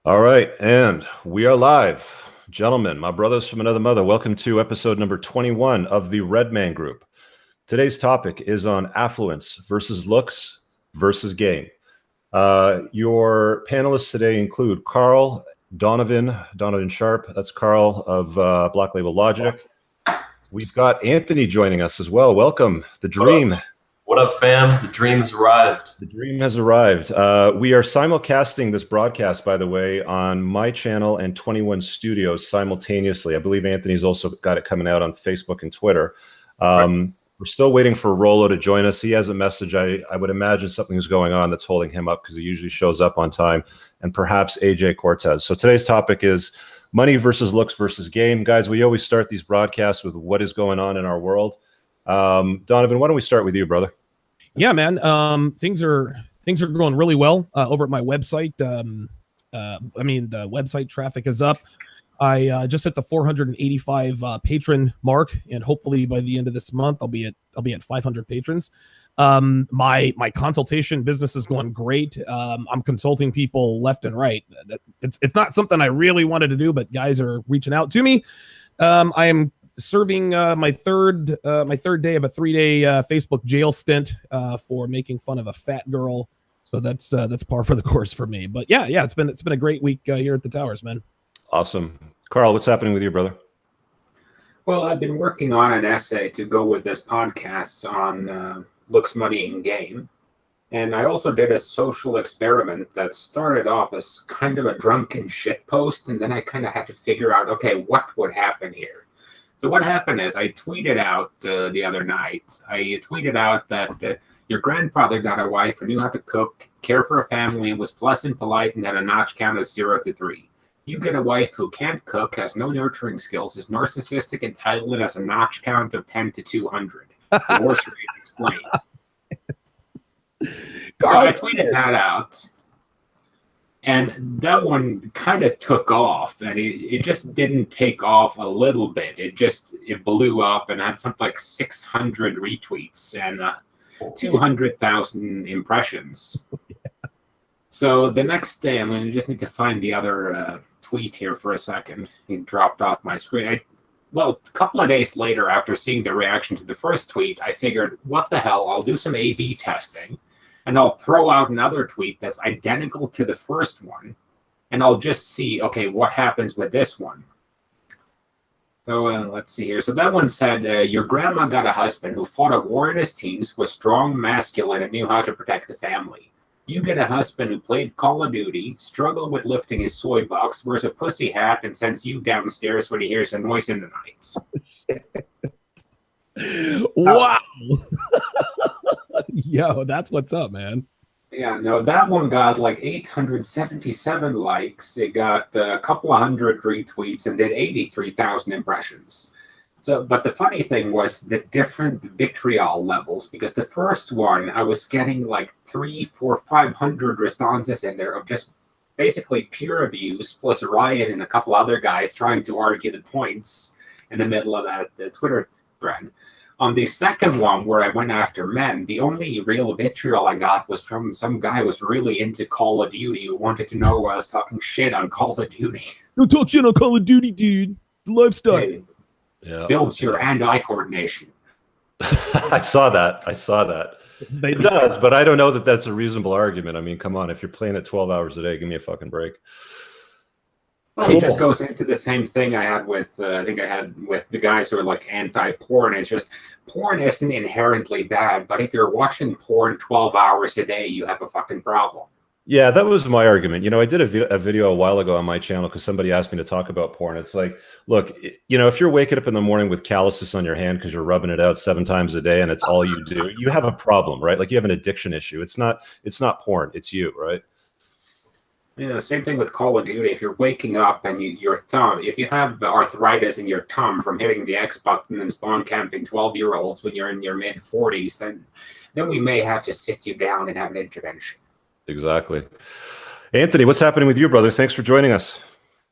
All right, and we are live. Gentlemen, my brothers from another mother, welcome to episode number 21 of the Red Man Group. Today's topic is on affluence versus looks versus game. Your panelists today include Carl, Donovan Sharp. That's Carl of Black Label Logic. We've got Anthony joining us as well. Welcome, the dream. What up, fam? The dream has arrived. The dream has arrived. We are simulcasting this broadcast, by the way, on my channel and 21 Studios simultaneously. I believe Anthony's also got it coming out on Facebook and Twitter. Right. We're still waiting for Rollo to join us. He has a message. I would imagine something's going on that's holding him up because he usually shows up on time, and perhaps AJ Cortez. So today's topic is money versus looks versus game. Guys, we always start these broadcasts with what is going on in our world. Donovan, why don't we start with you, brother? Yeah, man. Things are going really well over at my website. The website traffic is up. I just hit the 485 patron mark, and hopefully by the end of this month, I'll be at 500 patrons. My consultation business is going great. I'm consulting people left and right. It's not something I really wanted to do, but guys are reaching out to me. I am serving my third day of a 3-day Facebook jail stint for making fun of a fat girl. So that's par for the course for me. But yeah, it's been a great week here at the Towers, man. Awesome. Carl, what's happening with you, brother? Well, I've been working on an essay to go with this podcast on looks, money, and game. And I also did a social experiment that started off as kind of a drunken shit post, and then I kind of had to figure out, okay, what would happen here? So what happened is I tweeted out the other night, that your grandfather got a wife who knew how to cook, care for a family, and was pleasant, polite, and had a notch count of 0 to 3. You get a wife who can't cook, has no nurturing skills, is narcissistic, entitled, and has a notch count of 10 to 200. Divorce rate explained. I tweeted that out. And that one kind of took off, and it just didn't take off a little bit. It blew up and had something like 600 retweets and 200,000 impressions. So the next day, I'm going to just need to find the other tweet here for a second. It dropped off my screen. A couple of days later, after seeing the reaction to the first tweet, I figured, what the hell, I'll do some A/B testing. And I'll throw out another tweet that's identical to the first one. And I'll just see, okay, what happens with this one. So let's see here. So that one said, your grandma got a husband who fought a war in his teens, was strong, masculine, and knew how to protect the family. You get a husband who played Call of Duty, struggled with lifting his soy box, wears a pussy hat, and sends you downstairs when he hears a noise in the night. Wow. Yo, that's what's up, man. Yeah, no, that one got like 877 likes. It got a couple of hundred retweets and did 83,000 impressions. So, but the funny thing was the different vitriol levels, because the first one I was getting like 300, 400, 500 responses in there of just basically pure abuse, plus Riot and a couple other guys trying to argue the points in the middle of the Twitter thread. On the second one, where I went after men, the only real vitriol I got was from some guy who was really into Call of Duty who wanted to know why I was talking shit on Call of Duty. Don't talk shit on Call of Duty, dude. The lifestyle. It builds your hand-eye coordination. I saw that. It does, but I don't know that that's a reasonable argument. I mean, come on. If you're playing it 12 hours a day, give me a fucking break. Well, it just goes into the same thing I had with the guys who are like anti-porn. It's just porn isn't inherently bad, but if you're watching porn 12 hours a day, you have a fucking problem. Yeah, that was my argument. I did a video a while ago on my channel because somebody asked me to talk about porn. It's like, look, if you're waking up in the morning with calluses on your hand because you're rubbing it out 7 times a day and it's all you do, you have a problem, right? Like you have an addiction issue. It's not porn. It's you, right? Yeah, same thing with Call of Duty. If you're waking up and your thumb, if you have arthritis in your thumb from hitting the X button and spawn camping 12-year-olds when you're in your mid-40s, then we may have to sit you down and have an intervention. Exactly. Anthony, what's happening with you, brother? Thanks for joining us.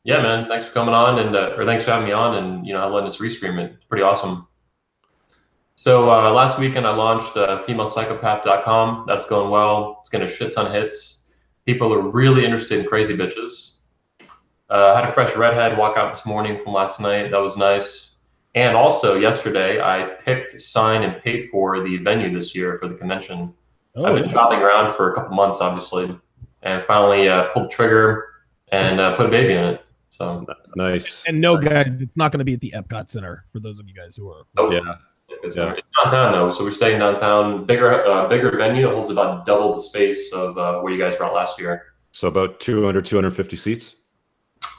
Yeah, man. Thanks for coming on, or thanks for having me on, and letting us restream it. It's pretty awesome. So last weekend I launched femalepsychopath.com. That's going well. It's getting a shit ton of hits. People are really interested in crazy bitches. Had a fresh redhead walk out this morning from last night. That was nice. And also yesterday, I picked, signed, and paid for the venue this year for the convention. Oh, I've been shopping around for a couple months, obviously, and finally pulled the trigger and put a baby in it. So nice. And no, guys, it's not going to be at the Epcot Center for those of you guys who are. Oh Yeah. It's downtown though, so we're staying downtown. Bigger venue. It holds about double the space of where you guys were at last year. So about 200, 250 seats?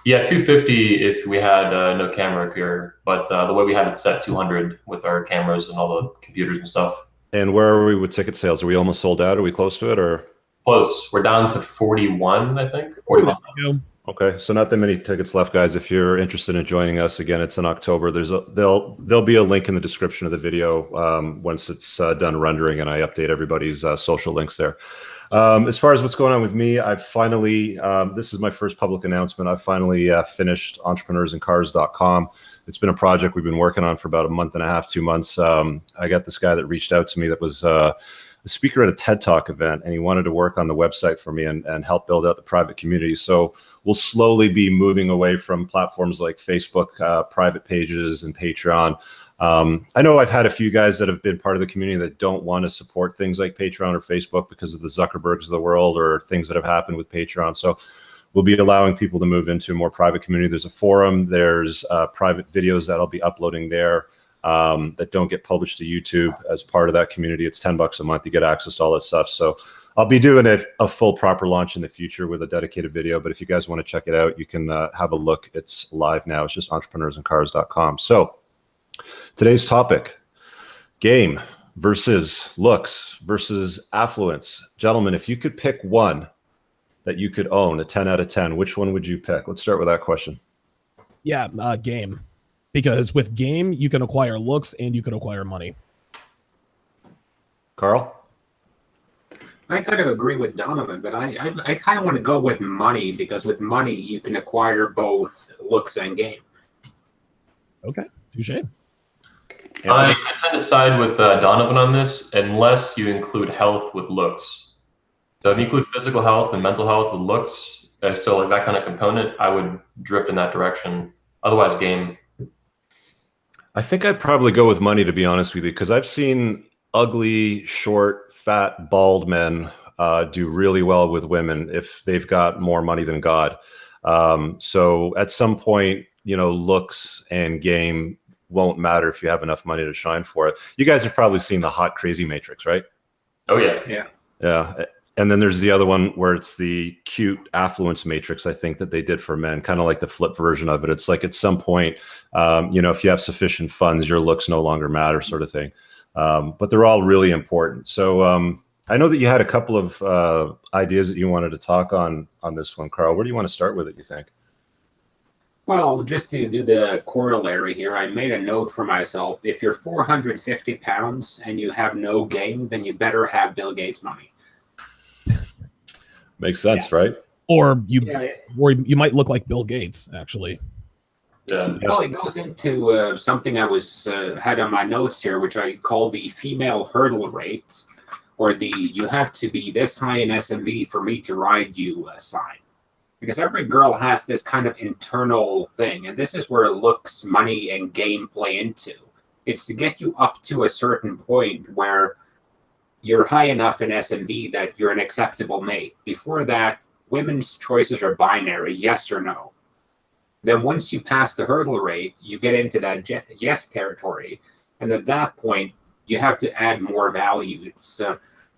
Yeah, 250 if we had no camera here, but the way we had it set, 200 with our cameras and all the computers and stuff. And where are we with ticket sales? Are we almost sold out? Are we close to it, or? Close. We're down to 41, I think. 41. Okay, so not that many tickets left, guys. If you're interested in joining us, again, it's in October. There'll be a link in the description of the video once it's done rendering, and I update everybody's social links there. As far as what's going on with me, I've finally, this is my first public announcement. I've finally finished entrepreneursandcars.com. It's been a project we've been working on for about a month and a half, 2 months. I got this guy that reached out to me that was a speaker at a TED Talk event, and he wanted to work on the website for me and help build out the private community. So we'll slowly be moving away from platforms like Facebook, private pages, and Patreon. I know I've had a few guys that have been part of the community that don't want to support things like Patreon or Facebook because of the Zuckerbergs of the world or things that have happened with Patreon. So we'll be allowing people to move into a more private community. There's a forum. There's private videos that I'll be uploading there that don't get published to YouTube as part of that community. It's $10 a month. You get access to all that stuff. So I'll be doing a full proper launch in the future with a dedicated video. But if you guys want to check it out, you can have a look. It's live now. It's just entrepreneursandcars.com. So today's topic, game versus looks versus affluence. Gentlemen, if you could pick one that you could own, a 10 out of 10, which one would you pick? Let's start with that question. Yeah, game. Because with game, you can acquire looks and you can acquire money. Carl? I kind of agree with Donovan, but I kind of want to go with money, because with money, you can acquire both looks and game. Okay, touche. I tend to side with Donovan on this, unless you include health with looks. So if you include physical health and mental health with looks, so like that kind of component, I would drift in that direction. Otherwise, game. I think I'd probably go with money, to be honest with you, because I've seen ugly, short, fat, bald men do really well with women if they've got more money than God. So at some point, looks and game won't matter if you have enough money to shine for it. You guys have probably seen the Hot Crazy Matrix, right? Oh, yeah. Yeah. And then there's the other one where it's the cute affluence matrix, I think, that they did for men, kind of like the flip version of it. It's like at some point, if you have sufficient funds, your looks no longer matter, sort of thing. But they're all really important. So I know that you had a couple of ideas that you wanted to talk on this one, Carl. Where do you want to start with it, you think? Well, just to do the corollary here, I made a note for myself. If you're 450 pounds and you have no game, then you better have Bill Gates money. Makes sense, right? Or you might look like Bill Gates, actually. Yeah. Well, it goes into something I had on my notes here, which I call the female hurdle rate, or the "you have to be this high in SMV for me to ride you" sign. Because every girl has this kind of internal thing, and this is where looks, money, and game play into. It's to get you up to a certain point where you're high enough in SMV that you're an acceptable mate. Before that, women's choices are binary, yes or no. Then once you pass the hurdle rate, you get into that yes territory. And at that point, you have to add more value. It's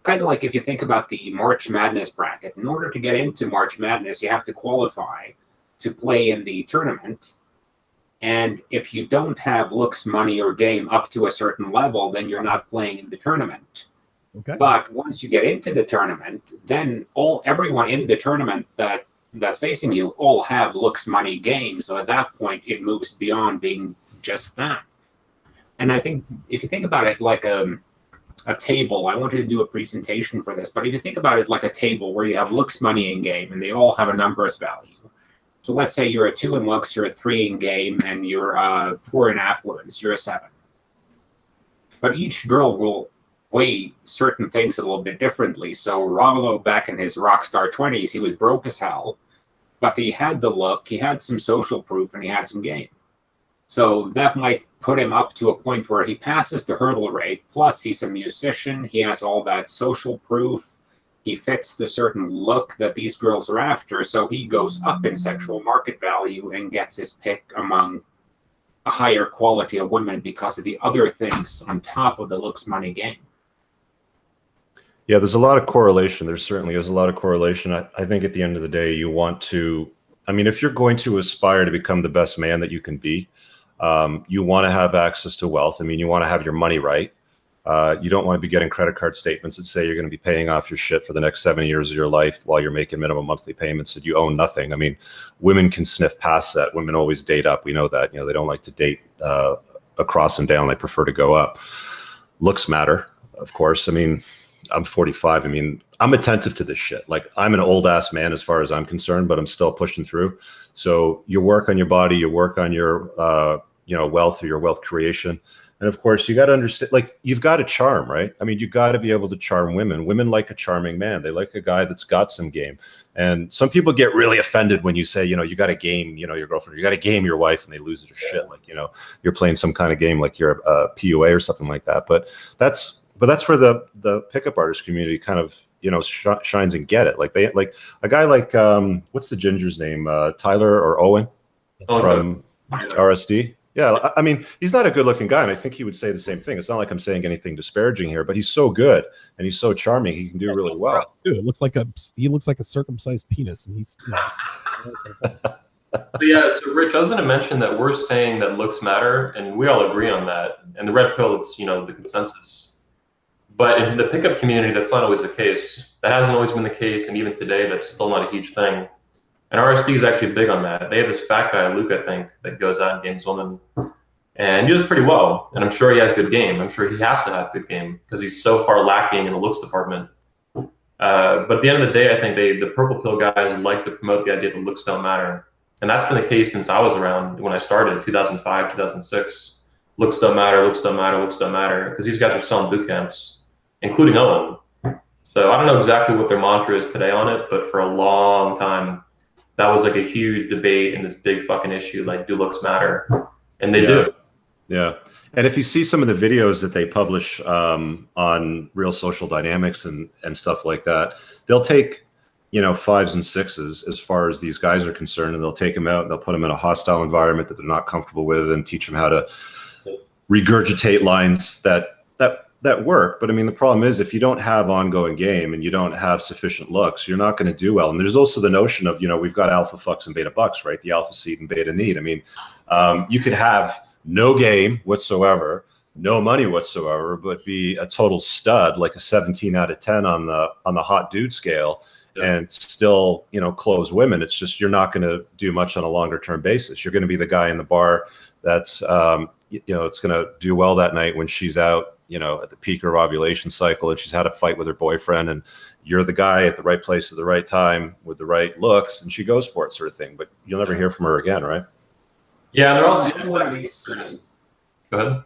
kind of like if you think about the March Madness bracket. In order to get into March Madness, you have to qualify to play in the tournament. And if you don't have looks, money, or game up to a certain level, then you're not playing in the tournament. Okay. But once you get into the tournament, then everyone in the tournament that's facing you all have looks, money, game. So at that point, it moves beyond being just that. And I think if you think about it like a table, I wanted to do a presentation for this, but if you think about it like a table where you have looks, money, and game, and they all have a numbers value. So let's say you're a 2 in looks, you're a 3 in game, and you're a 4 in affluence, you're a 7. But each girl will weigh certain things a little bit differently. So Rollo, back in his rock star 20s, he was broke as hell, but he had the look, he had some social proof, and he had some game. So that might put him up to a point where he passes the hurdle rate, plus he's a musician, he has all that social proof, he fits the certain look that these girls are after, so he goes up in sexual market value and gets his pick among a higher quality of women because of the other things on top of the looks money game. Yeah, there's a lot of correlation. There certainly is a lot of correlation. I think at the end of the day, you want to, I mean, if you're going to aspire to become the best man that you can be, you want to have access to wealth. I mean, you want to have your money right. You don't want to be getting credit card statements that say you're going to be paying off your shit for the next 7 years of your life while you're making minimum monthly payments that you own nothing. I mean, women can sniff past that. Women always date up. We know that. You know, they don't like to date across and down. They prefer to go up. Looks matter, of course. I mean, I'm 45. I mean, I'm attentive to this shit. Like, I'm an old ass man as far as I'm concerned, but I'm still pushing through. So you work on your body, you work on your, wealth or your wealth creation. And of course, you got to understand, like, you've got to charm, right? I mean, you got to be able to charm women. Women like a charming man. They like a guy that's got some game. And some people get really offended when you say, you know, you got to game, you know, your girlfriend, you got to game your wife, and they lose their shit. Like, you know, you're playing some kind of game, like you're a PUA or something like that. But that's where the pickup artist community kind of, you know, shines and get it. Like, they like a guy like, what's the ginger's name? Tyler or Owen from RSD. Yeah, I mean, he's not a good-looking guy, and I think he would say the same thing. It's not like I'm saying anything disparaging here, but he's so good and he's so charming. He can do really well. Dude, he looks like a circumcised penis, and he's. You know. Yeah, so Rich, I was going to mention that we're saying that looks matter, and we all agree on that. And the red pill, it's, you know, the consensus. But in the pickup community, that's not always the case. That hasn't always been the case, and even today, that's still not a huge thing. And RSD is actually big on that. They have this fat guy, Luke, I think, that goes out and games women. And he does pretty well. And I'm sure he has good game. I'm sure he has to have good game because he's so far lacking in the looks department. But at the end of the day, I think the purple pill guys like to promote the idea that looks don't matter. And that's been the case since I was around when I started, 2005, 2006. Looks don't matter, looks don't matter, looks don't matter. Because these guys are selling boot camps, including Owen. So I don't know exactly what their mantra is today on it, but for a long time, that was like a huge debate and this big fucking issue, like, do looks matter? And they do. Yeah. And if you see some of the videos that they publish on Real Social Dynamics and stuff like that, they'll take, you know, 5s and 6s as far as these guys are concerned, and they'll take them out and they'll put them in a hostile environment that they're not comfortable with and teach them how to regurgitate lines that work. But I mean, the problem is, if you don't have ongoing game and you don't have sufficient looks, you're not going to do well. And there's also the notion of, you know, we've got alpha fucks and beta bucks, right? The alpha seed and beta need. I mean, you could have no game whatsoever, no money whatsoever, but be a total stud, like a 17 out of 10 on the hot dude scale, and still, you know, close women. It's just, you're not going to do much on a longer term basis. You're going to be the guy in the bar that's, you know, it's going to do well that night when she's out, you know, at the peak of her ovulation cycle and she's had a fight with her boyfriend, and you're the guy at the right place at the right time with the right looks, and she goes for it, sort of thing. But you'll never hear from her again, right? Yeah, and they're also. Go ahead.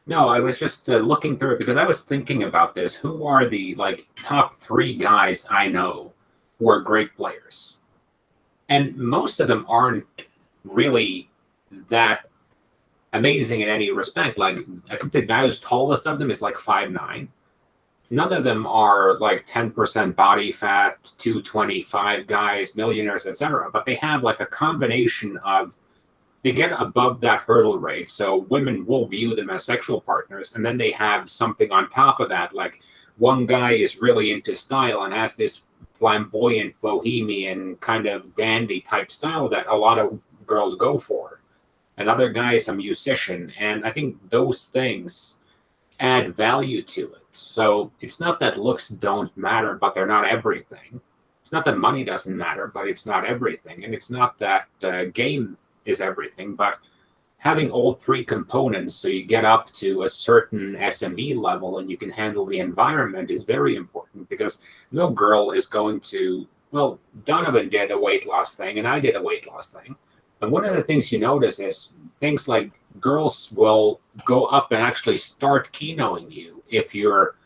No, I was just looking through it because I was thinking about this. Who are the top 3 guys I know who are great players? And most of them aren't really that amazing in any respect. Like, I think the guy who's tallest of them is like 5'9". None of them are like 10% body fat, 225 guys, millionaires, etc. But they have like a combination of, they get above that hurdle rate, so women will view them as sexual partners, and then they have something on top of that. Like, one guy is really into style and has this flamboyant, bohemian kind of dandy type style that a lot of girls go for. Another guy is a musician, and I think those things add value to it. So it's not that looks don't matter, but they're not everything. It's not that money doesn't matter, but it's not everything. And it's not that game is everything, but having all 3 components so you get up to a certain SME level and you can handle the environment is very important, because no girl is going to, well, Donovan did a weight loss thing and I did a weight loss thing. And one of the things you notice is things like girls will go up and actually start keynoting you if you're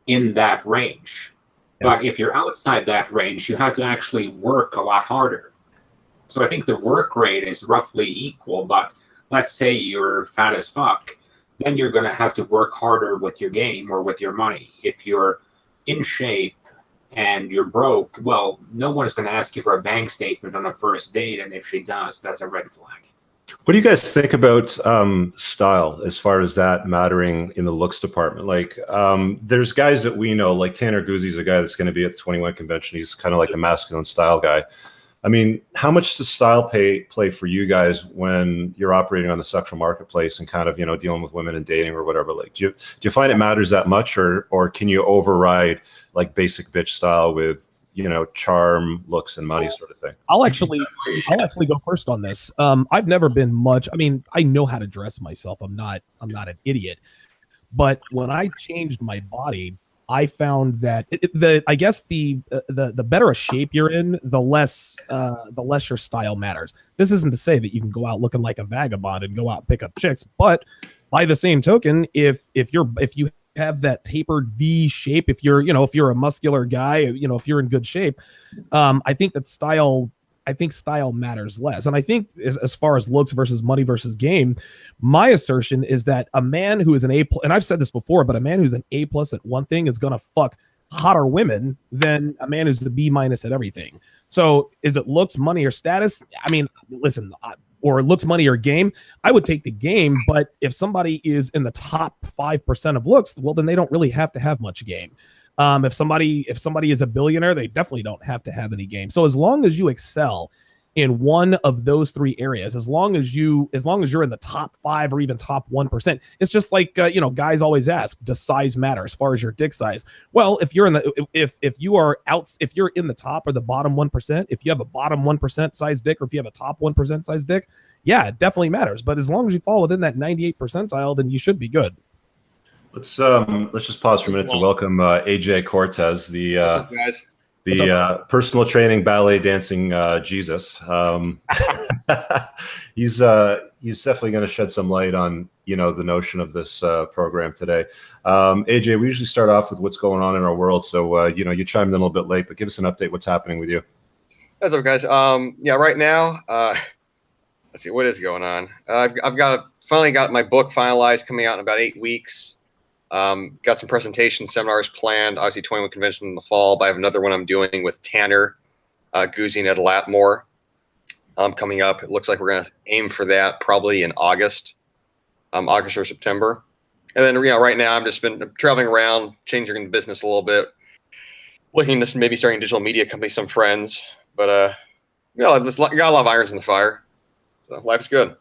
in that range. Yes. But if you're outside that range, you have to actually work a lot harder. So I think the work rate is roughly equal, but let's say you're fat as fuck, then you're going to have to work harder with your game or with your money. If you're in shape and you're broke, well, no one is going to ask you for a bank statement on a first date, and if she does, that's a red flag. What do you guys think about style as far as that mattering in the looks department? Like, there's guys that we know, like Tanner Guzzi's a guy that's going to be at the 21 convention. He's kind of like a masculine style guy. I mean, how much does style play for you guys when you're operating on the sexual marketplace and kind of, you know, dealing with women and dating or whatever? Like, do you find it matters that much, or can you override like basic bitch style with, you know, charm, looks, and money sort of thing? I'll actually go first on this. I've never been much. I mean, I know how to dress myself. I'm not an idiot. But when I changed my body, I found that I guess the better a shape you're in, the less your style matters. This isn't to say that you can go out looking like a vagabond and go out and pick up chicks, but by the same token, if you have that tapered V shape, if you're a muscular guy, you know, if you're in good shape, I think style matters less. And I think as far as looks versus money versus game, my assertion is that a man who is an A+, and I've said this before, but a man who's an A+ at one thing is going to fuck hotter women than a man who's the B- at everything. So is it looks, money, or status? I mean, listen, or looks, money, or game, I would take the game. But if somebody is in the top 5% of looks, well, then they don't really have to have much game. If somebody is a billionaire, they definitely don't have to have any game. So as long as you excel in one of those three areas, as long as you're in the top 5 or even top 1%, it's just like guys always ask, does size matter as far as your dick size? Well, if you're in the top or the bottom 1%, if you have a bottom 1% size dick, or if you have a top 1% size dick, yeah, it definitely matters. But as long as you fall within that 98 percentile, then you should be good. Let's just pause for a minute to welcome AJ Cortez, the What's up, guys? Personal training, ballet dancing Jesus. He's definitely going to shed some light on, you know, the notion of this program today. AJ, we usually start off with what's going on in our world, so you know, you chimed in a little bit late, but give us an update. What's happening with you? What's up, guys? Yeah, right now, let's see what is going on. I've finally got my book finalized, coming out in about 8 weeks. Got some presentation seminars planned. Obviously, 21 convention in the fall, but I have another one I'm doing with Tanner Guzzi at Latmore coming up. It looks like we're going to aim for that probably in August or September. And then, you know, right now I've just been traveling around, changing the business a little bit, looking to maybe starting a digital media company, some friends. But you know, got a lot of irons in the fire. So life's good.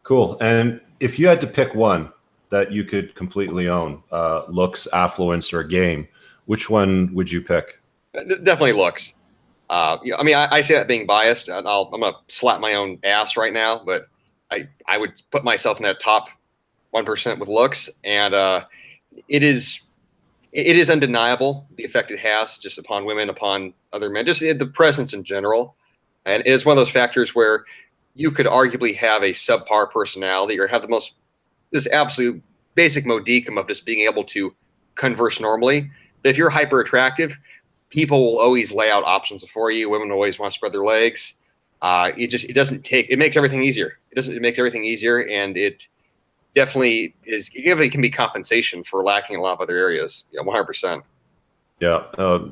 Cool. And if you had to pick one that you could completely own, looks, affluence, or game, which one would you pick? Definitely looks. I mean, I say that being biased. I'm gonna slap my own ass right now, but I would put myself in that top 1% with looks, and it is undeniable the effect it has just upon women, upon other men, just the presence in general, and it is one of those factors where you could arguably have a subpar personality or have this absolute basic modicum of just being able to converse normally. But if you're hyper attractive, people will always lay out options for you. Women always want to spread their legs. It makes everything easier. It makes everything easier, and it definitely can be compensation for lacking in a lot of other areas. Yeah, 100%. Yeah.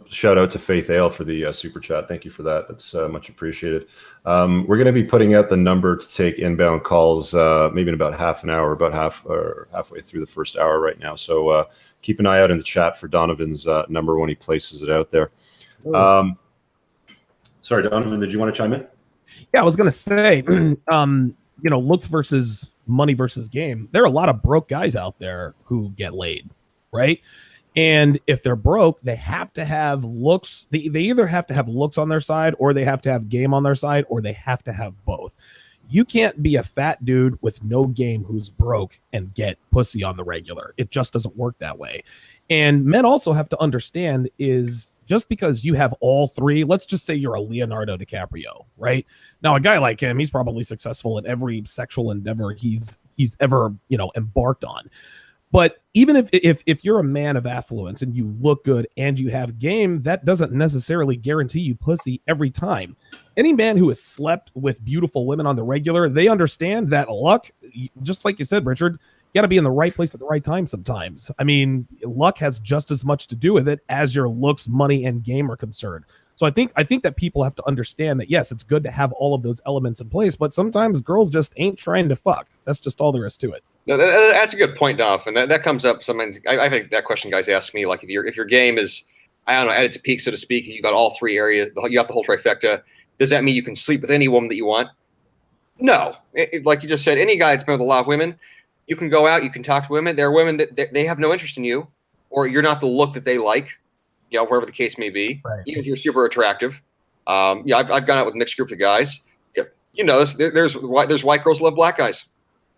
Shout out to Faith Ale for the super chat. Thank you for that. That's much appreciated. We're going to be putting out the number to take inbound calls maybe in about half an hour, halfway through the first hour right now. So keep an eye out in the chat for Donovan's number when he places it out there. Sorry, Donovan, did you want to chime in? Yeah, I was going to say, looks versus money versus game. There are a lot of broke guys out there who get laid, right? And if they're broke, they have to have looks. They either have to have looks on their side, or they have to have game on their side, or they have to have both. You can't be a fat dude with no game who's broke and get pussy on the regular. It just doesn't work that way. And men also have to understand is just because you have all three, let's just say you're a Leonardo DiCaprio, right? Now, a guy like him, he's probably successful in every sexual endeavor he's ever, embarked on. But even if you're a man of affluence and you look good and you have game, that doesn't necessarily guarantee you pussy every time. Any man who has slept with beautiful women on the regular, they understand that luck, just like you said, Richard, you got to be in the right place at the right time sometimes. I mean, luck has just as much to do with it as your looks, money, and game are concerned. So I think that people have to understand that, yes, it's good to have all of those elements in place, but sometimes girls just ain't trying to fuck. That's just all there is to it. No, that's a good point, Dolph, and that comes up sometimes. I think that question guys ask me, like, if your game is, I don't know, at its peak, so to speak, you got all three areas, you got the whole trifecta. Does that mean you can sleep with any woman that you want? No. Like you just said, any guy that's been with a lot of women, you can go out, you can talk to women. There are women that they have no interest in you, or you're not the look that they like, wherever the case may be. Right. Even if you're super attractive. I've gone out with mixed groups of guys. There's white girls love black guys.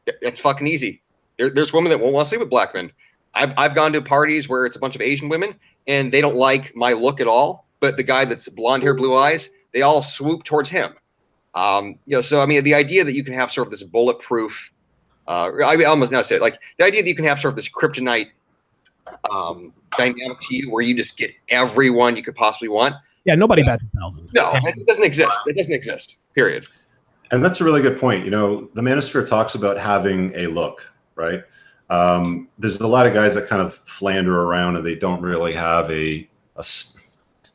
It's fucking easy. There's women that won't want to sleep with black men. I've gone to parties where it's a bunch of Asian women and they don't like my look at all, but the guy that's blonde hair, blue eyes, they all swoop towards him. So I mean, the idea that you can have sort of this bulletproof, I almost now say it, like the idea that you can have sort of this kryptonite dynamic to you where you just get everyone you could possibly want. Yeah, nobody bats 1,000. No, it doesn't exist. It doesn't exist. Period. And that's a really good point. The manosphere talks about having a look, right? There's a lot of guys that kind of flander around and they don't really have a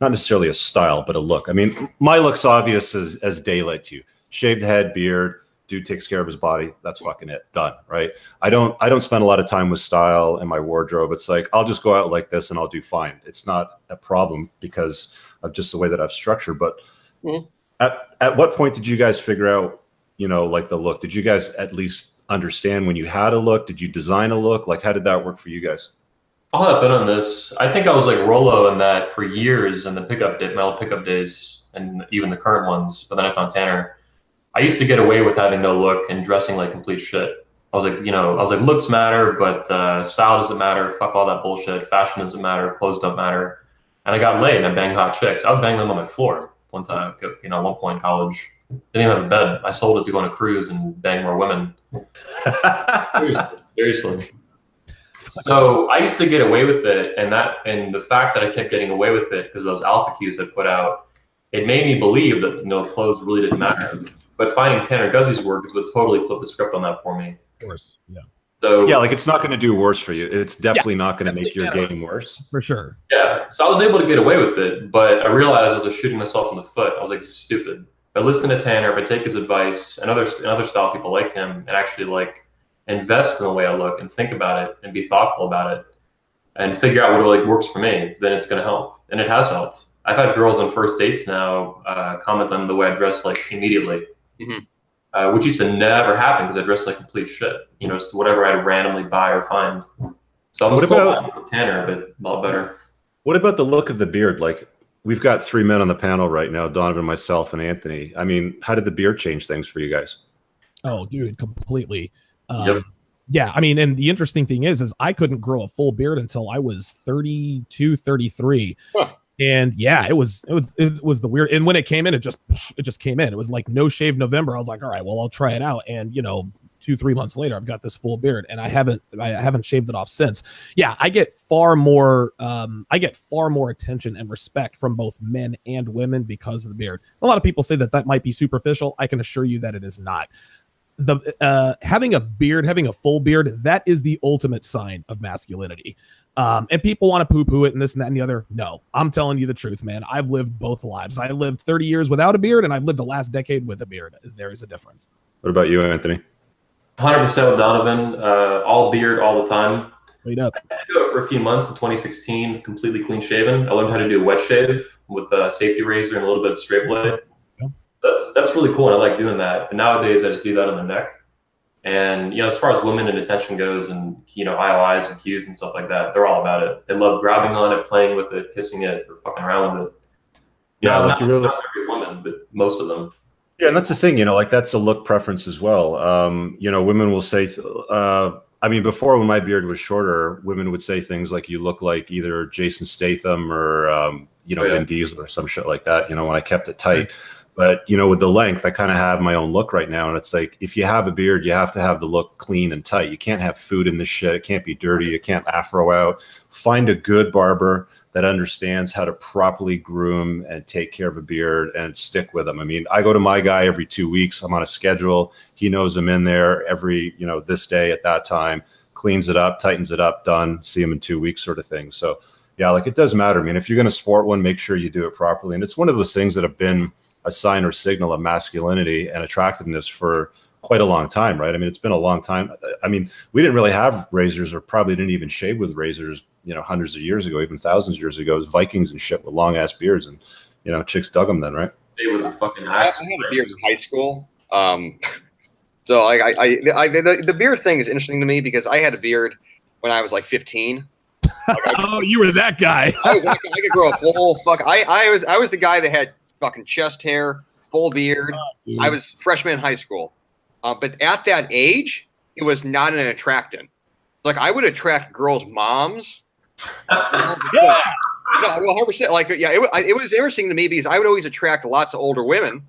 not necessarily a style, but a look. I mean, my look's obvious as daylight to you. Shaved head, beard, dude takes care of his body. That's fucking it. Done, right? I don't spend a lot of time with style in my wardrobe. It's like, I'll just go out like this and I'll do fine. It's not a problem because of just the way that I've structured. But at what point did you guys figure out, like the look? Did you guys at least understand when you had a look? Did you design a look? Like, how did that work for you guys? I'll hop in on this. I think I was like Rollo in that for years in the my old pickup days and even the current ones, but then I found Tanner. I used to get away with having no look and dressing like complete shit. I was like, looks matter, but style doesn't matter. Fuck all that bullshit. Fashion doesn't matter. Clothes don't matter. And I got laid and I banged hot chicks. I would bang them on my floor one time, at one point in college. Didn't even have a bed. I sold it to go on a cruise and bang more women. Seriously. So I used to get away with it, and the fact that I kept getting away with it because those alpha cues I put out, it made me believe that clothes really didn't matter. But finding Tanner Guzzi's work is what totally flipped the script on that for me. Of course, yeah. So yeah, like it's not going to do worse for you. It's definitely not going to make your game worse. For sure. Yeah. So I was able to get away with it, but I realized I was shooting myself in the foot. I was like, this is stupid. If I listen to Tanner, if I take his advice and other style people like him and actually invest in the way I look and think about it and be thoughtful about it and figure out what really works for me, then it's going to help. And it has helped. I've had girls on first dates now comment on the way I dress immediately. Mm-hmm. Which used to never happen because I dressed like complete shit. It's whatever I'd randomly buy or find. So I'm still not Tanner, but a lot better. What about the look of the beard? Like, we've got three men on the panel right now, Donovan, myself, and Anthony. I mean, how did the beard change things for you guys? Oh, dude, completely. Yep. Yeah, I mean, and the interesting thing is I couldn't grow a full beard until I was 32, 33. Huh. And yeah, it was the weird. And when it came in, it just came in. It was like no shave November. I was like, all right, well, I'll try it out. And 2-3 months later, I've got this full beard, and I haven't shaved it off since. Yeah, I get far more attention and respect from both men and women because of the beard. A lot of people say that might be superficial. I can assure you that it is not. Having a full beard, that is the ultimate sign of masculinity. And people want to poo-poo it and this and that and the other. No, I'm telling you the truth, man. I've lived both lives. I lived 30 years without a beard, and I've lived the last decade with a beard. There is a difference. What about you, Anthony? 100% with Donovan. All beard all the time. Wait up. I had to do it for a few months in 2016, completely clean shaven. I learned how to do a wet shave with a safety razor and a little bit of straight blade. Yeah. That's really cool, and I like doing that. But nowadays, I just do that on the neck. And, as far as women and attention goes and, IOIs and cues and stuff like that, they're all about it. They love grabbing on it, playing with it, kissing it, or fucking around with it. Yeah, not every woman, but most of them. Yeah, and that's the thing, that's a look preference as well. Women will say, before when my beard was shorter, women would say things like, you look like either Jason Statham or, Vin Diesel or some shit like that, when I kept it tight. But, you know, with the length, I kind of have my own look right now. And it's like, if you have a beard, you have to have the look clean and tight. You can't have food in this shit. It can't be dirty. You can't afro out. Find a good barber that understands how to properly groom and take care of a beard and stick with them. I mean, I go to my guy every 2 weeks. I'm on a schedule. He knows I'm in there every, you know, this day at that time, cleans it up, tightens it up, done, see him in 2 weeks sort of thing. So yeah, like it does matter. I mean, if you're going to sport one, make sure you do it properly. And it's one of those things that have been a sign or signal of masculinity and attractiveness for quite a long time, right? I mean, it's been a long time. I mean, we didn't really have razors, or probably didn't even shave with razors, you know, hundreds of years ago, even thousands of years ago. It was Vikings and shit with long ass beards, and, you know, chicks dug them then, right? They were the fucking I had a beard in high school. So the beard thing is interesting to me because I had a beard when I was like 15. Oh, you were that guy. I could grow a full fuck. I was the guy that had fucking chest hair, full beard. Oh, I was freshman in high school, but at that age, it was not an attractant. Like I would attract girls' moms. Yeah. No, well, 100%. Like, yeah, it was interesting to me because I would always attract lots of older women,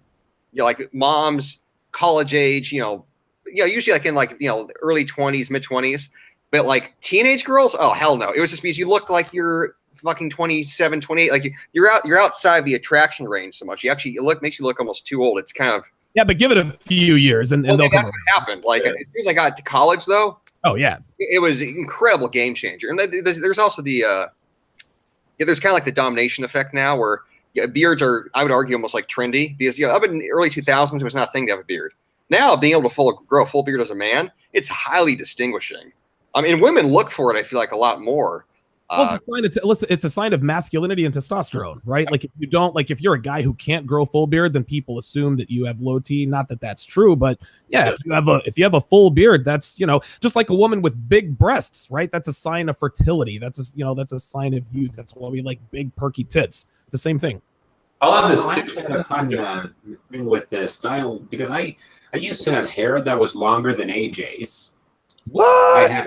you know, like moms, college age, usually like in like, you know, early 20s, mid 20s. But like teenage girls, oh hell no! It was just because you looked like you're fucking 27, 28. Like you're outside the attraction range so much. Makes you look almost too old. It's kind of but give it a few years and that's what happened. Like as soon as I got to college, though, oh yeah, it was an incredible game changer. And there's also the there's kind of like the domination effect now, where beards are, I would argue, almost like trendy because up in the early 2000s it was not a thing to have a beard. Now being able to grow a full beard as a man, it's highly distinguishing. I mean, women look for it, I feel like, a lot more. Well, it's a sign of masculinity and testosterone, right? Like if you're a guy who can't grow full beard, then people assume that you have low T. Not that that's true, but yeah, if you have a full beard, that's, you know, just like a woman with big breasts, right? That's a sign of fertility. That's a sign of youth. That's why we like big perky tits. It's the same thing. I'll have this I actually had a fun thing with the style because I used to have hair that was longer than AJ's. What? I had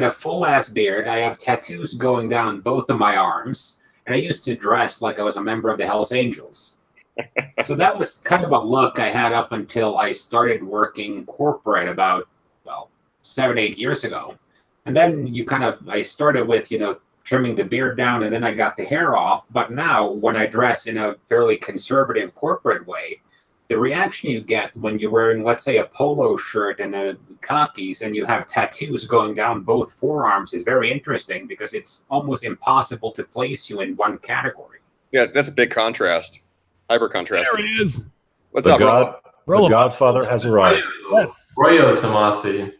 a full ass beard. I have tattoos going down both of my arms, and I used to dress like I was a member of the Hells Angels. So that was kind of a look I had up until I started working corporate about 7-8 years ago, and then I started with trimming the beard down, and then I got the hair off. But now when I dress in a fairly conservative corporate way, the reaction you get when you're wearing, let's say, a polo shirt and a khakis and you have tattoos going down both forearms is very interesting because it's almost impossible to place you in one category. Yeah, that's a big contrast. Hyper contrast. There it is. What's up, Rollo? The Godfather has arrived. Yes. Rollo Tomasi.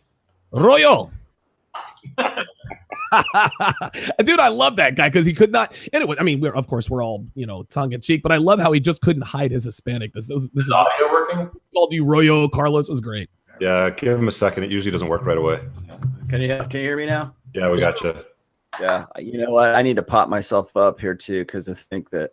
Rollo. Dude, I love that guy because he could not. And I mean, we're all tongue in cheek, but I love how he just couldn't hide his Hispanic. This is audio working. Called you Rollo. Carlos was great. Yeah, give him a second. It usually doesn't work right away. Can you hear me now? Yeah, we got you. Yeah, you know what? I need to pop myself up here too because I think that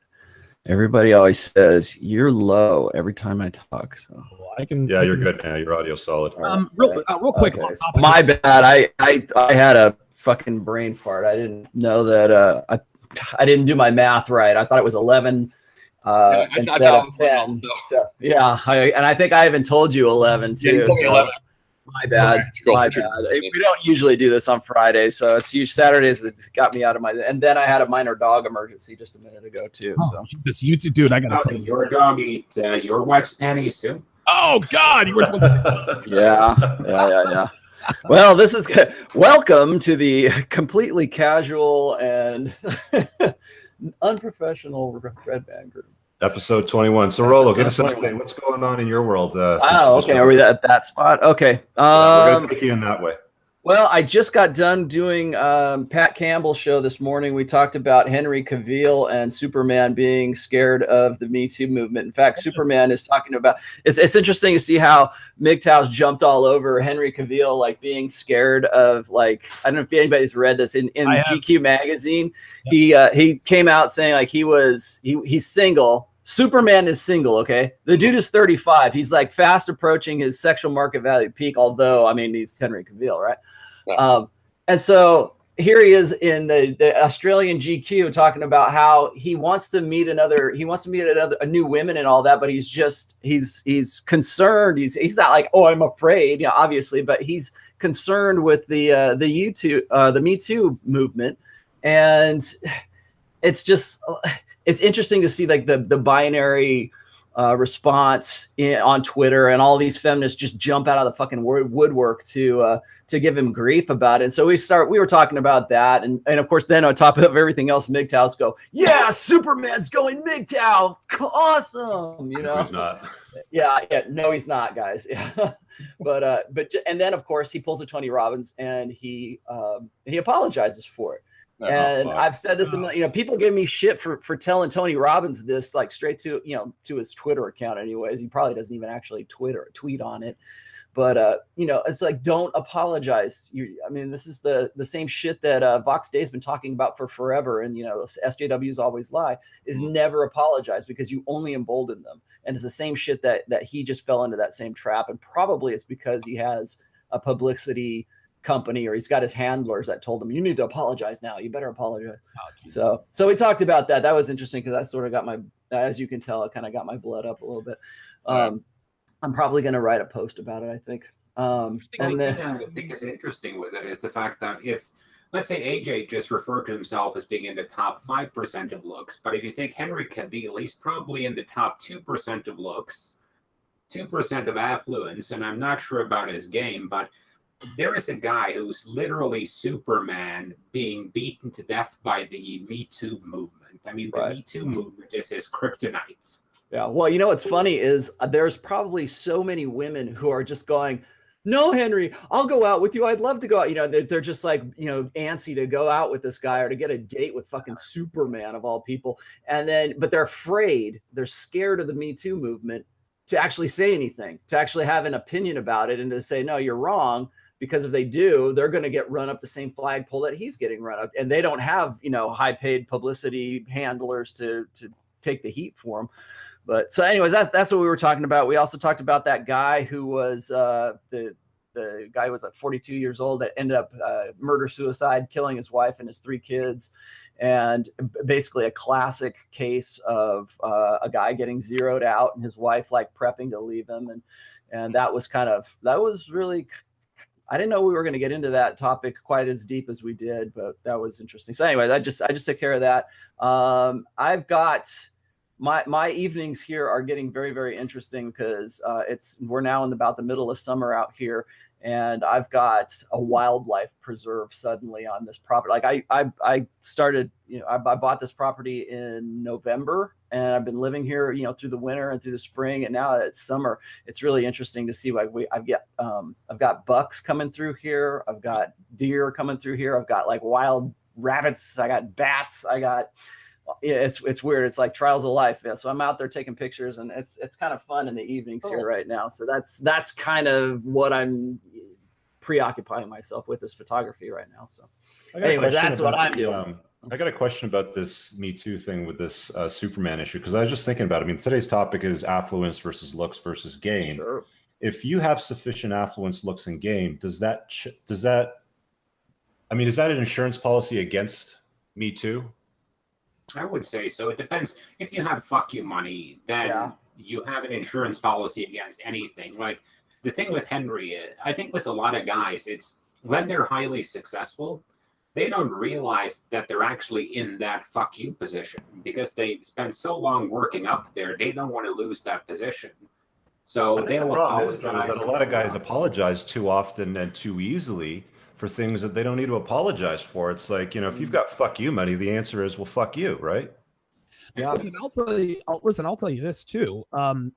everybody always says you're low every time I talk. So I can. Yeah, you're good now. Your audio's solid. Real quick. Okay. My bad. I had a fucking brain fart. I didn't know that. I didn't do my math right. I thought it was 11 instead of 10. So yeah, I think I even told you 11 too. Yeah, you 11. My bad. Okay, cool. My bad. We don't usually do this on Fridays, so it's usually Saturdays that got me out of my. And then I had a minor dog emergency just a minute ago too. So this YouTube dude, I gotta tell you, your dog eat your wife's panties too. Oh God, you were supposed to. Yeah. Well, this is good. Welcome to the completely casual and unprofessional Red Band Group. Episode 21. So, Rollo, give us an update. What's going on in your world? Okay. Are we at that spot? Okay. We're going to take you in that way. Well, I just got done doing Pat Campbell's show this morning. We talked about Henry Cavill and Superman being scared of the MeToo movement. In fact, Superman is talking about it's interesting to see how MGTOW's jumped all over Henry Cavill, like being scared of, like, I don't know if anybody's read this in GQ magazine. He came out saying like he's single. Superman is single, okay? The dude is 35. He's like fast approaching his sexual market value peak, although, I mean, he's Henry Cavill, right? Yeah. And so here he is in the Australian GQ talking about how he wants to meet a new women and all that, but he's concerned. He's not like, oh, I'm afraid, obviously, but he's concerned with the Me Too movement. And it's just, it's interesting to see like the binary response on Twitter, and all these feminists just jump out of the fucking woodwork to give him grief about it. And so we were talking about that, and of course then on top of everything else, MGTOWs go, yeah, Superman's going MGTOW, awesome, He's not. Yeah, no, he's not, guys. Yeah. But and then of course he pulls a Tony Robbins and he apologizes for it. And I've said this, people give me shit for telling Tony Robbins this, like straight to, to his Twitter account anyways. He probably doesn't even actually tweet on it. But, it's like, don't apologize. This is the same shit that Vox Day's been talking about for forever. And, SJWs always lie, is never apologize, because you only embolden them. And it's the same shit that he just fell into that same trap. And probably it's because he has a publicity company, or he's got his handlers that told him, you need to apologize now, you better apologize. So we talked about that. That was interesting, because I sort of got as you can tell, it kind of got my blood up a little bit. I'm probably going to write a post about it, I think. And then I think is interesting with it is the fact that if, let's say, AJ just referred to himself as being in the top 5% of looks, but if you take Henry Cavill, he's probably in the top 2% of looks, 2% of affluence, and I'm not sure about his game, but there is a guy who's literally Superman being beaten to death by the Me Too movement. The Me Too movement is his kryptonite. Yeah. Well, what's funny is there's probably so many women who are just going, no, Henry, I'll go out with you. I'd love to go out. They're just like, antsy to go out with this guy or to get a date with fucking Superman of all people. But they're afraid. They're scared of the Me Too movement to actually say anything, to actually have an opinion about it, and to say, no, you're wrong. Because if they do, they're going to get run up the same flagpole that he's getting run up. And they don't have, high paid publicity handlers to take the heat for him. But so anyways, that's what we were talking about. We also talked about that guy who was the guy who was like 42 years old that ended up murder-suicide, killing his wife and his 3 kids. And basically a classic case of a guy getting zeroed out and his wife like prepping to leave him. And that was really, I didn't know we were going to get into that topic quite as deep as we did, but that was interesting. So anyway, I just took care of that. I've got my evenings here are getting very, very interesting, because we're now in about the middle of summer out here, and I've got a wildlife preserve suddenly on this property. Like I started, I bought this property in November, and I've been living here, through the winter and through the spring, and now that it's summer, it's really interesting to see. Like I've got bucks coming through here, I've got deer coming through here, I've got like wild rabbits, I got bats, it's weird. It's like trials of life. Yeah. So I'm out there taking pictures, and it's kind of fun in the evenings here right now. So that's kind of what I'm preoccupying myself with, this photography right now. So anyways, that's what I'm doing. I got a question about this Me Too thing with this Superman issue, because I was just thinking about it. Today's topic is affluence versus looks versus game. Sure. If you have sufficient affluence, looks, and game, is that an insurance policy against Me Too? I would say so. It depends. If you have fuck you money, then you have an insurance policy against anything. Like the thing with Henry, I think with a lot of guys, it's when they're highly successful, they don't realize that they're actually in that fuck you position, because they spend so long working up there. They don't want to lose that position. So the problem is that a lot of guys apologize too often and too easily for things that they don't need to apologize for. It's like, if you've got fuck you money, the answer is, well, fuck you, right? Yeah. I'll tell you this too.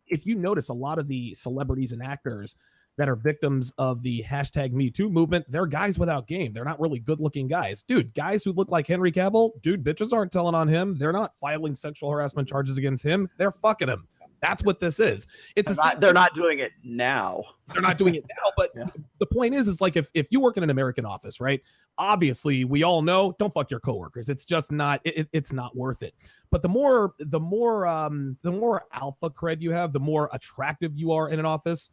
If you notice, a lot of the celebrities and actors that are victims of the hashtag Me Too movement, they're guys without game. They're not really good looking guys. Dude, guys who look like Henry Cavill, bitches aren't telling on him. They're not filing sexual harassment charges against him. They're fucking him. That's what this is. They're not doing it now. They're not doing it now. But the point is like, if you work in an American office, right? Obviously, we all know, don't fuck your coworkers. It's just not. It's not worth it. But the more alpha cred you have, the more attractive you are in an office.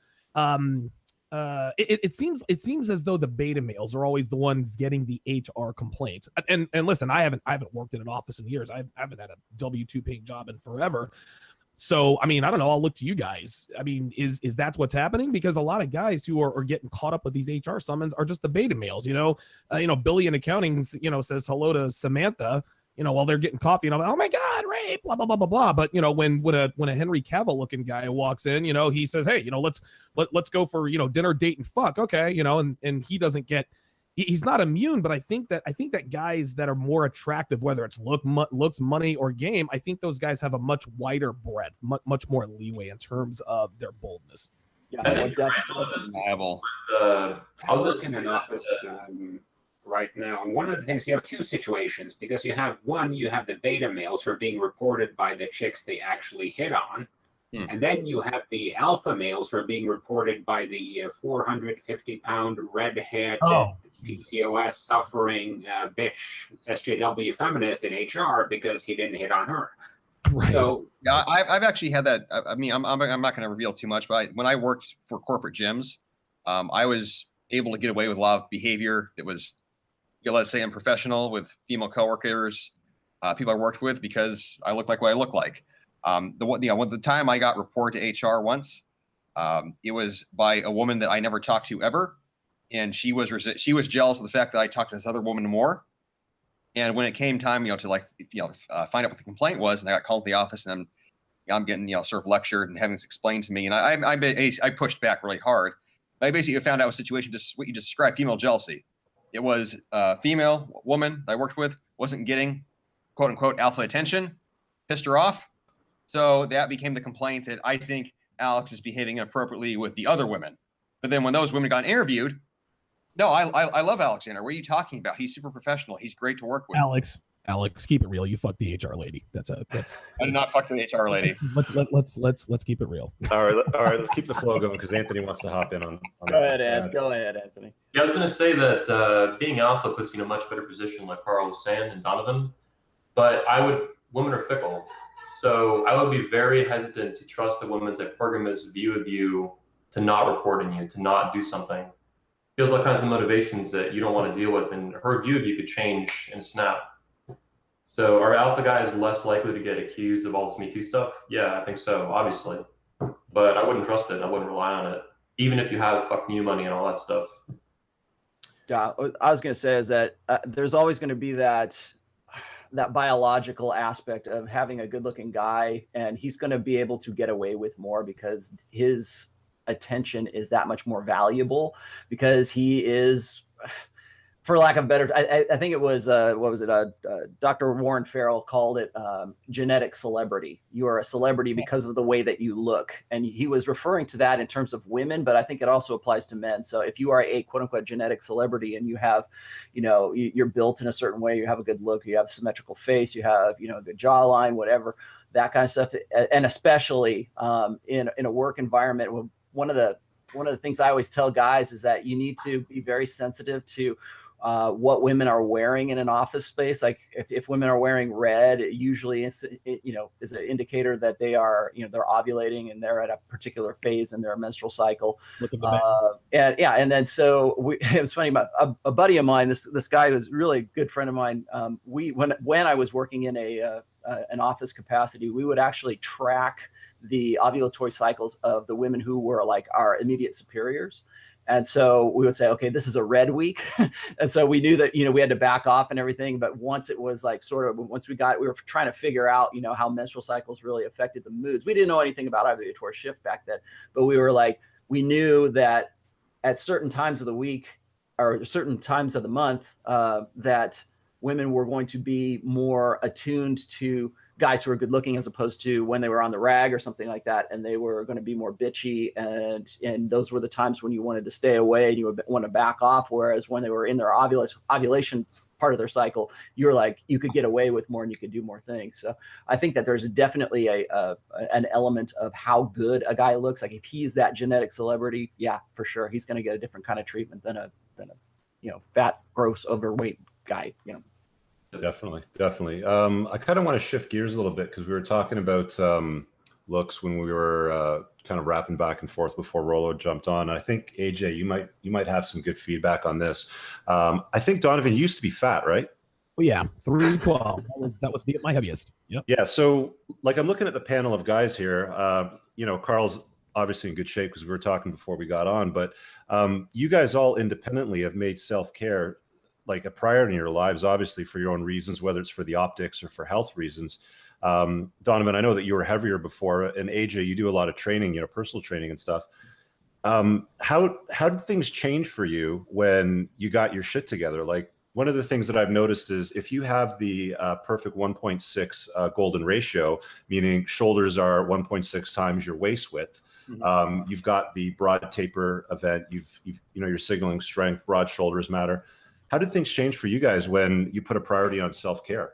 it seems as though the beta males are always the ones getting the HR complaints. And listen, I haven't worked in an office in years. I haven't had a W-2 paying job in forever. So, I mean, I don't know. I'll look to you guys. I mean, is that's what's happening? Because a lot of guys who are getting caught up with these HR summons are just the beta males. Billy in accounting, says hello to Samantha, while they're getting coffee, and I'm like, oh my God, rape, blah blah blah blah blah. But when a Henry Cavill looking guy walks in, he says, hey, let's go for dinner, date, and fuck. Okay, and he doesn't get. He's not immune, but I think that guys that are more attractive, whether it's looks, money, or game, I think those guys have a much wider breadth, much more leeway in terms of their boldness. Yeah, that's undeniable. I was in an office right now, and one of the things, you have two situations, because you have the beta males who are being reported by the chicks they actually hit on. And then you have the alpha males who are being reported by the 450-pound redhead PCOS suffering bitch SJW feminist in HR because he didn't hit on her. Right. So yeah, I've actually had that. I mean, I'm not going to reveal too much, but when I worked for corporate gyms, I was able to get away with a lot of behavior that was, let's say, unprofessional with female coworkers, people I worked with, because I looked like what I look like. The time I got reported to HR once, it was by a woman that I never talked to ever, and she was jealous of the fact that I talked to this other woman more. And when it came time, to find out what the complaint was, and I got called to the office, and I'm getting sort of lectured and having this explained to me, and I pushed back really hard. I basically found out a situation, just what you just described, female jealousy. It was a female woman that I worked with wasn't getting quote unquote alpha attention, pissed her off. So that became the complaint that I think Alex is behaving inappropriately with the other women. But then when those women got interviewed, no, I love Alexander. What are you talking about? He's super professional. He's great to work with. Alex, keep it real. You fucked the HR lady. That's I did not fuck the HR lady. Let's keep it real. All right. Let's keep the flow going because Anthony wants to hop in on Go ahead, Anthony. Yeah, I was going to say that being alpha puts you in a much better position, like Carl was saying, and Donovan. But women are fickle. So I would be very hesitant to trust a woman's hypergamous view of you to not report on you, to not do something. Feels all kinds of motivations that you don't want to deal with, and her view of you could change in a snap. So are alpha guys less likely to get accused of all this MeToo stuff? Yeah, I think so, obviously. But I wouldn't trust it. I wouldn't rely on it, even if you have fuck you money and all that stuff. Yeah, I was going to say is that there's always going to be that biological aspect of having a good-looking guy, and he's going to be able to get away with more because his attention is that much more valuable, because he is, for lack of better, I think it was Dr. Warren Farrell called it genetic celebrity. You are a celebrity because of the way that you look, and he was referring to that in terms of women, but I think it also applies to men. So if you are a quote unquote genetic celebrity and you have, you're built in a certain way, you have a good look, you have a symmetrical face, you have a good jawline, whatever, that kind of stuff, and especially in a work environment, one of the things I always tell guys is that you need to be very sensitive to what women are wearing in an office space. Like if women are wearing red, it usually is an indicator that they are, they're ovulating and they're at a particular phase in their menstrual cycle. And then so it was funny. A buddy of mine, this guy who's really a good friend of mine. When I was working in an office capacity, we would actually track the ovulatory cycles of the women who were like our immediate superiors. And so we would say, okay, this is a red week. And so we knew that, we had to back off and everything. But once it was like once we were trying to figure out, how menstrual cycles really affected the moods. We didn't know anything about ovulatory shift back then, but we knew that at certain times of the week or certain times of the month, that women were going to be more attuned to guys who are good looking as opposed to when they were on the rag or something like that. And they were going to be more bitchy. And those were the times when you wanted to stay away and you would want to back off. Whereas when they were in their ovulation part of their cycle, you were like, you could get away with more and you could do more things. So I think that there's definitely an element of how good a guy looks. Like if he's that genetic celebrity, yeah, for sure. He's going to get a different kind of treatment than a fat, gross, overweight guy, Definitely. I kind of want to shift gears a little bit because we were talking about looks when we were kind of rapping back and forth before Rollo jumped on. I think AJ, you might have some good feedback on this. I think Donovan used to be fat, right? Oh yeah, 312. That was my heaviest. Yep. Yeah. So like I'm looking at the panel of guys here. Carl's obviously in good shape because we were talking before we got on, but you guys all independently have made self-care like a priority in your lives, obviously for your own reasons, whether it's for the optics or for health reasons. Donovan, I know that you were heavier before, and AJ, you do a lot of training, personal training and stuff. How did things change for you when you got your shit together? Like, one of the things that I've noticed is if you have the perfect 1.6 golden ratio, meaning shoulders are 1.6 times your waist width, you've got the broad taper event, you're signaling strength, broad shoulders matter. How did things change for you guys when you put a priority on self-care?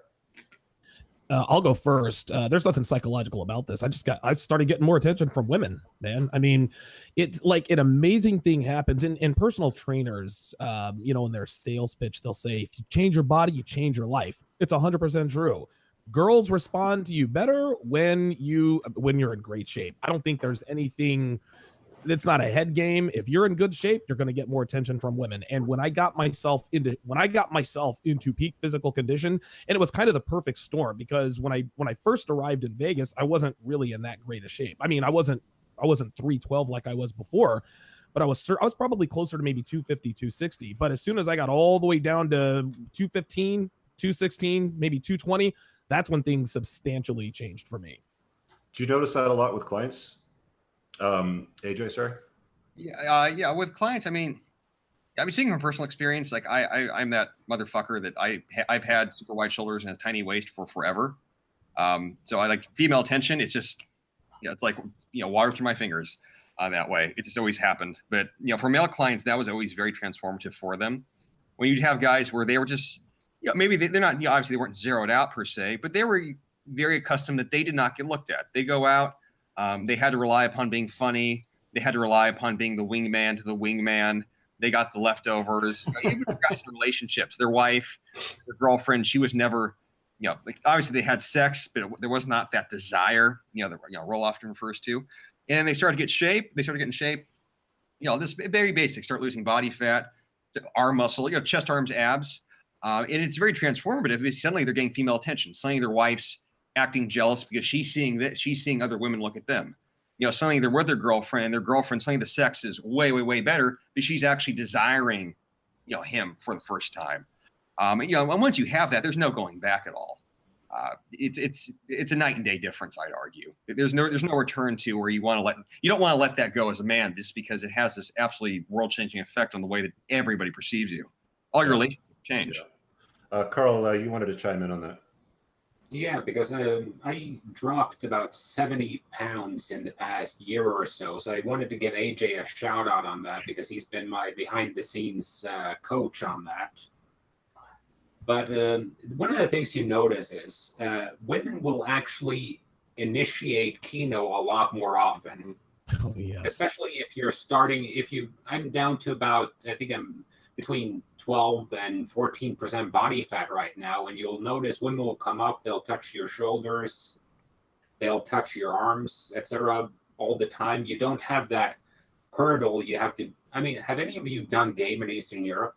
I'll go first. There's nothing psychological about this. I've started getting more attention from women, man. I mean, it's like an amazing thing happens in personal trainers, in their sales pitch, they'll say, if you change your body, you change your life. It's 100% true. Girls respond to you better when you're in great shape. I don't think there's anything. It's not a head game. If you're in good shape, you're going to get more attention from women. And when I got myself into peak physical condition, and it was kind of the perfect storm, because when I first arrived in Vegas, I wasn't really in that great a shape. I mean, I wasn't 312 like I was before, but I was probably closer to maybe 250, 260. But as soon as I got all the way down to 215, 216, maybe 220, that's when things substantially changed for me. Do you notice that a lot with clients? AJ, sorry. Yeah. With clients, I mean, speaking from personal experience, like I'm that motherfucker that I've had super wide shoulders and a tiny waist for forever. So I like female attention. It's just, it's like, water through my fingers that way. It just always happened. But, for male clients, that was always very transformative for them. When you'd have guys where they were just, maybe they're not, obviously they weren't zeroed out per se, but they were very accustomed that they did not get looked at. They go out. They had to rely upon being funny. They had to rely upon being the wingman to the wingman. They got the leftovers. Even for guys in relationships, their wife, their girlfriend, she was never, obviously they had sex, but there was not that desire, that Rollo often refers to. And they started to get shape. They started getting shape. This very basic. Start losing body fat, arm muscle, chest, arms, abs, and it's very transformative because suddenly they're getting female attention. Suddenly their wife's acting jealous because she's seeing other women look at them. Suddenly they're with their girlfriend, and their girlfriend, suddenly the sex is way, way, way better because she's actually desiring, him for the first time. And once you have that, there's no going back at all. It's a night and day difference, I'd argue. There's no return to where you don't want to let that go as a man, just because it has this absolutely world changing effect on the way that everybody perceives you. All your relationships change. Yeah. Carl, you wanted to chime in on that. Yeah, because I dropped about 70 pounds in the past year or so. So I wanted to give AJ a shout out on that because he's been my behind the scenes coach on that. But one of the things you notice is women will actually initiate keno a lot more often. Oh, yes. Especially if you're I'm down to about, I think I'm between 12 and 14% body fat right now, and you'll notice women will come up, they'll touch your shoulders, they'll touch your arms, etc. all the time. You don't have that hurdle. You have to. I mean, have any of you done game in Eastern Europe?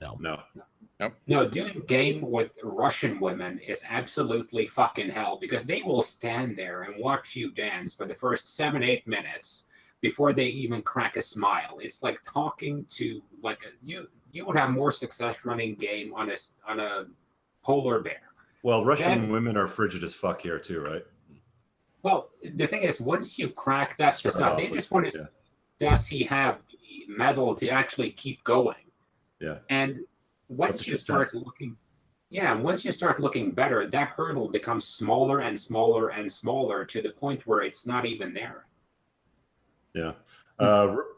No. Nope. No, doing game with Russian women is absolutely fucking hell, because they will stand there and watch you dance for the first 7-8 minutes before they even crack a smile. It's like talking to you would have more success running game on a polar bear. Well, Russian women are frigid as fuck here too, right? Well, the thing is, once you crack that facade, they just want to does he have the metal to actually keep going? Yeah. And once you start looking better, that hurdle becomes smaller and smaller and smaller to the point where it's not even there. Yeah.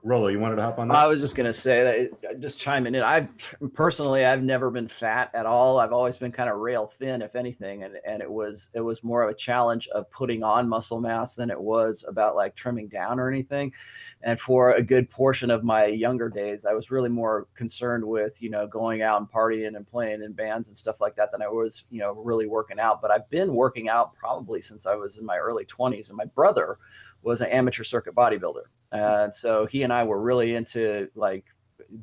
Rollo, you wanted to hop on that? I was just going to say that, just chiming in. I've never been fat at all. I've always been kind of rail thin, if anything. And it was more of a challenge of putting on muscle mass than it was about like trimming down or anything. And for a good portion of my younger days, I was really more concerned with, going out and partying and playing in bands and stuff like that than I was, really working out. But I've been working out probably since I was in my early 20s. And my brother was an amateur circuit bodybuilder. And so he and I were really into like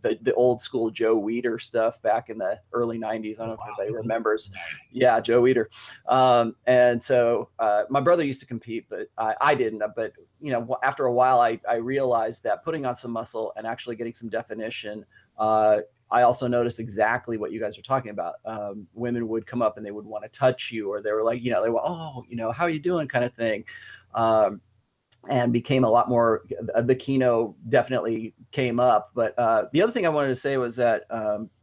the old school Joe Weider stuff back in the early 90s. I don't know if anybody remembers. Yeah, Joe Weider. And so my brother used to compete, but I didn't. But, you know, after a while, I realized that putting on some muscle and actually getting some definition, I also noticed exactly what you guys are talking about. Women would come up and they would want to touch you, or they were like, you know, they were, oh, you know, how are you doing kind of thing. And became a lot more, the kino definitely came up. But the other thing I wanted to say was that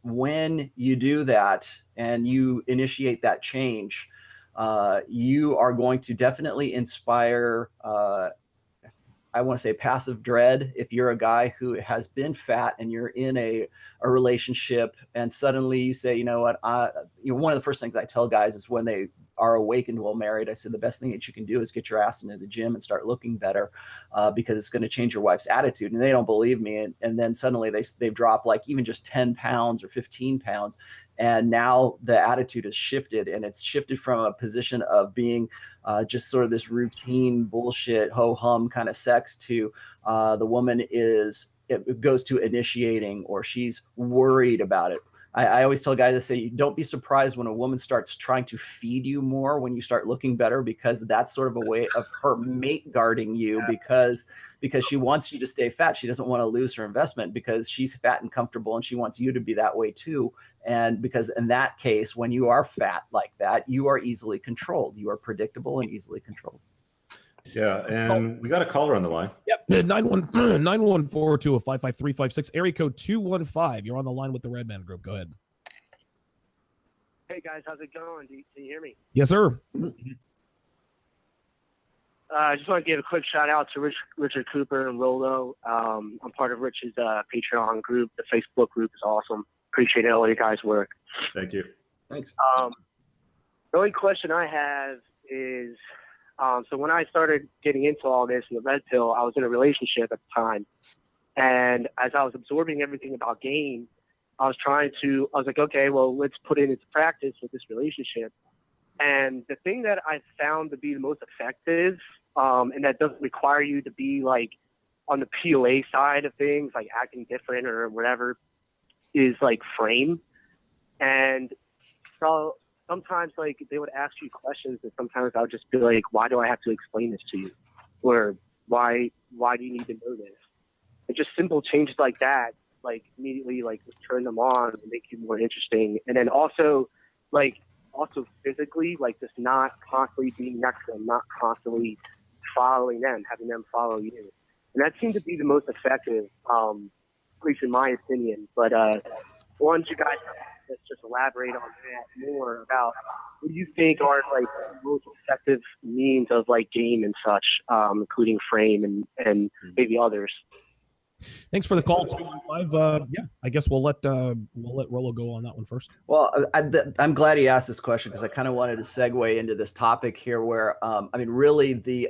when you do that and you initiate that change, you are going to definitely inspire, I want to say passive dread. If you're a guy who has been fat and you're in a relationship and suddenly you say, you know what, you know, one of the first things I tell guys is when they are awakened while married, I said the best thing that you can do is get your ass into the gym and start looking better, because it's going to change your wife's attitude. And they don't believe me. And then suddenly they've dropped like even just 10 pounds or 15 pounds. And now the attitude has shifted, and it's shifted from a position of being just sort of this routine bullshit ho-hum kind of sex to the woman it goes to initiating, or she's worried about it. I always tell guys to say, don't be surprised when a woman starts trying to feed you more when you start looking better, because that's sort of a way of her mate guarding you, because she wants you to stay fat. She doesn't want to lose her investment because she's fat and comfortable, and she wants you to be that way too. And because in that case, when you are fat like that, you are easily controlled. You are predictable and easily controlled. Yeah, and we got a caller on the line. Yep, 914-205-5356, area code 215. You're on the line with the Red Man Group. Go ahead. Hey guys, how's it going? Can you hear me? Yes, sir. I just want to give a quick shout out to Richard Cooper and Rollo. I'm part of Rich's Patreon group. The Facebook group is awesome. Appreciate all your guys' work. Thank you. Thanks. The only question I have is, so when I started getting into all this in the red pill, I was in a relationship at the time. And as I was absorbing everything about game, I was like, okay, well, let's put it into practice with this relationship. And the thing that I found to be the most effective, and that doesn't require you to be like on the POA side of things, like acting different or whatever, is like frame. And so sometimes like they would ask you questions, and sometimes I would just be like, why do I have to explain this to you? Or why do you need to know this? And just simple changes like that, like immediately like just turn them on and make you more interesting. And then also physically, like just not constantly being next to them, not constantly following them, having them follow you. And that seemed to be the most effective, at least in my opinion. But once you guys just elaborate on that more about what you think are like the most effective means of like game and such, including frame and maybe others. Thanks for the call. 215. Yeah, I guess we'll let Rollo go on that one first. Well, I'm glad he asked this question, because I kind of wanted to segue into this topic here where, I mean, really the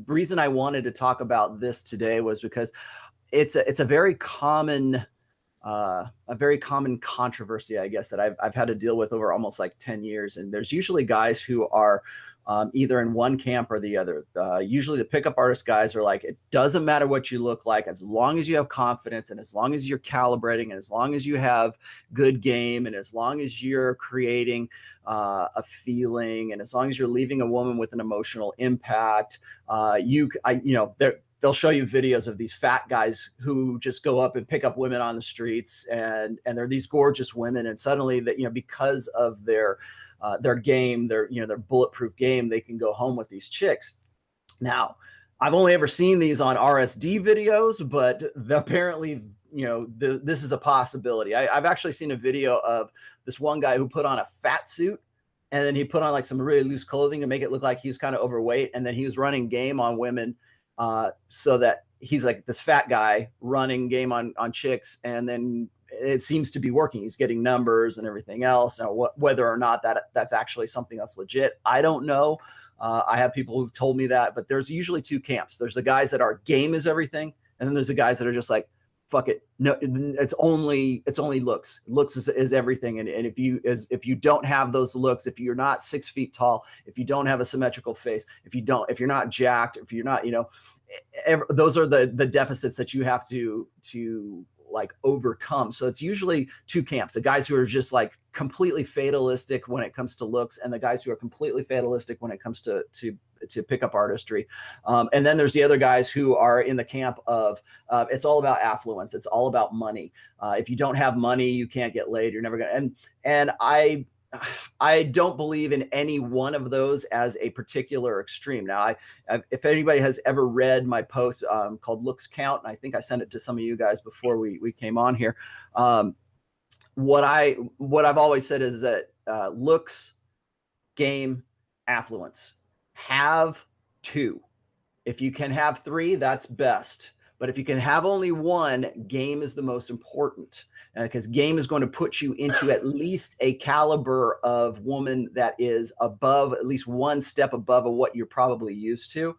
reason I wanted to talk about this today was because it's a very common controversy, I guess, that I've had to deal with over almost like 10 years. And there's usually guys who are either in one camp or the other. Usually the pickup artist guys are like, it doesn't matter what you look like, as long as you have confidence, and as long as you're calibrating, and as long as you have good game, and as long as you're creating a feeling, and as long as you're leaving a woman with an emotional impact, they'll show you videos of these fat guys who just go up and pick up women on the streets, and they're these gorgeous women, and suddenly that, you know, because of their game, their bulletproof game, they can go home with these chicks. Now, I've only ever seen these on RSD videos, but apparently, you know, this is a possibility. I've actually seen a video of this one guy who put on a fat suit, and then he put on like some really loose clothing to make it look like he was kind of overweight, and then he was running game on women. So that he's like this fat guy running game on chicks, and then it seems to be working. He's getting numbers and everything else. Now, whether or not that's actually something that's legit, I don't know. I have people who've told me that, but there's usually two camps. There's the guys that are game is everything, and then there's the guys that are just like, fuck it, no, it's only looks. Looks is everything. And if you don't have those looks, if you're not 6 feet tall, if you don't have a symmetrical face, if you're not jacked, if you're not, you know, those are the deficits that you have to like overcome. So it's usually two camps: the guys who are just like completely fatalistic when it comes to looks, and the guys who are completely fatalistic when it comes to pickup artistry. And then there's the other guys who are in the camp of it's all about affluence. It's all about money. If you don't have money, you can't get laid. You're never gonna. And I don't believe in any one of those as a particular extreme. Now, if anybody has ever read my post called Looks Count, and I think I sent it to some of you guys before we came on here, what I've always said is that looks, game, affluence. Have two. If you can have three, that's best. But if you can have only one, game is the most important, because game is going to put you into at least a caliber of woman that is above, at least one step above of what you're probably used to.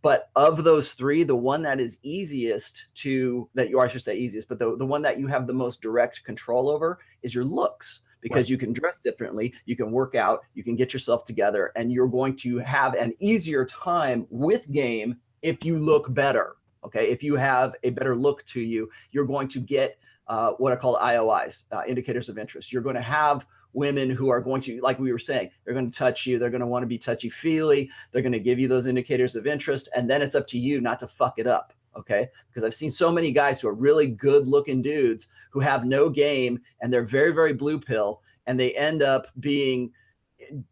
But of those three, the one that is easiest to, I should say easiest, but the one that you have the most direct control over is your looks. Because you can dress differently, you can work out, you can get yourself together, and you're going to have an easier time with game if you look better. Okay, if you have a better look to you, you're going to get what are called IOIs, indicators of interest. You're going to have women who are going to, like we were saying, they're going to touch you. They're going to want to be touchy-feely. They're going to give you those indicators of interest, and then it's up to you not to fuck it up. Okay, because I've seen so many guys who are really good-looking dudes who have no game, and they're very, very blue pill, and they end up being.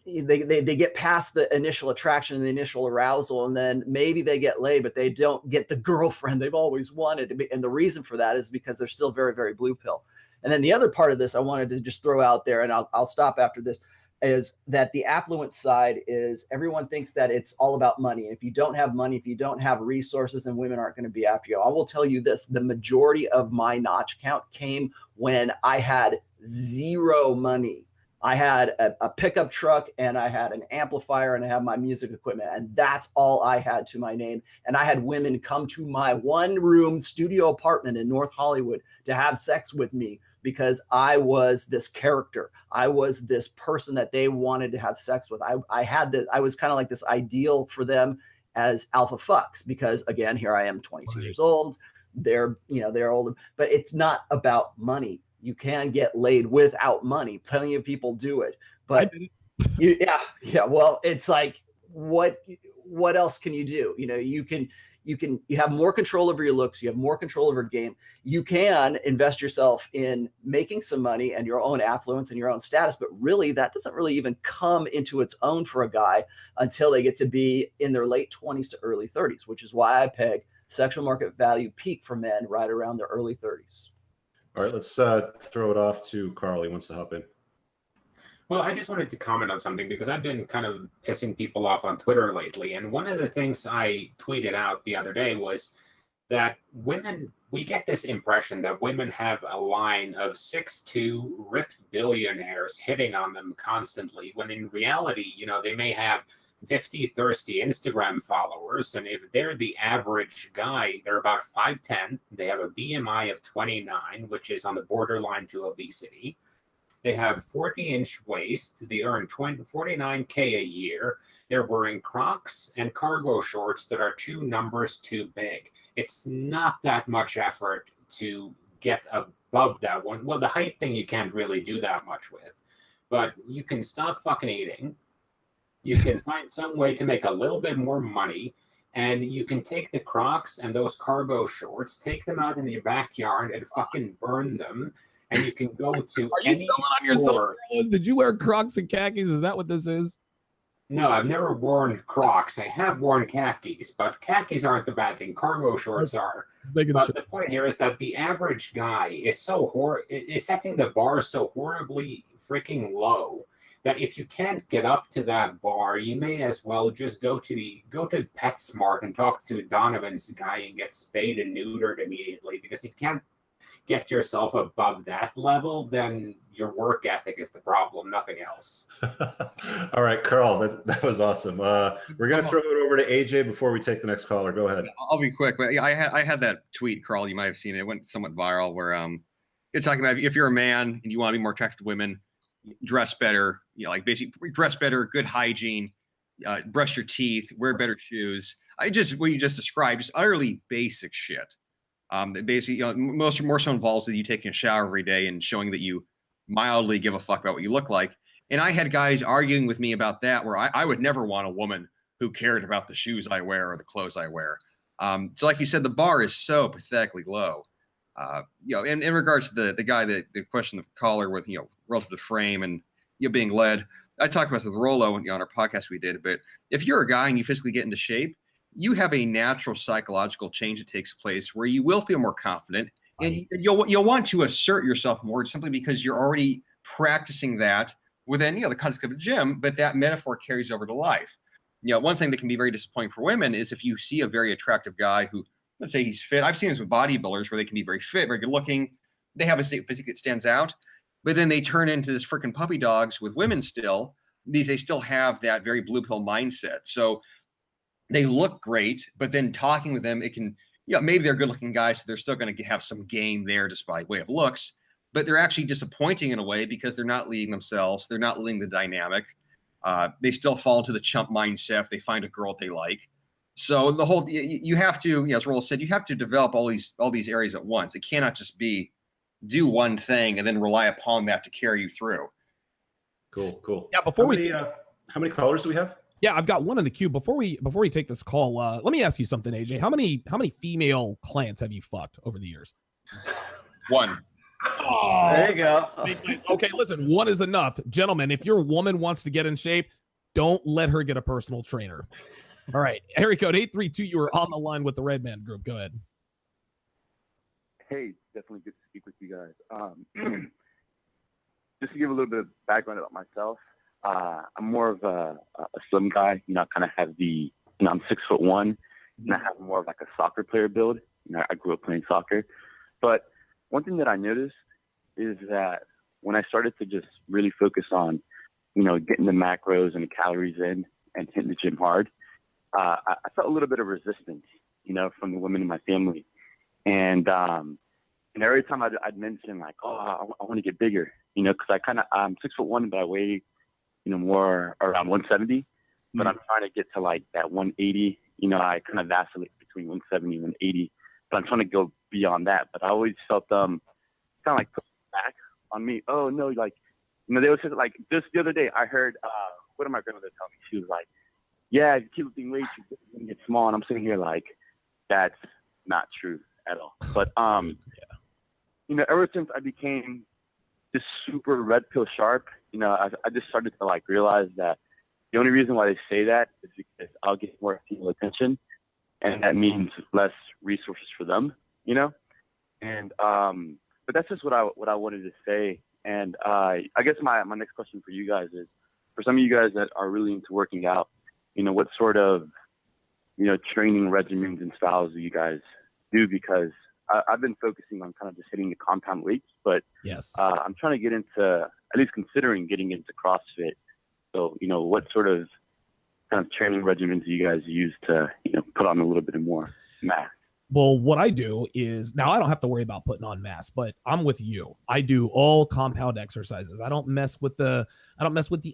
They get past the initial attraction and the initial arousal, and then maybe they get laid, but they don't get the girlfriend they've always wanted to be. And the reason for that is because they're still very, very blue pill. And then the other part of this I wanted to just throw out there, and I'll stop after this, is that the affluent side is everyone thinks that it's all about money. If you don't have money, if you don't have resources, then women aren't going to be after you. I will tell you this, the majority of my notch count came when I had zero money. I had a pickup truck, and I had an amplifier, and I had my music equipment, and that's all I had to my name. And I had women come to my one-room studio apartment in North Hollywood to have sex with me because I was this character. I was this person that they wanted to have sex with. I was kind of like this ideal for them as alpha fucks, because again, here I am, 22 years old. They're older, but it's not about money. You can get laid without money. Plenty of people do it, but well, it's like, what else can you do? You have more control over your looks. You have more control over game. You can invest yourself in making some money and your own affluence and your own status, but really that doesn't really even come into its own for a guy until they get to be in their late 20s to early 30s, which is why I peg sexual market value peak for men right around their early 30s. All right, let's throw it off to Carl. He wants to hop in. Well, I just wanted to comment on something because I've been kind of pissing people off on Twitter lately. And one of the things I tweeted out the other day was that we get this impression that women have a line of 6'2" ripped billionaires hitting on them constantly, when in reality, they may have 50 thirsty Instagram followers, and if they're the average guy, they're about 5'10". They have a BMI of 29, which is on the borderline to obesity. They have 40-inch waist. They earn $49K a year. They're wearing Crocs and cargo shorts that are 2 numbers too big. It's not that much effort to get above that one. Well, the height thing you can't really do that much with, but you can stop fucking eating. You can find some way to make a little bit more money, and you can take the Crocs and those cargo shorts, take them out in your backyard and fucking burn them, and you can go to any store. Did you wear Crocs and khakis? Is that what this is? No, I've never worn Crocs. I have worn khakis, but khakis aren't the bad thing. Cargo shorts are. But the point here is that the average guy is is setting the bar so horribly freaking low that if you can't get up to that bar, you may as well just go to PetSmart and talk to Donovan's guy and get spayed and neutered immediately. Because if you can't get yourself above that level, then your work ethic is the problem, nothing else. All right, Carl, that was awesome. We're going to throw it over to AJ before we take the next caller. Go ahead. I'll be quick. But yeah, I had that tweet, Carl. You might have seen it. It went somewhat viral where you're talking about if you're a man and you want to be more attracted to women, dress better, like basically dress better, good hygiene, brush your teeth, wear better shoes. What you just described, just utterly basic shit. That basically, more so involves that you taking a shower every day and showing that you mildly give a fuck about what you look like. And I had guys arguing with me about that, where I would never want a woman who cared about the shoes I wear or the clothes I wear. So like you said, the bar is so pathetically low. In regards to the guy, the question, the caller with, relative to frame and being led, I talked about this with Rollo on our podcast we did, but if you're a guy and you physically get into shape, you have a natural psychological change that takes place where you will feel more confident and you'll want to assert yourself more simply because you're already practicing that within, the context of a gym, but that metaphor carries over to life. One thing that can be very disappointing for women is if you see a very attractive guy who, let's say he's fit. I've seen this with bodybuilders where they can be very fit, very good looking. They have a physique that stands out, but then they turn into this freaking puppy dogs with women still. They still have that very blue pill mindset. So they look great, but then talking with them, it can, maybe they're good looking guys, so they're still going to have some game there just by way of looks, but they're actually disappointing in a way because they're not leading themselves. They're not leading the dynamic. They still fall into the chump mindset if they find a girl they like. So the whole, you have to, as Rollo said, you have to develop all these areas at once. It cannot just be do one thing and then rely upon that to carry you through. Cool. Yeah. How many callers do we have? Yeah, I've got one in the queue. Before we take this call, let me ask you something, AJ. How many female clients have you fucked over the years? One. Oh, there you go. Okay, listen, one is enough. Gentlemen, if your woman wants to get in shape, don't let her get a personal trainer. All right. Area code 832, you were on the line with the Red Man Group. Go ahead. Hey, definitely good to speak with you guys. Just to give a little bit of background about myself, I'm more of a slim guy. I kind of have I'm 6'1", and I have more of like a soccer player build. I grew up playing soccer. But one thing that I noticed is that when I started to just really focus on, getting the macros and the calories in and hitting the gym hard, I felt a little bit of resistance, from the women in my family. And every time I'd mention like, oh, I want to get bigger, because I'm 6'1", but I weigh, more around 170, but I'm trying to get to like that 180. I kind of vacillate between 170 and 180, but I'm trying to go beyond that. But I always felt kind of like put back on me. Oh no, like, they always say like just the other day I heard what did my grandmother tell me? She was like, yeah, if you keep lifting weights, you're going to get small. And I'm sitting here like, that's not true at all. But ever since I became just super red pill sharp, I just started to like realize that the only reason why they say that is because I'll get more female attention, and that means less resources for them, And but that's just what I wanted to say. And I guess my next question for you guys is, for some of you guys that are really into working out, what sort of training regimens and styles do you guys do? Because I've been focusing on kind of just hitting the compound weights, but yes, I'm trying to get into, at least considering getting into CrossFit. So, what sort of kind of training regimens do you guys use to, put on a little bit more mass? Well, what I do is, now I don't have to worry about putting on mass, but I'm with you. I do all compound exercises. I don't mess with the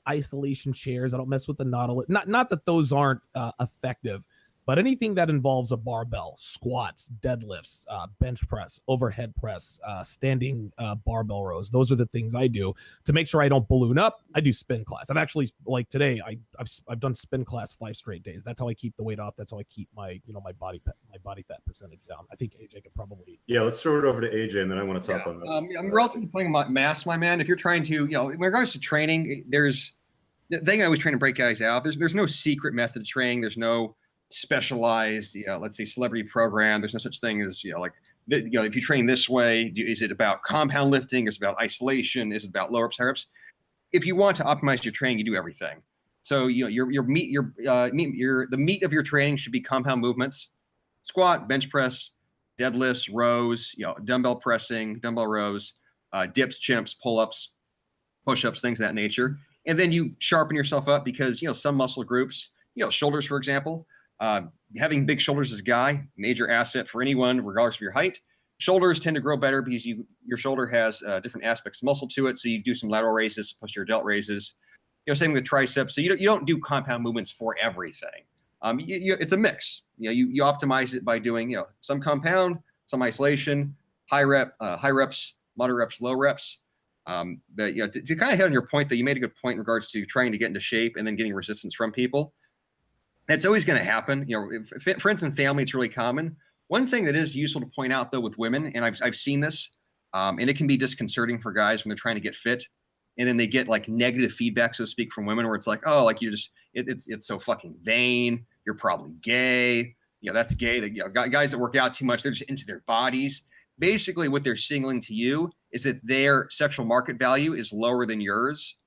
isolation chairs. I don't mess with the not that those aren't effective, but anything that involves a barbell, squats, deadlifts, bench press, overhead press, standing barbell rows. Those are the things I do to make sure I don't balloon up. I do spin class. I've actually, like today, I've done spin class 5 straight days. That's how I keep the weight off. That's how I keep my my body fat percentage down. I think AJ could probably. Yeah, let's throw it over to AJ, and then I want to talk on that. I'm relatively putting mass, my man. If you're trying to, in regards to training, there's the thing I always try to break guys out. There's no secret method of training. There's no specialized, let's say celebrity program. There's no such thing as, if you train this way, is it about compound lifting? Is it about isolation? Is it about lower ups, higher ups? If you want to optimize your training, you do everything. So, the meat of your training should be compound movements, squat, bench press, deadlifts, rows, dumbbell pressing, dumbbell rows, dips, chin-ups, pull-ups, push-ups, things of that nature. And then you sharpen yourself up because, some muscle groups, shoulders, for example, having big shoulders as a guy, major asset for anyone, regardless of your height. Shoulders tend to grow better because your shoulder has different aspects of muscle to it. So you do some lateral raises, posterior delt raises. same with triceps. So you don't do compound movements for everything. It's a mix. You optimize it by doing some compound, some isolation, high reps, moderate reps, low reps. But to kind of hit on your point, that you made a good point in regards to trying to get into shape and then getting resistance from people. That's always going to happen. Friends and family, it's really common. One thing that is useful to point out though with women, and I've seen this, and it can be disconcerting for guys when they're trying to get fit, and then they get like negative feedback, so to speak, from women, where it's like, oh, like it's so fucking vain. You're probably gay. That's gay. Guys that work out too much, they're just into their bodies. Basically, what they're signaling to you is that their sexual market value is lower than yours.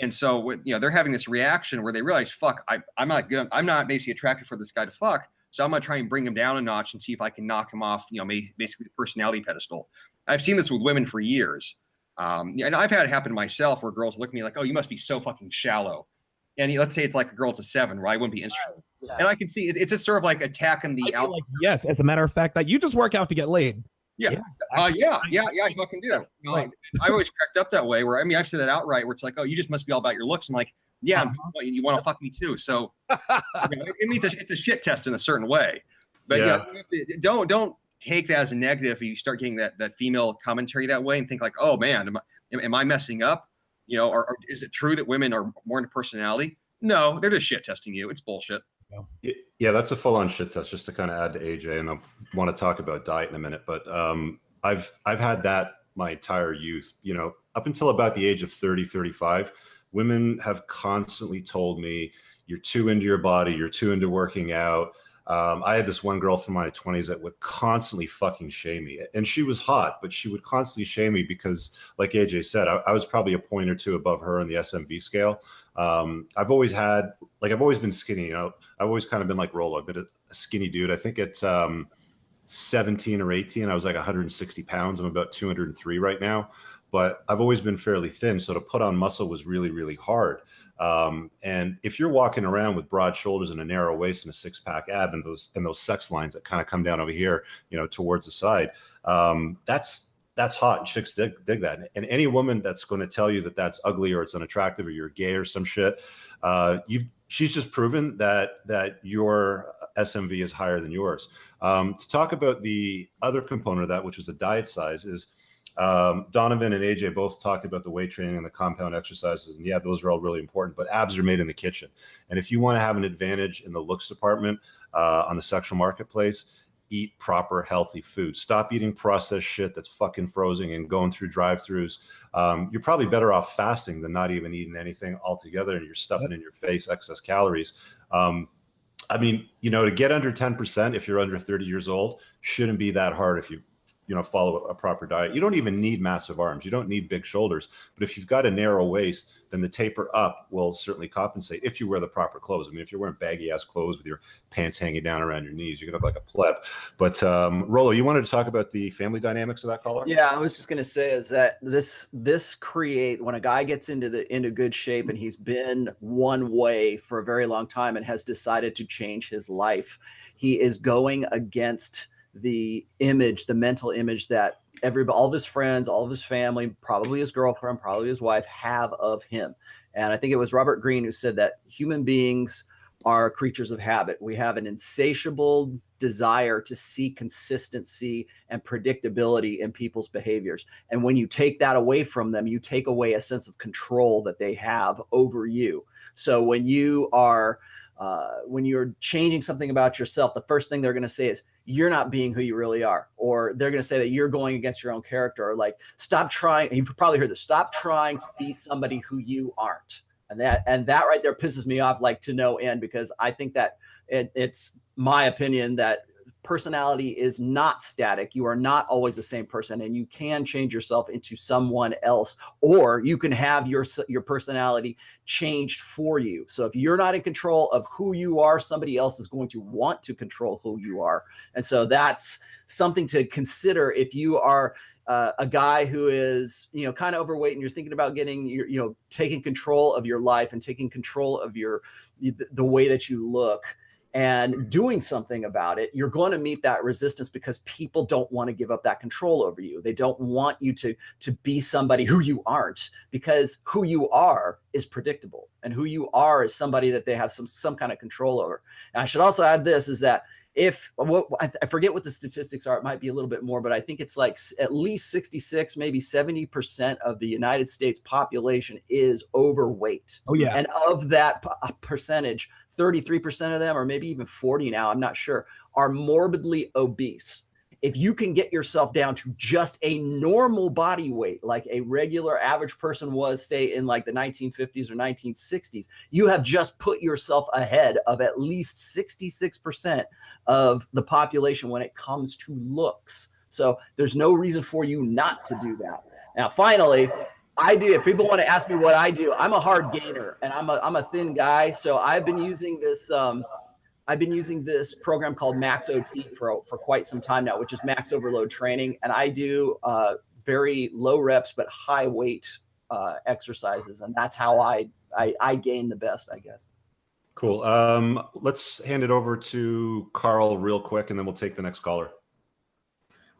And so, they're having this reaction where they realize, fuck, I'm not good. I'm not basically attracted for this guy to fuck. So I'm going to try and bring him down a notch and see if I can knock him off, basically the personality pedestal. I've seen this with women for years. And I've had it happen to myself where girls look at me like, oh, you must be so fucking shallow. And let's say it's like a girl that's a 7, where I wouldn't be interested. Yeah. And I can see it's just sort of like attacking the out. Like, yes, as a matter of fact, that you just work out to get laid. Yeah. I fucking do. Right. I always cracked up that way where, I've said that outright where it's like, oh, you just must be all about your looks. I'm like, yeah, you want to fuck me too. So it's a shit test in a certain way. But don't take that as a negative if you start getting that female commentary that way and think like, oh man, am I messing up? Or is it true that women are more into personality? No, they're just shit testing you. It's bullshit. Yeah, that's a full-on shit test. Just to kind of add to AJ, and I want to talk about diet in a minute, but I've had that my entire youth. Up until about the age of 30, 35, women have constantly told me, "You're too into your body. You're too into working out." I had this one girl from my 20s that would constantly fucking shame me, and she was hot, but she would constantly shame me because, like AJ said, I was probably a point or two above her on the SMV scale. I've always been skinny. I've always kind of been like Rollo. I've been a skinny dude. I think at 17 or 18, I was like 160 pounds. I'm about 203 right now, but I've always been fairly thin. So to put on muscle was really, really hard. And if you're walking around with broad shoulders and a narrow waist and a 6-pack ab and those sex lines that kind of come down over here, towards the side, that's hot. Chicks dig that. And any woman that's going to tell you that that's ugly or it's unattractive or you're gay or some shit, she's just proven that your SMV is higher than yours. To talk about the other component of that, which is the diet size, is Donovan and AJ both talked about the weight training and the compound exercises, and yeah, those are all really important, but abs are made in the kitchen. And if you want to have an advantage in the looks department on the sexual marketplace, eat proper, healthy food. Stop eating processed shit that's fucking frozen and going through drive-thrus. You're probably better off fasting than not even eating anything altogether, and you're stuffing in your face excess calories. To get under 10% if you're under 30 years old shouldn't be that hard if you follow a proper diet. You don't even need massive arms. You don't need big shoulders. But if you've got a narrow waist, then the taper up will certainly compensate if you wear the proper clothes. If you're wearing baggy ass clothes with your pants hanging down around your knees, you're gonna look like a pleb. But Rollo, you wanted to talk about the family dynamics of that caller? Yeah, I was just gonna say is that this create when a guy gets into good shape and he's been one way for a very long time and has decided to change his life, he is going against the mental image that all of his friends, all of his family, probably his girlfriend, probably his wife have of him. And I think it was Robert Greene who said that human beings are creatures of habit. We have an insatiable desire to see consistency and predictability in people's behaviors. And when you take that away from them, you take away a sense of control that they have over you. So when you are when you're changing something about yourself, the first thing they're going to say is, you're not being who you really are. Or they're going to say that you're going against your own character, or like, stop trying. You've probably heard this. Stop trying to be somebody who you aren't. And that right there pisses me off like to no end, because I think that it's my opinion that personality is not static. You are not always the same person, and you can change yourself into someone else, or you can have your personality changed for you. So if you're not in control of who you are, somebody else is going to want to control who you are. And so that's something to consider if you are a guy who is, kind of overweight and you're thinking about getting, taking control of your life and taking control of the way that you look. and doing something about it, you're going to meet that resistance because people don't want to give up that control over you. They don't want you to be somebody who you aren't, because who you are is predictable, and who you are is somebody that they have some kind of control over. And I should also add this, is that I forget what the statistics are, it might be a little bit more, but I think it's like at least 66, maybe 70% of the United States population is overweight. Oh yeah. And of that percentage, 33% of them, or maybe even 40 now, I'm not sure, are morbidly obese. If you can get yourself down to just a normal body weight, like a regular average person was, say, in like the 1950s or 1960s, you have just put yourself ahead of at least 66% of the population when it comes to looks. So there's no reason for you not to do that. Now, finally, I do. If people want to ask me what I do, I'm a hard gainer, and I'm a thin guy. So I've been using this. I've been using this program called Max OT for quite some time now, which is max overload training. And I do very low reps, but high weight exercises. And that's how I gain the best, I guess. Cool. Let's hand it over to Carl real quick, and then we'll take the next caller.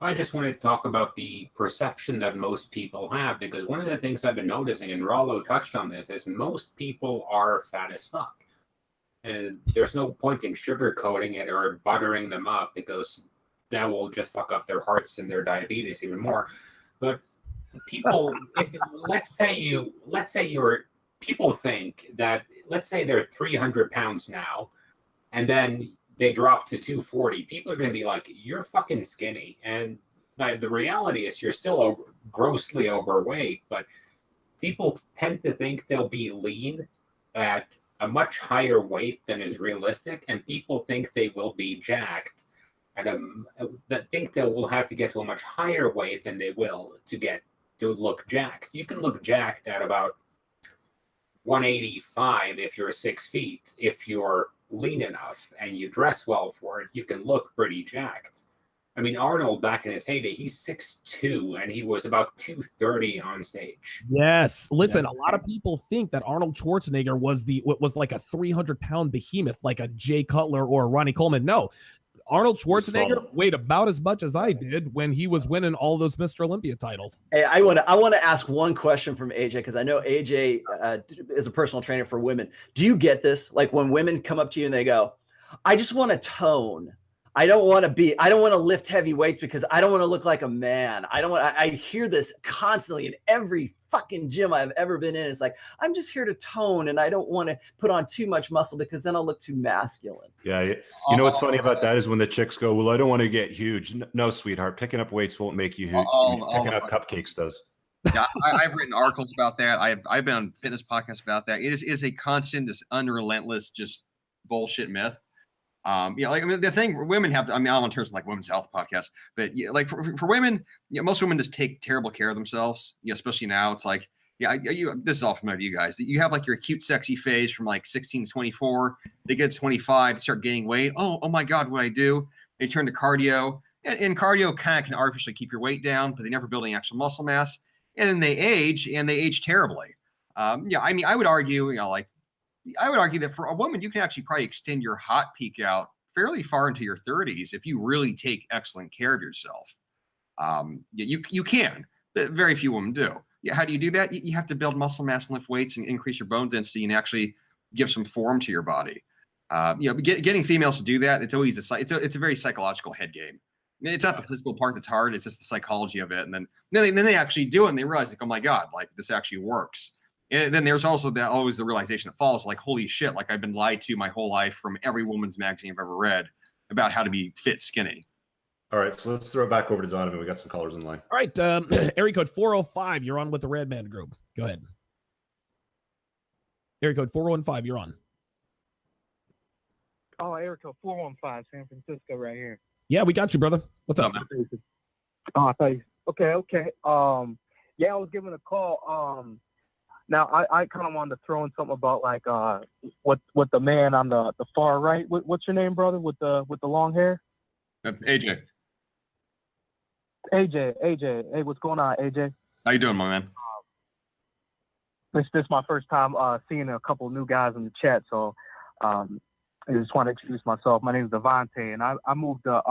I just wanted to talk about the perception that most people have, because one of the things I've been noticing, and Rollo touched on this, is most people are fat as fuck. And there's no point in sugarcoating it or buttering them up, because that will just fuck up their hearts and their diabetes even more. But people, let's say people think that, let's say they're 300 pounds now, and then they drop to 240. People are going to be like, you're fucking skinny. And the reality is you're still grossly overweight, but people tend to think they'll be lean at a much higher weight than is realistic, and people think they will be jacked, and that think they will have to get to a much higher weight than they will to look jacked. You can look jacked at about 185 if you're 6 feet. If you're lean enough and you dress well for it, you can look pretty jacked. I mean, Arnold, back in his heyday, he's 6'2", and he was about 230 on stage. Yes. Listen, a lot of people think that Arnold Schwarzenegger was like a 300-pound behemoth, like a Jay Cutler or a Ronnie Coleman. No, Arnold Schwarzenegger weighed about as much as I did when he was winning all those Mr. Olympia titles. Hey, I want to ask one question from AJ, because I know AJ is a personal trainer for women. Do you get this? Like when women come up to you and they go, I just want to tone. I don't want to lift heavy weights because I don't want to look like a man. I hear this constantly in every fucking gym I've ever been in. It's like, I'm just here to tone, and I don't want to put on too much muscle because then I'll look too masculine. Yeah. You know what's funny about that is when the chicks go, well, I don't want to get huge. No, sweetheart, picking up weights won't make you huge. Picking up cupcakes does. Yeah, I've written articles about that. I've been on fitness podcasts about that. It is a constant, this unrelentless, just bullshit myth. Like, I mean, the thing women have, I mean, I'm in terms of like women's health podcasts, but yeah, like for women, most women just take terrible care of themselves. Especially now, it's like, this is all familiar to you guys. You have like your cute, sexy phase from like 16 to 24. They get to 25, they start gaining weight. Oh my God, what I do? They turn to cardio, and cardio kind of can artificially keep your weight down, but they never build any actual muscle mass. And then they age, and they age terribly. I mean, I would argue, I would argue that for a woman, you can actually probably extend your hot peak out fairly far into your 30s if you really take excellent care of yourself. You can, but very few women do. How do you do that? You have to build muscle mass and lift weights and increase your bone density and actually give some form to your body. Getting females to do that, it's always it's a very psychological head game. It's not the physical part that's hard; it's just the psychology of it. And then they actually do it, and they realize, like, oh my God, like this actually works. And then there's also always the realization that falls, like, holy shit, like I've been lied to my whole life from every woman's magazine I've ever read about how to be fit skinny. All right, so let's throw it back over to Donovan. We got some callers in line. All right, area code 405, you're on with the Red Man Group. Go ahead. Area code 415, you're on. Oh, area code 415, San Francisco right here. Yeah, we got you, brother. What's up? Oh, I thought you... Okay. Yeah, I was giving a call. Now, I kind of wanted to throw in something about like what the man on the far right. What's your name, brother? With the long hair? AJ. AJ. Hey, what's going on, AJ? How you doing, my man? This is my first time seeing a couple of new guys in the chat, so I just want to introduce myself. My name is Devontae, and I moved to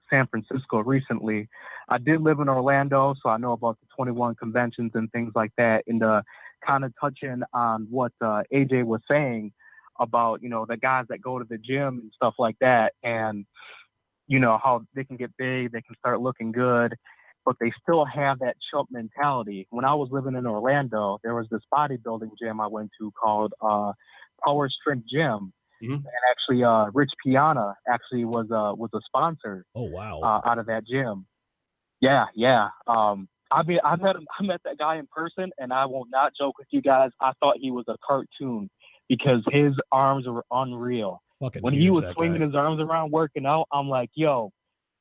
San Francisco recently. I did live in Orlando, so I know about the 21 conventions and things like that. And kind of touching on what AJ was saying about, the guys that go to the gym and stuff like that, and, how they can get big, they can start looking good, but they still have that chump mentality. When I was living in Orlando, there was this bodybuilding gym I went to called Power Strength Gym. Mm-hmm. And actually, Rich Piana actually was a sponsor. Oh wow! Out of that gym. Yeah. I met that guy in person, and I will not joke with you guys. I thought he was a cartoon because his arms were unreal. When he was swinging his arms around working out, I'm like, yo,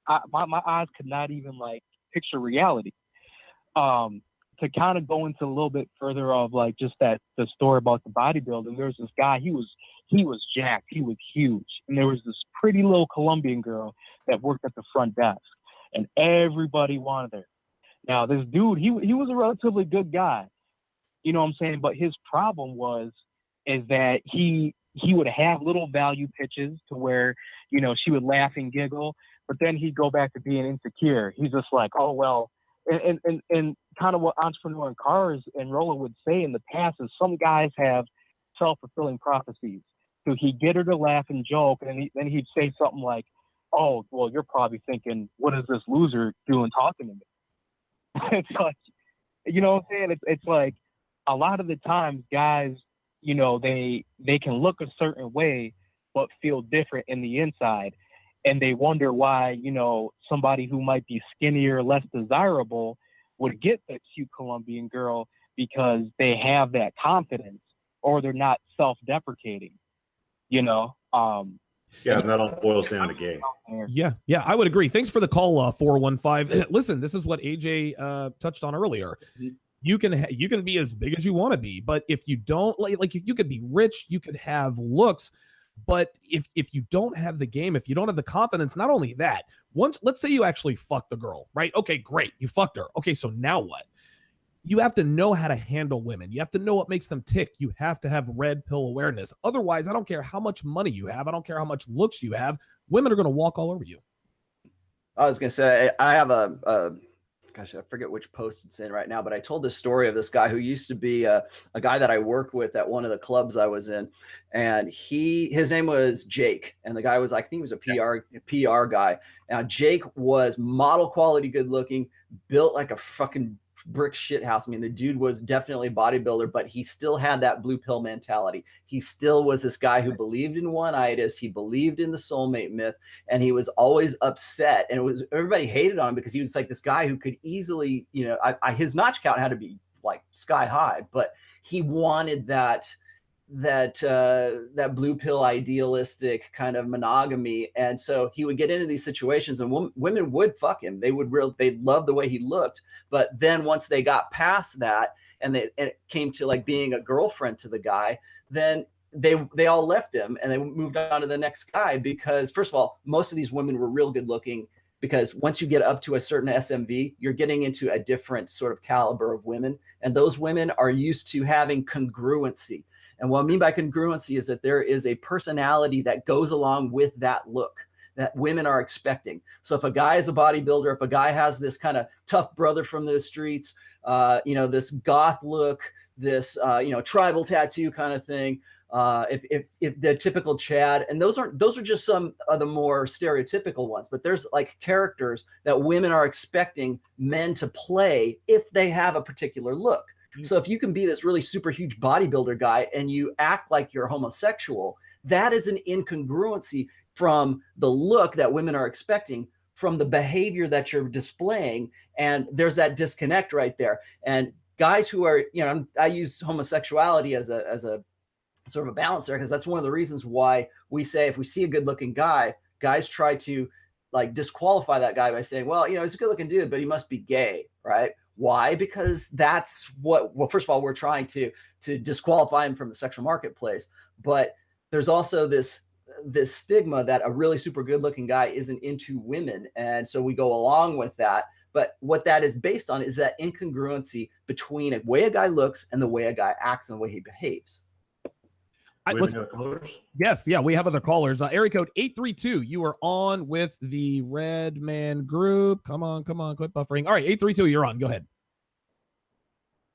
my eyes could not even picture reality. To kind of go into a little bit further of just the story about the bodybuilding, there's this guy, he was jacked, he was huge. And there was this pretty little Colombian girl that worked at the front desk, and everybody wanted her. Now this dude, he was a relatively good guy, you know what I'm saying? But his problem is that he would have little value pitches to where, she would laugh and giggle, but then he'd go back to being insecure. He's just like, oh, well, and kind of what Entrepreneur in Cars and Rollo would say in the past is some guys have self-fulfilling prophecies. So he'd get her to laugh and joke, and then he'd say something like, oh, well, you're probably thinking, what is this loser doing talking to me? It's like, you know what I'm saying? It's like a lot of the times guys, they can look a certain way but feel different in the inside. And they wonder why, somebody who might be skinnier, less desirable would get that cute Colombian girl because they have that confidence or they're not self-deprecating, Yeah, and that all boils down to game. Yeah, I would agree. Thanks for the call, 415. Listen, this is what AJ touched on earlier. You can be as big as you want to be, but if you don't you could be rich, you could have looks, but if you don't have the game, if you don't have the confidence, not only that, let's say you actually fuck the girl, right? Okay, great, you fucked her. Okay, so now what? You have to know how to handle women. You have to know what makes them tick. You have to have red pill awareness. Otherwise, I don't care how much money you have. I don't care how much looks you have. Women are going to walk all over you. I was going to say, I have gosh, I forget which post it's in right now, but I told this story of this guy who used to be a guy that I worked with at one of the clubs I was in. And his name was Jake. And the guy was, I think he was a PR guy. Now, Jake was model quality, good looking, built like a fucking brick shit house. I mean, the dude was definitely a bodybuilder, but he still had that blue pill mentality. He still was this guy who believed in one-itis. He believed in the soulmate myth, and he was always upset. And everybody hated on him because he was like this guy who could easily, his notch count had to be like sky high, but he wanted that blue pill idealistic kind of monogamy. And so he would get into these situations and women would fuck him. They'd love the way he looked. But then once they got past that and it came to like being a girlfriend to the guy, then they all left him and they moved on to the next guy because, first of all, most of these women were real good looking, because once you get up to a certain SMV, you're getting into a different sort of caliber of women. And those women are used to having congruency. And what I mean by congruency is that there is a personality that goes along with that look that women are expecting. So if a guy is a bodybuilder, if a guy has this kind of tough brother from the streets, this goth look, this, tribal tattoo kind of thing, if the typical Chad, and those are just some of the more stereotypical ones, but there's like characters that women are expecting men to play if they have a particular look. So if you can be this really super huge bodybuilder guy and you act like you're homosexual, that is an incongruency from the look that women are expecting, from the behavior that you're displaying. And there's that disconnect right there. And guys who are, I use homosexuality as a sort of a balance there, because that's one of the reasons why we say if we see a good looking guy, guys try to like disqualify that guy by saying, well, he's a good looking dude, but he must be gay, right? Why? Because that's well, first of all, we're trying to disqualify him from the sexual marketplace. But there's also this stigma that a really super good looking guy isn't into women. And so we go along with that. But what that is based on is that incongruency between the way a guy looks and the way a guy acts and the way he behaves. Do we have any other callers? Yes, yeah, we have other callers. Area code 832. You are on with the Red Man Group. Come on, quit buffering. All right, 832, you're on. Go ahead.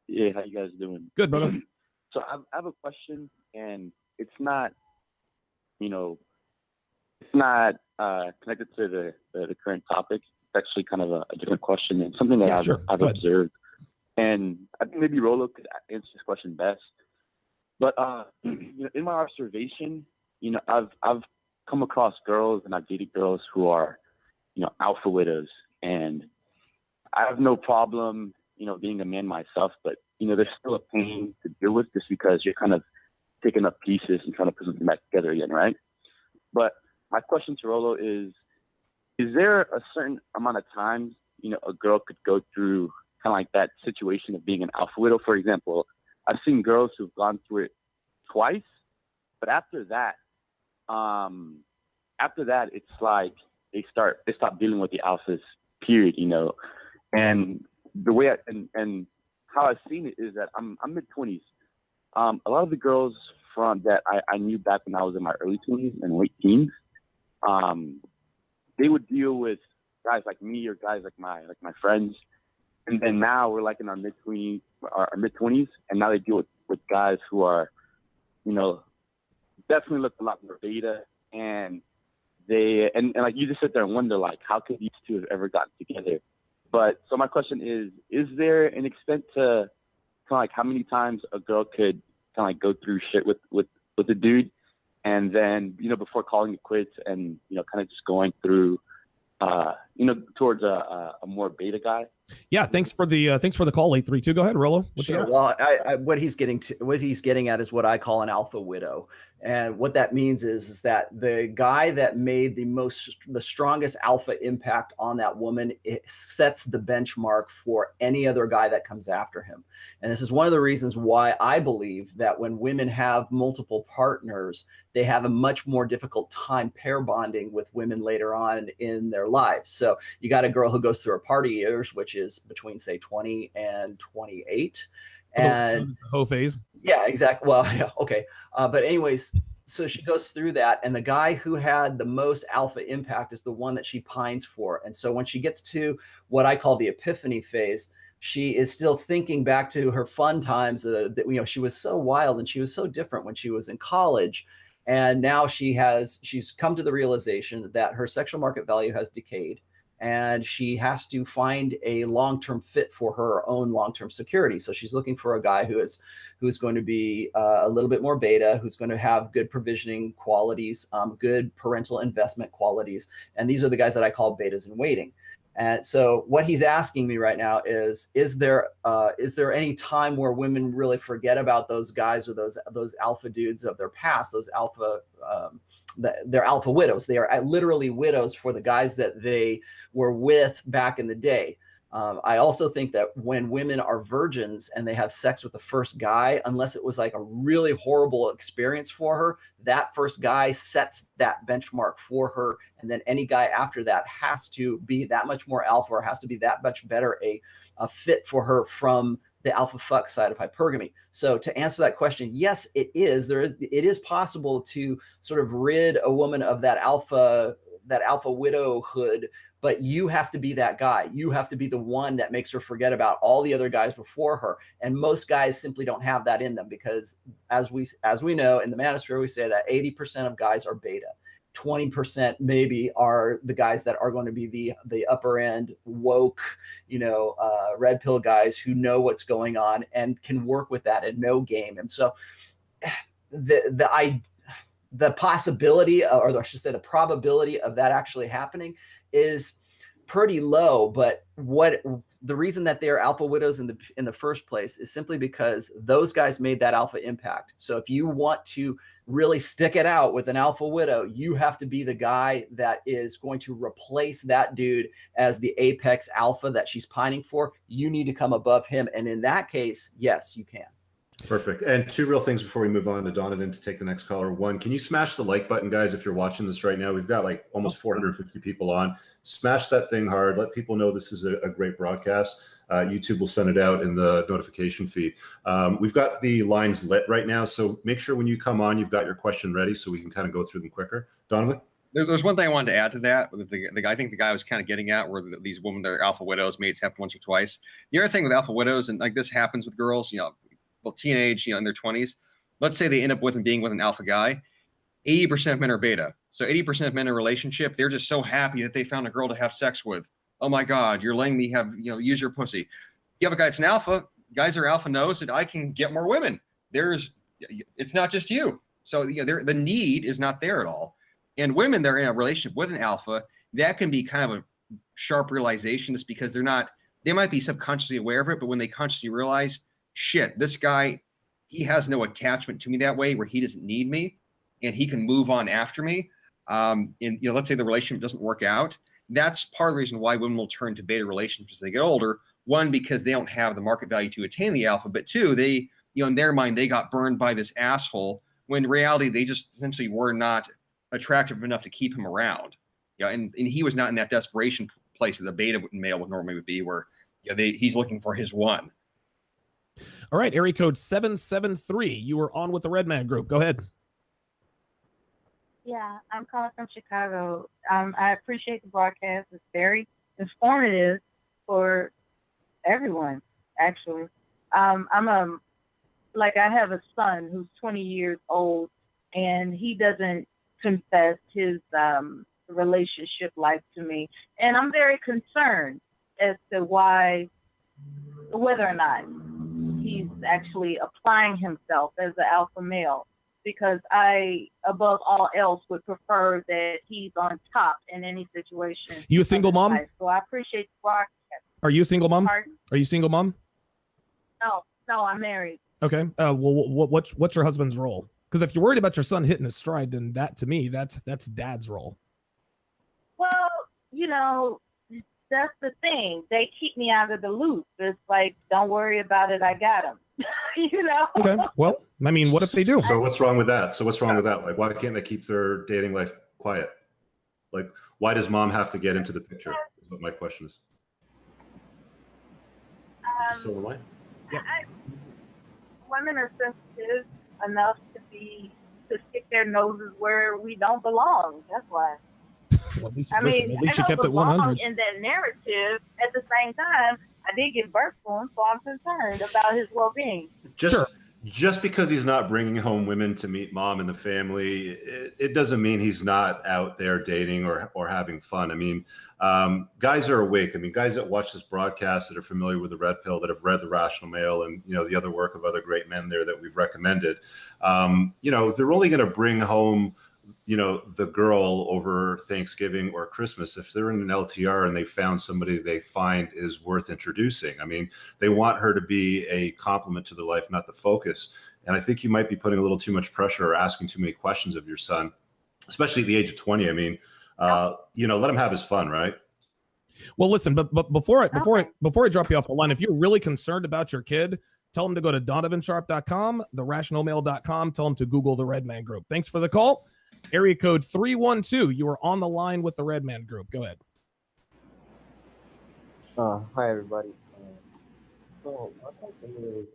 Yeah, how you guys doing? Good, brother. So I have a question, and it's not, it's not connected to the current topic. It's actually kind of a different question, and something that I've observed. And I think maybe Rollo could answer this question best. But in my observation, I've come across girls and I've dated girls who are, alpha widows, and I have no problem, being a man myself, but there's still a pain to deal with just because you're kind of picking up pieces and trying to put something back together again, right? But my question to Rollo is there a certain amount of times, a girl could go through kind of like that situation of being an alpha widow? For example, I've seen girls who've gone through it twice, but after that, it's like they stop dealing with the alphas, period, and the way and how I've seen it is that I'm mid-20s. A lot of the girls from that I knew back when I was in my early 20s and late teens, they would deal with guys like me or guys like my friends, and then now we're like in our mid-20s, and now they deal with guys who are, definitely look a lot more beta, and they and like you just sit there and wonder like how could these two have ever gotten together? But so my question is there an extent to kind of like how many times a girl could kind of like go through shit with a dude, and then before calling it quits and kind of just going through towards a more beta guy? Yeah, thanks for the call, 832. Go ahead, Rollo. Sure. Well, what he's getting at is what I call an alpha widow, and what that means is that the guy that made the strongest alpha impact on that woman, it sets the benchmark for any other guy that comes after him. And this is one of the reasons why I believe that when women have multiple partners, they have a much more difficult time pair bonding with women later on in their lives. So you got a girl who goes through her party years, which is between say 20 and 28, and the hoe phase. Yeah, exactly. Well, yeah, okay. But anyways, so she goes through that, and the guy who had the most alpha impact is the one that she pines for. And so when she gets to what I call the epiphany phase, she is still thinking back to her fun times. That she was so wild and she was so different when she was in college. And now she's come to the realization that her sexual market value has decayed, and she has to find a long-term fit for her own long-term security. So she's looking for a guy who's going to be a little bit more beta, who's going to have good provisioning qualities, good parental investment qualities. And these are the guys that I call betas in waiting. And so what he's asking me right now is there any time where women really forget about those guys or those alpha dudes of their past, those alpha, they're alpha widows. They are literally widows for the guys that they were with back in the day. I also think that when women are virgins and they have sex with the first guy, unless it was like a really horrible experience for her, that first guy sets that benchmark for her. And then any guy after that has to be that much more alpha, or has to be that much better a fit for her from the alpha fuck side of hypergamy. So to answer that question, yes, it is. It is possible to sort of rid a woman of that alpha widowhood, but you have to be that guy. You have to be the one that makes her forget about all the other guys before her. And most guys simply don't have that in them, because as we know in the manosphere, we say that 80% of guys are beta. 20% maybe are the guys that are going to be the upper end woke, red pill guys who know what's going on and can work with that and know game. And so the possibility, or I should say the probability of that actually happening is pretty low. But the reason that they are alpha widows in the first place is simply because those guys made that alpha impact. So if you want to really stick it out with an alpha widow, you have to be the guy that is going to replace that dude as the apex alpha that she's pining for. You need to come above him. And in that case, yes, you can. Perfect. And two real things before we move on to Donovan to take the next caller. One, can you smash the like button, guys, if you're watching this right now? We've got like almost 450 people on. Smash that thing hard. Let people know this is a great broadcast. YouTube will send it out in the notification feed. We've got the lines lit right now, so make sure when you come on, you've got your question ready so we can kind of go through them quicker. Donovan? There's one thing I wanted to add to that. I think the guy was kind of getting at where these women, they're alpha widows, mates happen once or twice. The other thing with alpha widows, and like this happens with girls, well, teenage, in their 20s. Let's say they end up being with an alpha guy. 80% of men are beta. So 80% of men in a relationship, they're just so happy that they found a girl to have sex with. Oh my God, you're letting me use your pussy. You have a guy that's an alpha. Guys that are alpha knows that I can get more women. It's not just you. So the need is not there at all. And women that are in a relationship with an alpha, that can be kind of a sharp realization just because they might be subconsciously aware of it, but when they consciously realize, shit, this guy, he has no attachment to me that way where he doesn't need me and he can move on after me. And let's say the relationship doesn't work out. That's part of the reason why women will turn to beta relationships as they get older. One, because they don't have the market value to attain the alpha, but two, they, in their mind, they got burned by this asshole when in reality, they just essentially were not attractive enough to keep him around. And he was not in that desperation place that the beta male would normally be where he's looking for his one. All right, area code 773. You are on with the Red Man Group. Go ahead. Yeah, I'm calling from Chicago. I appreciate the broadcast. It's very informative for everyone, actually. I have a son who's 20 years old, and he doesn't confess his relationship life to me. And I'm very concerned as to whether or not he's actually applying himself as an alpha male, because I, above all else, would prefer that he's on top in any situation. You a single mom? So I appreciate the broadcast. Are you a single mom? Pardon? Are you a single mom? No, I'm married. Okay. Well, what's your husband's role? Because if you're worried about your son hitting his stride, then that, to me, that's dad's role. Well, that's the thing. They keep me out of the loop. It's like, don't worry about it. I got him. Okay. Well, I mean, what if they do? So what's wrong with that? Like, why can't they keep their dating life quiet? Like, why does mom have to get into the picture? Is what my question is. Is she still in line? Women are sensitive enough to stick their noses where we don't belong. That's why. Well, at least you kept it 100. In that narrative, at the same time, I did give birth to him, so I'm concerned about his well-being. Just because he's not bringing home women to meet mom and the family, it doesn't mean he's not out there dating or having fun. I mean, guys are awake. I mean, guys that watch this broadcast that are familiar with the Red Pill, that have read The Rational Male and, the other work of other great men there that we've recommended, they're only going to bring home the girl over Thanksgiving or Christmas if they're in an LTR and they found somebody they find is worth introducing. I mean, they want her to be a complement to their life, not the focus. And I think you might be putting a little too much pressure or asking too many questions of your son, especially at the age of 20. I mean, let him have his fun, right? Well, listen, but before I drop you off the line, if you're really concerned about your kid, tell him to go to donovansharp.com, therationalmail.com. Tell him to Google the Red Man Group. Thanks for the call. Area code 312. You are on the line with the Red Man Group. Go ahead. Hi, everybody. So my question is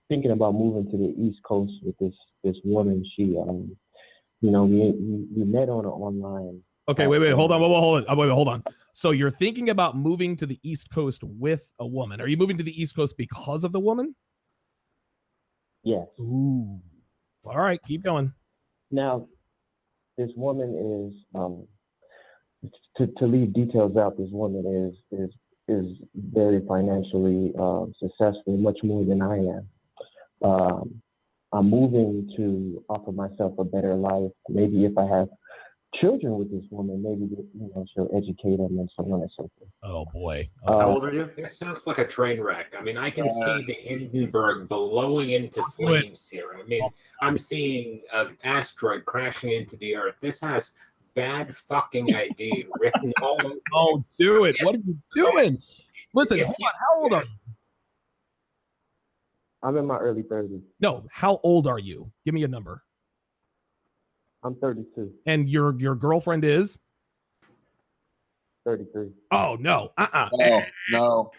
thinking about moving to the East Coast with this woman. She, we met on an online. Okay, wait, hold on. So you're thinking about moving to the East Coast with a woman. Are you moving to the East Coast because of the woman? Yes. Ooh. All right, keep going. Now, this woman is to leave details out. This woman is very financially successful, much more than I am. I'm moving to offer myself a better life. Maybe if I have children with this woman, maybe she'll educate them and so on and so forth. Oh boy. How old are you? This sounds like a train wreck. I mean, I can see the Hindenburg blowing into flames here. I mean, I'm seeing an asteroid crashing into the Earth. This has bad fucking ID written all over. Oh, do it. What are you doing? Listen, hold on. How old are you? I'm in my early 30s. No, how old are you? Give me a number. I'm 32. And your girlfriend is? 33. Oh, no. No. Nope.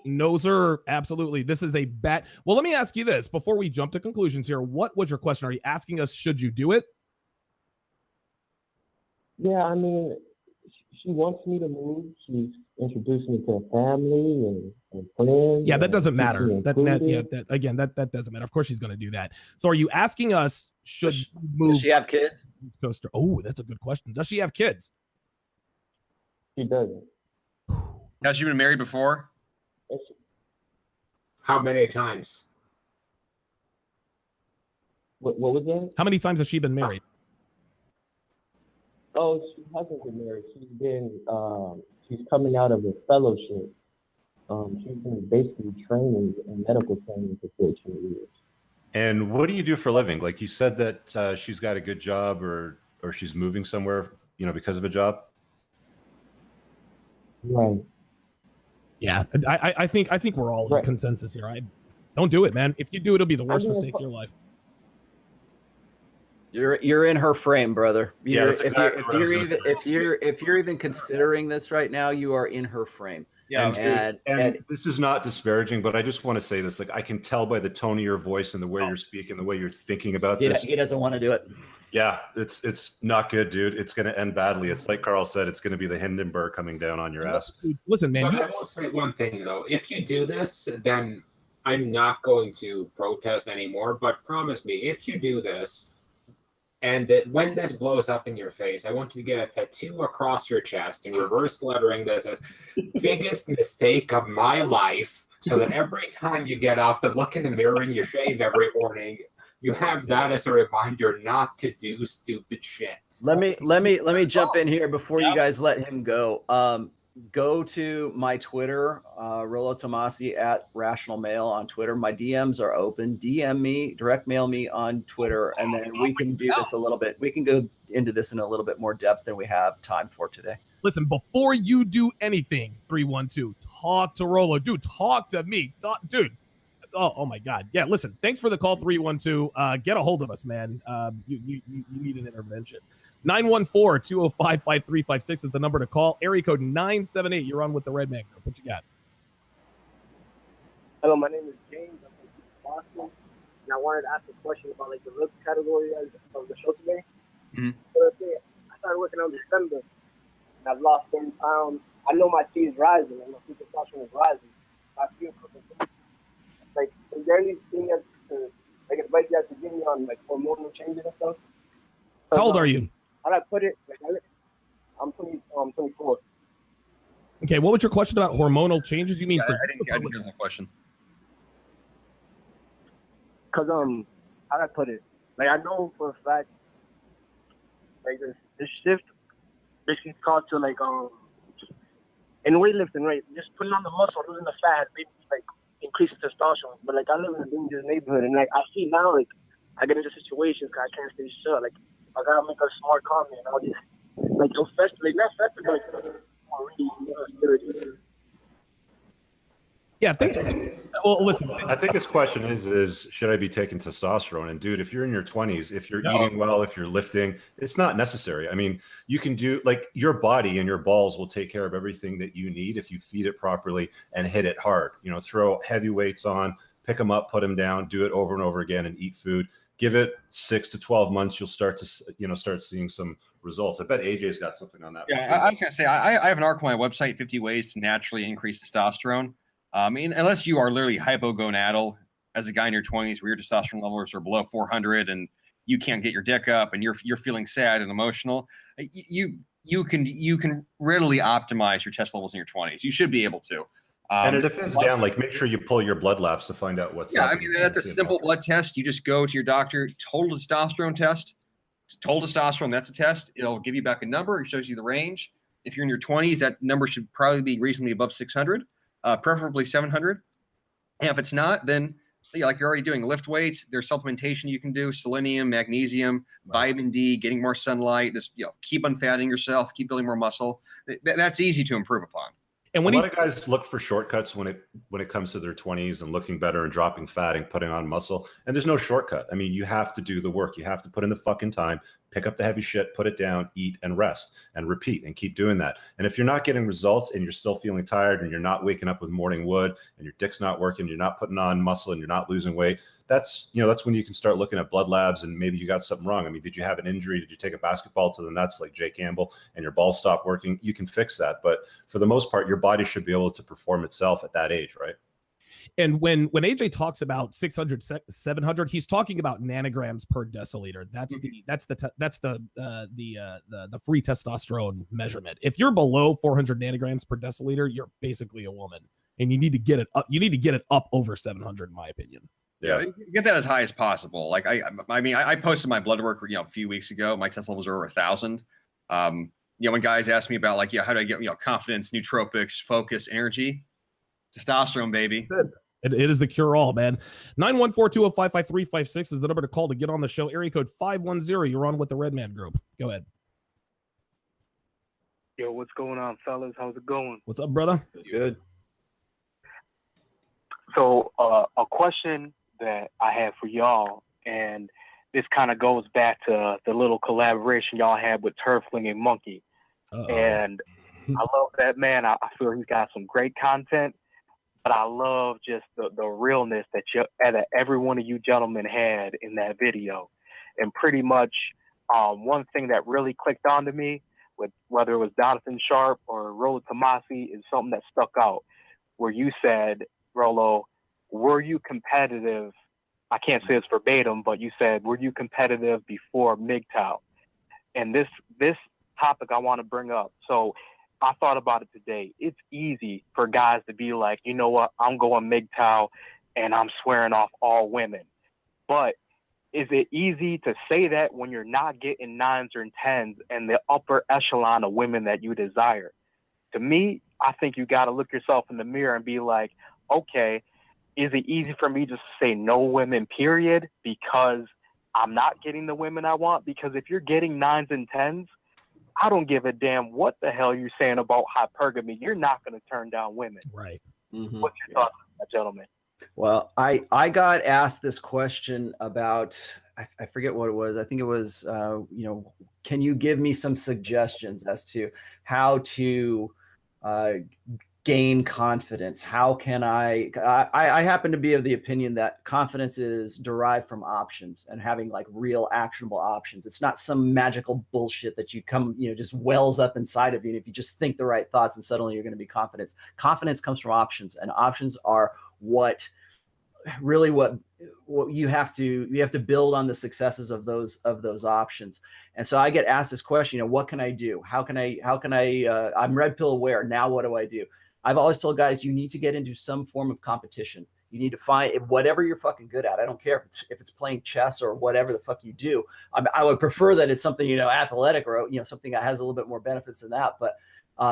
No, sir. Absolutely. This is a bat. Well, let me ask you this before we jump to conclusions here. What was your question? Are you asking us, should you do it? Yeah, I mean, she wants me to move. She's introduced me to a family and friends. Yeah, that doesn't matter. That doesn't matter. Of course she's going to do that. So are you asking us, should she move? Does she have kids? Coaster. Oh, that's a good question. Does she have kids? She doesn't. Has she been married before? How many times? What was that? How many times has she been married? Oh, she hasn't been married. She's coming out of a fellowship. She's been basically training in medical training for 14 years. And what do you do for a living? Like you said that she's got a good job or she's moving somewhere, because of a job. Right. Yeah, I think we're all in consensus here. Don't do it, man. If you do, it'll be the worst mistake of your life. You're in her frame, brother. If you're even considering this right now, you are in her frame. Yeah, and this is not disparaging, but I just want to say this. Like, I can tell by the tone of your voice and the way you're speaking, the way you're thinking about this. He doesn't want to do it. Yeah, it's not good, dude. It's going to end badly. It's like Carl said. It's going to be the Hindenburg coming down on your ass. Listen, man. I will say one thing though. If you do this, then I'm not going to protest anymore. But promise me, if you do this, and that when this blows up in your face, I want you to get a tattoo across your chest in reverse lettering that says, biggest mistake of my life. So that every time you get up and look in the mirror and you shave every morning, you have that as a reminder not to do stupid shit. Let me jump in here before you guys let him go. Go to my Twitter, Rollo Tomasi at Rational Mail on Twitter. My DMs are open. DM me, direct mail me on Twitter, and then we can do this a little bit. We can go into this in a little bit more depth than we have time for today. Listen, before you do anything, 312, talk to Rollo. Dude, talk to me. Dude. Oh my God. Yeah, listen, thanks for the call, 312. Get a hold of us, man. You need an intervention. 914-205-5356 is the number to call. Area code 978. You're on with the Red Man Group. What you got? Hello, my name is James. I'm from Boston, and I wanted to ask a question about the looks category of the show today. Mm-hmm. So let's say I started working on December, and I've lost 30 pounds. I know my T is rising, and my testosterone is rising. I feel comfortable. Is there anything advice you have to give me on hormonal changes and stuff? How old are you? How do I put it? I'm 24. Okay, what was your question about hormonal changes? You mean? I didn't hear the question. Cause how do I put it? I know for a fact, this shift, basically caused to in weightlifting, right? Just putting on the muscle, losing the fat, maybe increasing testosterone. But I live in a dangerous neighborhood, and I see now I get into situations because I can't stay shut. I gotta make a smart comment. I'll just not festival, really. Yeah, thanks. Well, listen. I think his question is should I be taking testosterone? And dude, if you're in your 20s, if you're eating well, if you're lifting, it's not necessary. I mean, you can do your body and your balls will take care of everything that you need if you feed it properly and hit it hard. Throw heavy weights on, pick them up, put them down, do it over and over again, and eat food. Give it 6 to 12 months. You'll start to start seeing some results. I bet AJ's got something on that. Yeah, sure. I was gonna say I have an article on my website, 50 ways to naturally increase testosterone. Unless you are literally hypogonadal as a guy in your 20s where your testosterone levels are below 400 and you can't get your dick up and you're feeling sad and emotional, you can readily optimize your test levels in your 20s. You should be able to. And it depends down, make sure you pull your blood labs to find out what's up. I mean, that's a simple blood test. You just go to your doctor, total testosterone test. Total testosterone, that's a test. It'll give you back a number. It shows you the range. If you're in your 20s, that number should probably be reasonably above 600, preferably 700. And if it's not, then like you're already doing lift weights, there's supplementation you can do, selenium, magnesium, vitamin D, getting more sunlight, just keep unfatting yourself, keep building more muscle. That's easy to improve upon. And a when lot of guys look for shortcuts when it comes to their 20s and looking better and dropping fat and putting on muscle. And there's no shortcut. I mean, you have to do the work. You have to put in the fucking time, pick up the heavy shit, put it down, eat and rest and repeat and keep doing that. And if you're not getting results and you're still feeling tired and you're not waking up with morning wood and your dick's not working, you're not putting on muscle and you're not losing weight, that's when you can start looking at blood labs and maybe you got something wrong. I mean, did you have an injury? Did you take a basketball to the nuts like Jay Campbell and your balls stopped working? You can fix that. But for the most part, your body should be able to perform itself at that age, right? And when AJ talks about 600, 700, he's talking about nanograms per deciliter. That's the free testosterone measurement. If you're below 400 nanograms per deciliter, you're basically a woman, and you need to get it up. You need to get it up over 700, in my opinion. Yeah, get that as high as possible. Like I posted my blood work, a few weeks ago. My test levels are over 1,000. When guys ask me about like, how do I get, confidence, nootropics, focus, energy, testosterone, baby. It is the cure-all, man. 914-205-5356 is the number to call to get on the show. Area code 510. You're on with the Red Man Group. Go ahead. Yo, what's going on, fellas? How's it going? What's up, brother? Good. So, a question that I have for y'all, and this kind of goes back to the little collaboration y'all had with Turfling and Monkey. And I love that man. I feel he's got some great content, but I love just the realness that every one of you gentlemen had in that video. And pretty much one thing that really clicked onto me, with whether it was Donovan Sharp or Rollo Tomasi, is something that stuck out, where you said, Rollo, were you competitive? I can't say it's verbatim, but you said, were you competitive before MGTOW? And this topic I want to bring up. So I thought about it today. It's easy for guys to be like, you know what, I'm going MGTOW and I'm swearing off all women. But is it easy to say that when you're not getting 9s or 10s and the upper echelon of women that you desire? To me, I think you got to look yourself in the mirror and be like, okay, is it easy for me just to say no women, period, because I'm not getting the women I want? Because if you're getting 9s and 10s, I don't give a damn what the hell you're saying about hypergamy. You're not going to turn down women. Right. Mm-hmm. What's your thoughts on that, gentlemen? Well, I got asked this question about, I forget what it was. I think it was, can you give me some suggestions as to how to gain confidence? How can I happen to be of the opinion that confidence is derived from options and having like real actionable options. It's not some magical bullshit that you come, just wells up inside of you. And if you just think the right thoughts and suddenly you're going to be confident. Confidence comes from options, and options are what you have to build on the successes of those options. And so I get asked this question, what can I do? How can I I'm red pill aware. Now what do I do? I've always told guys, you need to get into some form of competition. You need to find whatever you're fucking good at. I don't care if it's playing chess or whatever the fuck you do. I would prefer that it's something, athletic or, something that has a little bit more benefits than that. But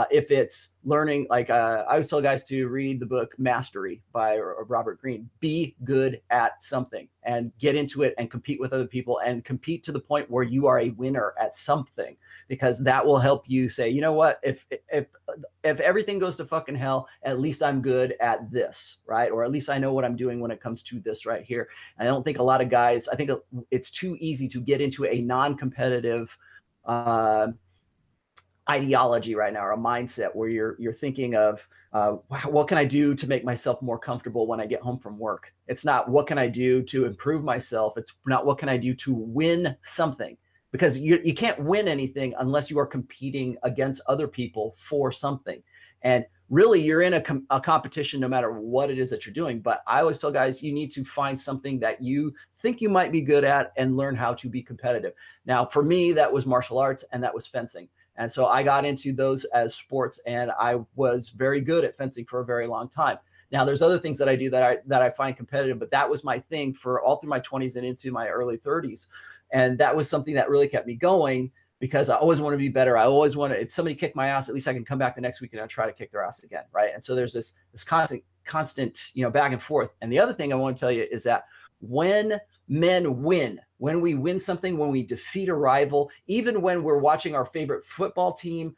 if it's learning, like I always tell guys to read the book Mastery by Robert Greene. Be good at something and get into it and compete with other people and compete to the point where you are a winner at something, because that will help you say, you know what, if everything goes to fucking hell, at least I'm good at this, right? Or at least I know what I'm doing when it comes to this right here. And I don't think a lot of guys, I think it's too easy to get into a non-competitive ideology right now, or a mindset where you're thinking of what can I do to make myself more comfortable when I get home from work. It's not what can I do to improve myself. It's not what can I do to win something, because you can't win anything unless you are competing against other people for something. And really, you're in a competition no matter what it is that you're doing. But I always tell guys, you need to find something that you think you might be good at and learn how to be competitive. Now, for me, that was martial arts and that was fencing. And so I got into those as sports, and I was very good at fencing for a very long time. Now, there's other things that I do that I find competitive, but that was my thing for all through my 20s and into my early 30s. And that was something that really kept me going, because I always want to be better. I always want to, if somebody kicked my ass, at least I can come back the next week and I'll try to kick their ass again, right? And so there's this constant, back and forth. And the other thing I want to tell you is that when men win, when we win something, when we defeat a rival, even when we're watching our favorite football team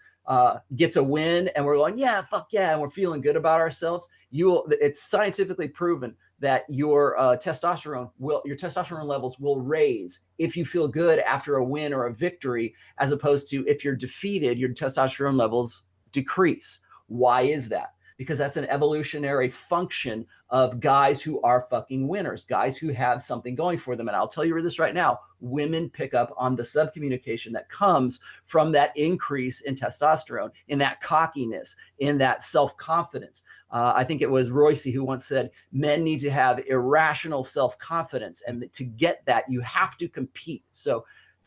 gets a win and we're going, yeah, fuck yeah, and we're feeling good about ourselves, it's scientifically proven that your testosterone levels will raise if you feel good after a win or a victory, as opposed to if you're defeated, your testosterone levels decrease. Why is that? Because that's an evolutionary function of guys who are fucking winners, guys who have something going for them. And I'll tell you this right now, women pick up on the subcommunication that comes from that increase in testosterone, in that cockiness, in that self-confidence. I think it was Royce who once said, men need to have irrational self-confidence. And to get that, you have to compete. So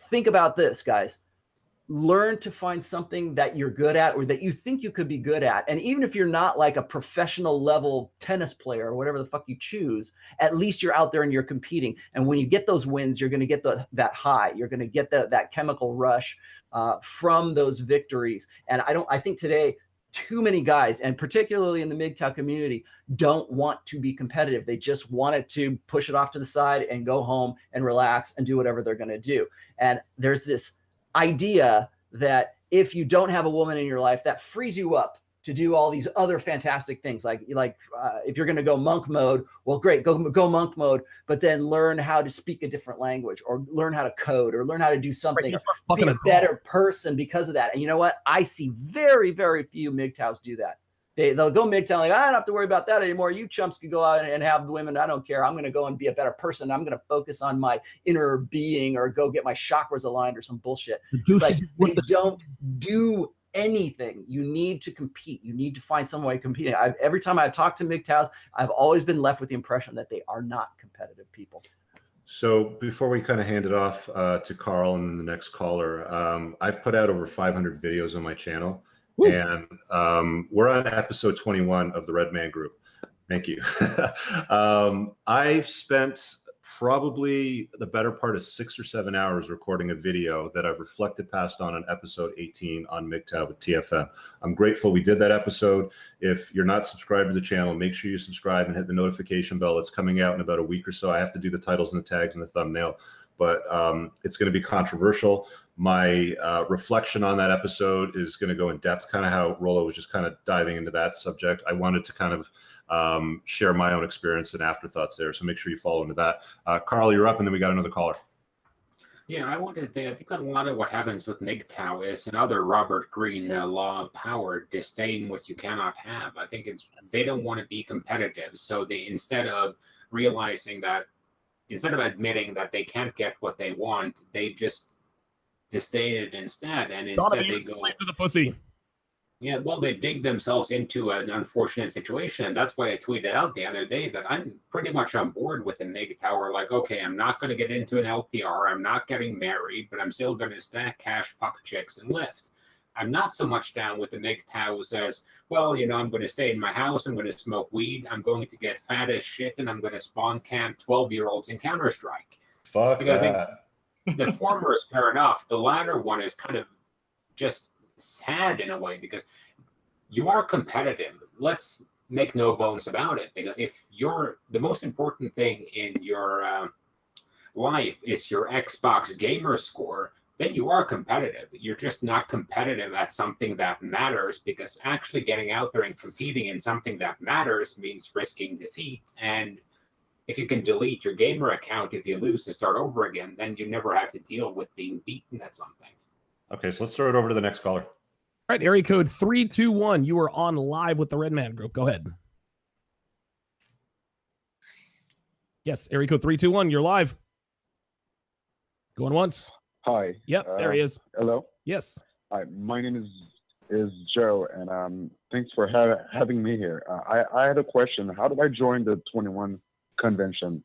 think about this, guys. Learn to find something that you're good at or that you think you could be good at. And even if you're not like a professional level tennis player or whatever the fuck you choose, at least you're out there and you're competing. And when you get those wins, you're going to get that high. You're going to get that chemical rush from those victories. And I think today, too many guys, and particularly in the MGTOW community, don't want to be competitive. They just wanted to push it off to the side and go home and relax and do whatever they're going to do. And there's this idea that if you don't have a woman in your life, that frees you up to do all these other fantastic things. Like if you're going to go monk mode, well, great, go monk mode, but then learn how to speak a different language or learn how to code or learn how to do something, or be a better person because of that. And you know what? I see very, very few MGTOWs do that. They'll go MGTOW like, I don't have to worry about that anymore. You chumps can go out and have the women. I don't care. I'm going to go and be a better person. I'm going to focus on my inner being or go get my chakras aligned or some bullshit. It's like they don't do anything. You need to compete. You need to find some way of competing. Every time I've talked to MGTOWs, I've always been left with the impression that they are not competitive people. So before we kind of hand it off to Carl and then the next caller, I've put out over 500 videos on my channel. Woo. And we're on episode 21 of the Red Man Group. Thank you. I've spent probably the better part of 6 or 7 hours recording a video that I've reflected past on episode 18 on MGTOW with TFM. I'm grateful we did that episode. If you're not subscribed to the channel, make sure you subscribe and hit the notification bell. It's coming out in about a week or so. I have to do the titles and the tags and the thumbnail, but it's going to be controversial. My reflection on that episode is going to go in depth, kind of how Rollo was just kind of diving into that subject. I wanted to kind of share my own experience and afterthoughts there. So make sure you follow into that. Carl, you're up, and then we got another caller. Yeah, I think a lot of what happens with MGTOW is another Robert Greene law of power, disdain what you cannot have. I think they don't want to be competitive. So instead of admitting that they can't get what they want, they just disdain it instead, and instead they go to the pussy. Yeah, well, they dig themselves into an unfortunate situation. That's why I tweeted out the other day that I'm pretty much on board with the MGTOW. Like, okay, I'm not going to get into an LPR, I'm not getting married, but I'm still going to stack cash, fuck chicks, and lift. I'm not so much down with the MGTOWs as, well, I'm going to stay in my house, I'm going to smoke weed, I'm going to get fat as shit, and I'm going to spawn camp 12-year-olds in Counter-Strike. Fuck that. The former is fair enough. The latter one is kind of just sad in a way because you are competitive. Let's make no bones about it. Because if the most important thing in your life is your Xbox gamer score, then you are competitive. You're just not competitive at something that matters, because actually getting out there and competing in something that matters means risking defeat. And if you can delete your gamer account if you lose and start over again, then you never have to deal with being beaten at something. Okay, so let's throw it over to the next caller. All right, area code 321. You are on live with the Red Man Group. Go ahead. Yes, area code 321. You're live. Going once. Hi. Yep, there he is. Hello. Yes. Hi, my name is Joe, and thanks for having me here. I had a question. How do I join the 21 convention?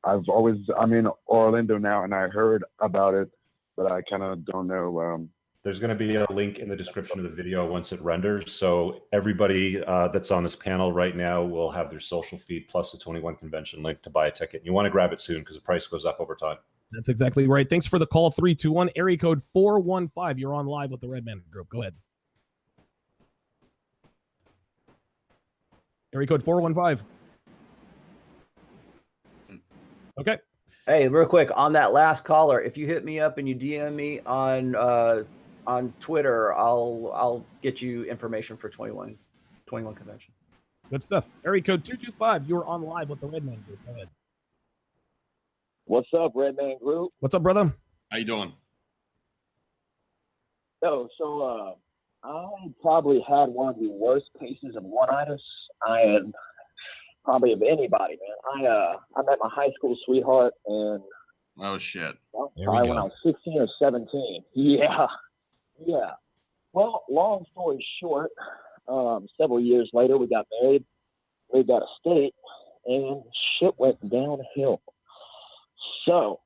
I'm in Orlando now, and I heard about it, but I kind of don't know. There's going to be a link in the description of the video once it renders. So everybody that's on this panel right now will have their social feed plus the 21 convention link to buy a ticket. You want to grab it soon because the price goes up over time. That's exactly right. Thanks for the call. 321, area code 415. You're on live with the Red Man Group. Go ahead. Area code 415. Okay. Hey, real quick on that last caller, if you hit me up and you DM me on on Twitter, I'll get you information for 21 convention. Good stuff. Area code 225. You're on live with the Redman Group. Go ahead. What's up, Redman Group? What's up, brother? How you doing? So I probably had one of the worst cases of one-itis I had probably of anybody, man. I met my high school sweetheart, and oh shit, probably when I was 16 or 17. Yeah. Well, long story short, several years later, we got married, moved out of state, and shit went downhill. So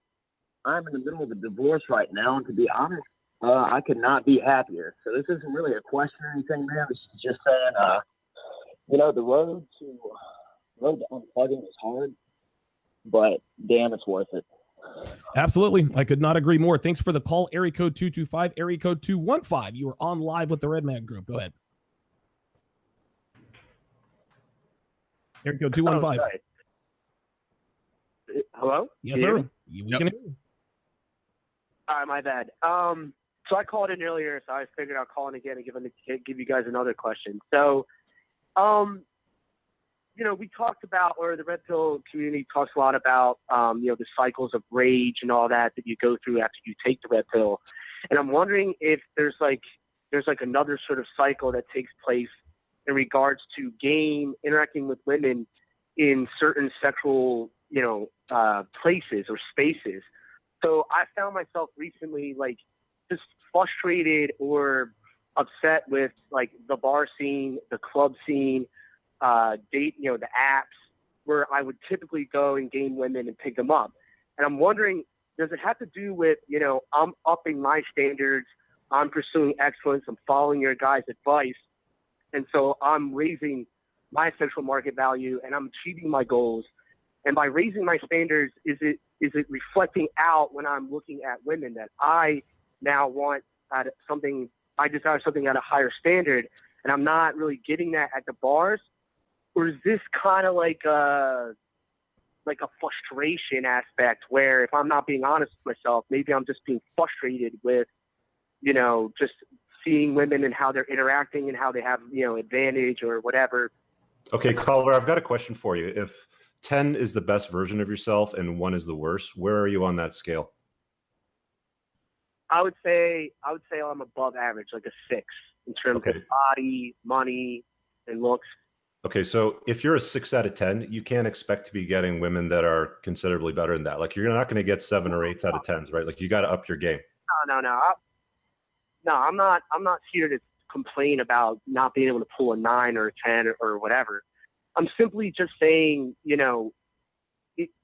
I'm in the middle of a divorce right now, and to be honest, I could not be happier. So this isn't really a question or anything, man. This is just saying, the road to unplugging is hard, but damn, it's worth it. Absolutely. I could not agree more. Thanks for the call. Area code 225, area code 215. You are on live with the Redman Group. Go ahead. Area code 215. Hello? Yes, sir. We can hear you. All right, my bad. So I called in earlier, so I figured I'll call in again and give you guys another question. So, we talked about, or the Red Pill community talks a lot about, the cycles of rage and all that you go through after you take the Red Pill. And I'm wondering if there's another sort of cycle that takes place in regards to interacting with women in certain sexual, places or spaces. So I found myself recently, just frustrated or upset with the bar scene, the club scene, the apps where I would typically go and game women and pick them up. And I'm wondering, does it have to do with, I'm upping my standards, I'm pursuing excellence, I'm following your guys' advice, and so I'm raising my sexual market value and I'm achieving my goals. And by raising my standards, is it reflecting out when I'm looking at women that I now want something, I desire something at a higher standard, and I'm not really getting that at the bars? Or is this kind of like a frustration aspect where if I'm not being honest with myself, maybe I'm just being frustrated with, just seeing women and how they're interacting and how they have, advantage or whatever. Okay, caller, I've got a question for you. If 10 is the best version of yourself and 1 is the worst, where are you on that scale? I would say I'm above average, like a 6 in terms of body, money, and looks. Okay, so if you're a 6 out of 10, you can't expect to be getting women that are considerably better than that. Like, you're not going to get 7 or 8 out of 10s, right? Like, you got to up your game. No. I'm not here to complain about not being able to pull a 9 or a 10 or whatever. I'm simply just saying, is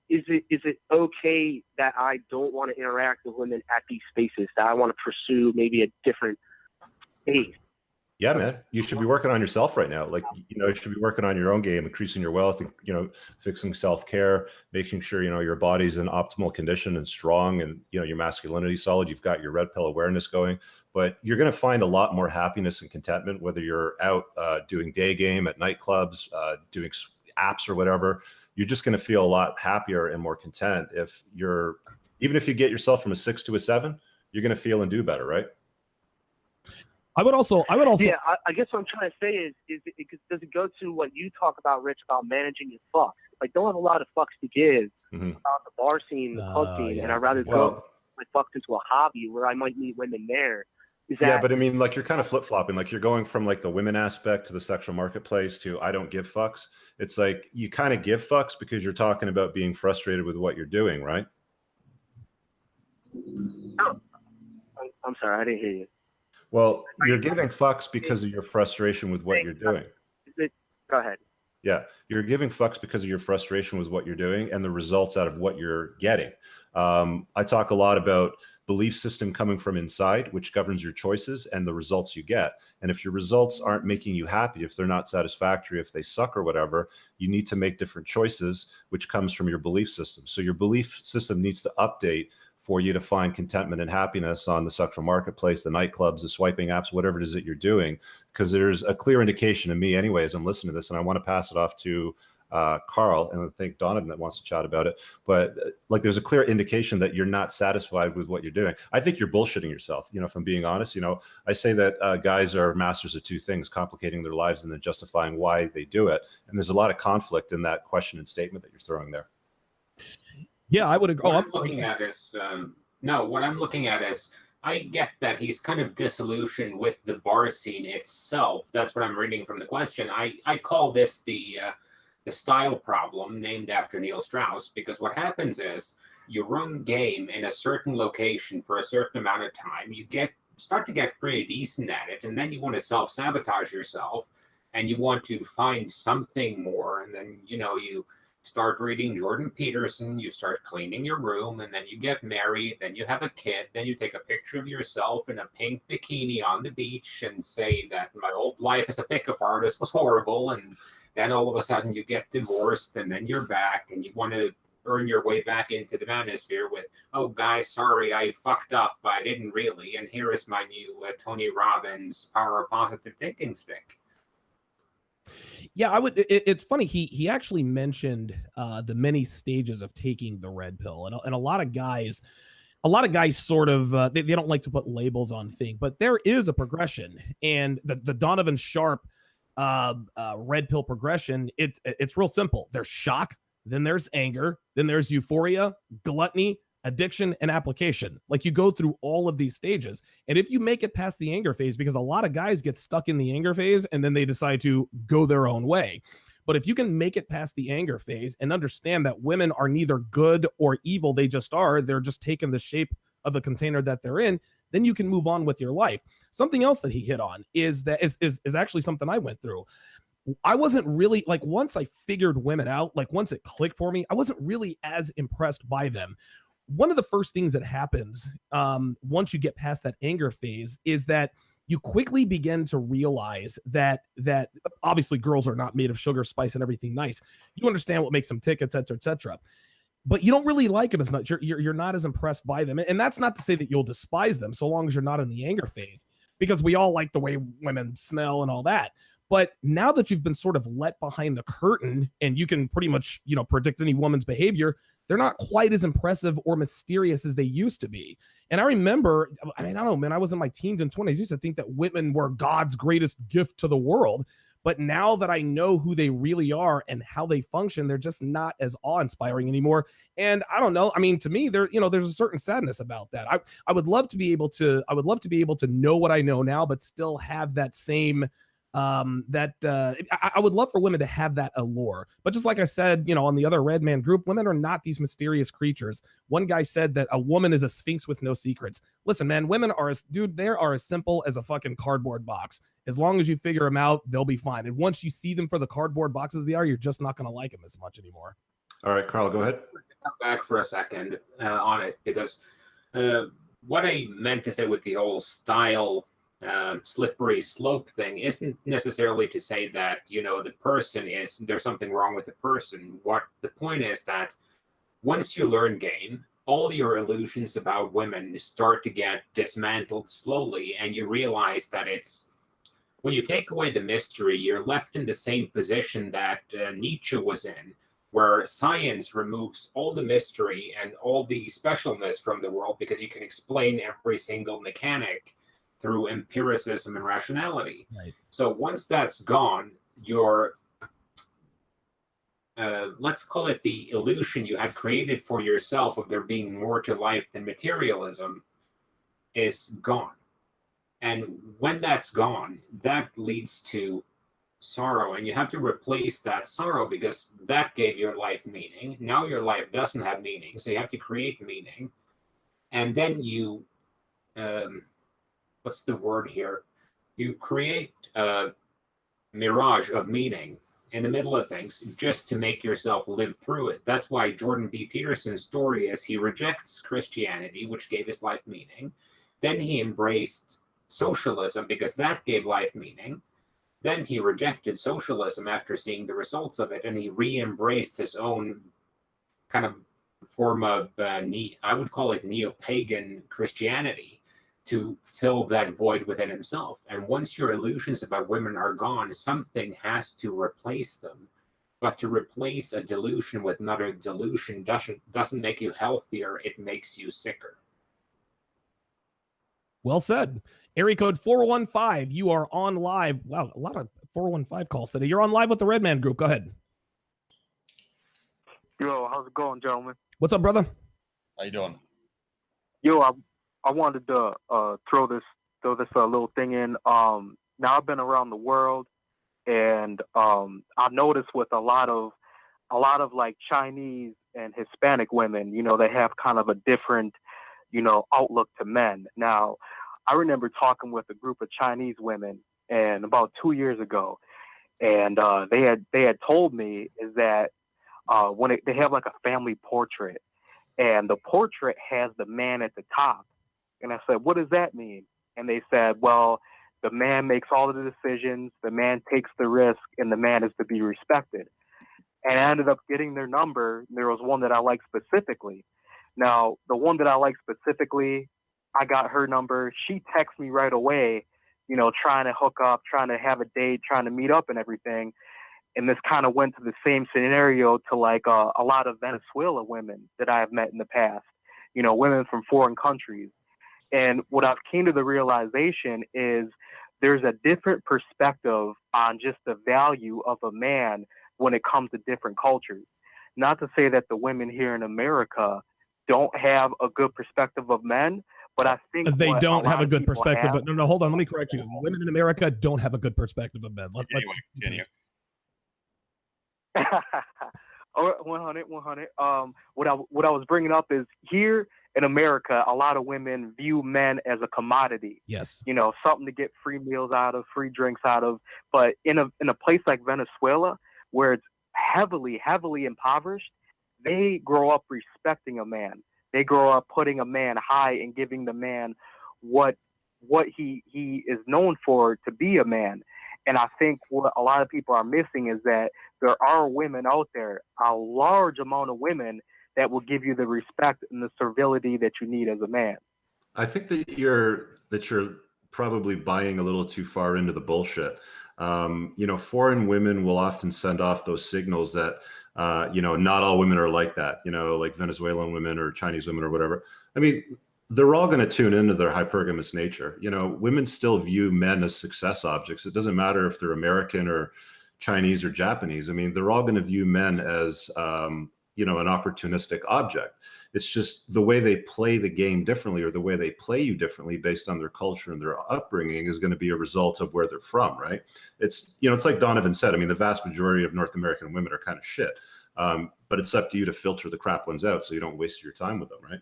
it okay that I don't want to interact with women at these spaces, that I want to pursue maybe a different space? Yeah, man, you should be working on yourself right now. Like, you should be working on your own game, increasing your wealth, and, fixing self-care, making sure, your body's in optimal condition and strong, and, your masculinity solid. You've got your red pill awareness going, but you're going to find a lot more happiness and contentment, whether you're out doing day game at nightclubs, doing apps or whatever. You're just going to feel a lot happier and more content even if you get yourself from a 6 to a 7, you're going to feel and do better, right? I would also. Yeah, I guess what I'm trying to say is does it go to what you talk about, Rich, about managing your fucks? I don't have a lot of fucks to give about the bar scene, the club scene, and I'd rather go my fucks into a hobby where I might meet women there. But I mean, you're kind of flip-flopping. Like, you're going from the women aspect to the sexual marketplace to I don't give fucks. It's like you kind of give fucks because you're talking about being frustrated with what you're doing, right? Oh, I'm sorry, I didn't hear you. Well, you're giving fucks because of your frustration with what you're doing. Go ahead. Yeah, you're giving fucks because of your frustration with what you're doing and the results out of what you're getting. I talk a lot about belief system coming from inside, which governs your choices and the results you get. And if your results aren't making you happy, if they're not satisfactory, if they suck or whatever, you need to make different choices, which comes from your belief system. So your belief system needs to update for you to find contentment and happiness on the sexual marketplace, the nightclubs, the swiping apps, whatever it is that you're doing, because there's a clear indication to me anyway as I'm listening to this, and I want to pass it off to Carl, and I think Donovan that wants to chat about it. But like, there's a clear indication that you're not satisfied with what you're doing. I think you're bullshitting yourself. You know, if I'm being honest, you know, I say that guys are masters of two things: complicating their lives and then justifying why they do it. And there's a lot of conflict in that question and statement that you're throwing there. Yeah, I would agree. What I'm looking at is what I'm looking at is, I get that he's kind of disillusioned with the bar scene itself. That's what I'm reading from the question. I call this the style problem, named after Neil Strauss, because what happens is you run game in a certain location for a certain amount of time. You start to get pretty decent at it, and then you want to self-sabotage yourself, and you want to find something more, and then you start reading Jordan Peterson, you start cleaning your room, and then you get married, then you have a kid, then you take a picture of yourself in a pink bikini on the beach and say that my old life as a pickup artist was horrible, and then all of a sudden you get divorced, and then you're back, and you want to earn your way back into the manosphere with, oh, guys, sorry, I fucked up, but I didn't really, and here is my new Tony Robbins Power of Positive Thinking stick. Yeah, it's funny. He actually mentioned the many stages of taking the red pill, and a lot of guys sort of they don't like to put labels on things, but there is a progression, and the Donovan Sharp red pill progression. It's real simple. There's shock, then there's anger, then there's euphoria, gluttony, addiction, and application. Like, you go through all of these stages, and if you make it past the anger phase, because a lot of guys get stuck in the anger phase and then they decide to go their own way, but if you can make it past the anger phase and understand that women are neither good or evil, they're just taking the shape of the container that they're in, then you can move on with your life. Something else that he hit on is actually something I went through. I wasn't really, like, once I figured women out, like once it clicked for me, I wasn't really as impressed by them. One of the first things that happens once you get past that anger phase is that you quickly begin to realize that obviously girls are not made of sugar, spice, and everything nice. You understand what makes them tick, et cetera, but you don't really like them as much. You're not as impressed by them. And that's not to say that you'll despise them so long as you're not in the anger phase, because we all like the way women smell and all that. But now that you've been sort of let behind the curtain and you can pretty much, predict any woman's behavior, they're not quite as impressive or mysterious as they used to be. And I remember, I don't know, man, I was in my teens and 20s. I used to think that women were God's greatest gift to the world. But now that I know who they really are and how they function, they're just not as awe-inspiring anymore. And I don't know. I mean, to me, there's a certain sadness about that. I would love to be able to know what I know now, but still have that same I would love for women to have that allure. But just like I said, on the other Red Man group, women are not these mysterious creatures. One guy said that a woman is a sphinx with no secrets. Listen, man, women they are as simple as a fucking cardboard box. As long as you figure them out, they'll be fine. And once you see them for the cardboard boxes they are, you're just not going to like them as much anymore. All right, Carl, go ahead. Come back for a second on it, because what I meant to say with the whole style slippery slope thing isn't necessarily to say that the person there's something wrong with the person. What the point is that once you learn game, all your illusions about women start to get dismantled slowly, and you realize that when you take away the mystery, you're left in the same position that Nietzsche was in, where science removes all the mystery and all the specialness from the world, because you can explain every single mechanic through empiricism and rationality. Right. So once that's gone, your let's call it the illusion you had created for yourself of there being more to life than materialism is gone. And when that's gone, that leads to sorrow, and you have to replace that sorrow because that gave your life meaning. Now your life doesn't have meaning, so you have to create meaning. And then you what's the word here? You create a mirage of meaning in the middle of things just to make yourself live through it. That's why Jordan B. Peterson's story is he rejects Christianity, which gave his life meaning. Then he embraced socialism because that gave life meaning. Then he rejected socialism after seeing the results of it, and he re-embraced his own kind of form of, I would call it neo-pagan Christianity, to fill that void within himself. And once your illusions about women are gone, something has to replace them. But to replace a delusion with another delusion doesn't make you healthier, it makes you sicker. Well said. Area code 415. You are on live. Wow, a lot of 415 calls today. You're on live with the Red Man Group. Go ahead. Yo, how's it going, gentlemen? What's up, brother? How you doing? Yo, I wanted to throw this little thing in. Now I've been around the world, and I've noticed with a lot of like Chinese and Hispanic women, they have kind of a different, outlook to men. Now, I remember talking with a group of Chinese women, and about 2 years ago, and they had told me is that when they have like a family portrait, and the portrait has the man at the top, and I said, what does that mean? And they said, well, the man makes all of the decisions, the man takes the risk, and the man is to be respected. And I ended up getting their number. There was one that I liked specifically. Now, the one that I liked specifically, I got her number. She texted me right away, trying to hook up, trying to have a date, trying to meet up and everything. And this kind of went to the same scenario to like a lot of Venezuela women that I have met in the past, women from foreign countries. And what I've came to the realization is there's a different perspective on just the value of a man when it comes to different cultures. Not to say that the women here in America don't have a good perspective of men, but I think they don't have a good people perspective. have- No, hold on. Let me correct you. Women in America don't have a good perspective of men. Let's Continue. Oh, 100. What I was bringing up is here in America, a lot of women view men as a commodity. Yes. Something to get free meals out of, free drinks out of. But in a place like Venezuela, where it's heavily impoverished, they grow up respecting a man. They grow up putting a man high and giving the man what he is known for to be a man. And I think what a lot of people are missing is that there are women out there, a large amount of women that will give you the respect and the servility that you need as a man. I think that you're probably buying a little too far into the bullshit. Foreign women will often send off those signals that, not all women are like that, like Venezuelan women or Chinese women or whatever. I mean, they're all going to tune into their hypergamous nature. Women still view men as success objects. It doesn't matter if they're American or Chinese or Japanese. I mean, they're all going to view men as, an opportunistic object. It's just the way they play the game differently, or the way they play you differently based on their culture and their upbringing, is going to be a result of where they're from, right? It's like Donovan said. I mean, the vast majority of North American women are kind of shit. But it's up to you to filter the crap ones out so you don't waste your time with them, right?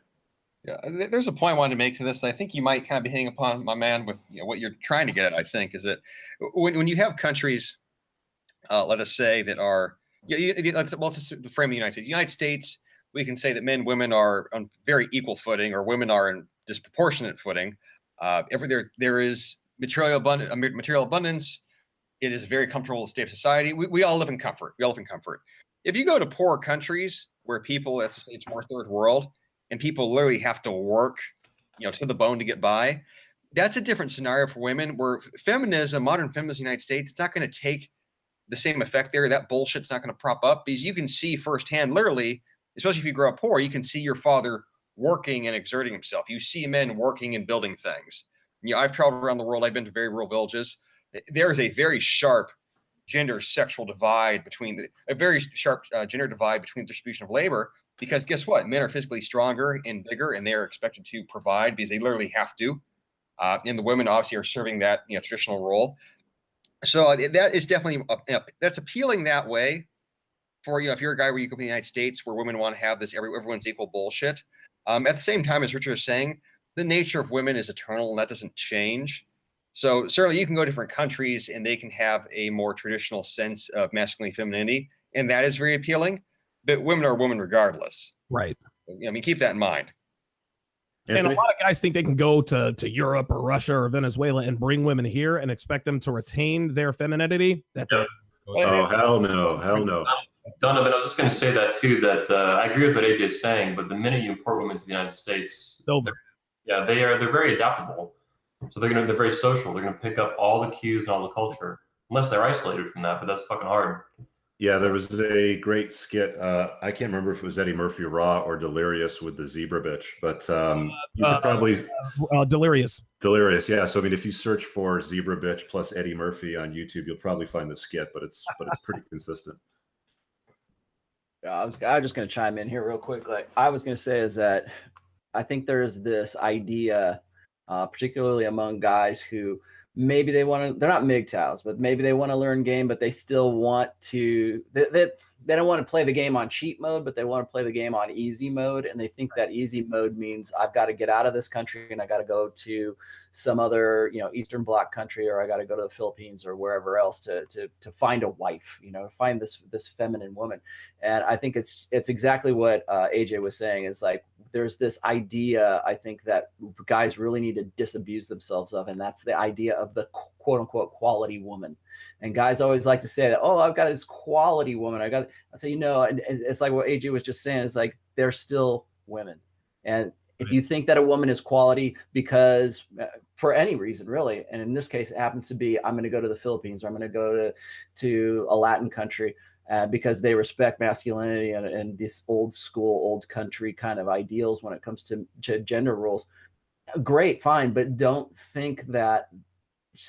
Yeah, there's a point I wanted to make to this. I think you might kind of be hitting upon, my man, with what you're trying to get at, I think, is that when you have countries, let us say, that are, let's just frame the United States. The United States, we can say that men and women are on very equal footing, or women are in disproportionate footing. There is material abundance. It is a very comfortable state of society. We all live in comfort. If you go to poor countries where people, it's more third world, and people literally have to work, to the bone to get by, that's a different scenario for women, where feminism, modern feminism in the United States, it's not going to take the same effect there. That bullshit's not going to prop up, because you can see firsthand, literally, especially if you grow up poor, you can see your father working and exerting himself. You see men working and building things. I've traveled around the world. I've been to very rural villages. There is a very sharp gender divide between the distribution of labor, because guess what? Men are physically stronger and bigger, and they're expected to provide because they literally have to. And the women obviously are serving that traditional role. So that is definitely that's appealing that way for if you're a guy where you go to the United States where women want to have this everyone's equal bullshit. At the same time, as Richard was saying, the nature of women is eternal, and that doesn't change. So certainly you can go to different countries and they can have a more traditional sense of masculinity, femininity, and that is very appealing. But women are women regardless. Right. Keep that in mind. And a lot of guys think they can go to Europe or Russia or Venezuela and bring women here and expect them to retain their femininity. That's hell no. Donovan, I was just going to say that too, that I agree with what AJ is saying, but the minute you import women to the United States, they're very adaptable. So they're very social. They're going to pick up all the cues and all the culture, unless they're isolated from that, but that's fucking hard. Yeah, there was a great skit. I can't remember if it was Eddie Murphy Raw or Delirious with the zebra bitch, but you could probably Delirious. Delirious, yeah. So I mean, if you search for zebra bitch plus Eddie Murphy on YouTube, you'll probably find the skit, but it's pretty consistent. Yeah, I was just going to chime in here real quick. Like I was going to say is that I think there's this idea, particularly among guys who maybe they're not MGTOWs, but maybe they want to learn game, but they still want to, they don't want to play the game on cheat mode, but they want to play the game on easy mode. And they think that easy mode means I've got to get out of this country and I got to go to some other, Eastern Bloc country, or I got to go to the Philippines or wherever else to find a wife, find this feminine woman. And I think it's exactly what AJ was saying is like, there's this idea, I think, that guys really need to disabuse themselves of, and that's the idea of the quote unquote quality woman. And guys always like to say that, oh, I've got this quality woman. I'll say, and it's like what AJ was just saying, is like, they're still women. And if you think that a woman is quality because for any reason, really, and in this case, it happens to be, I'm going to go to the Philippines, or I'm going to go to a Latin country, because they respect masculinity and this old school, old country kind of ideals when it comes to gender roles. Great, fine, but don't think that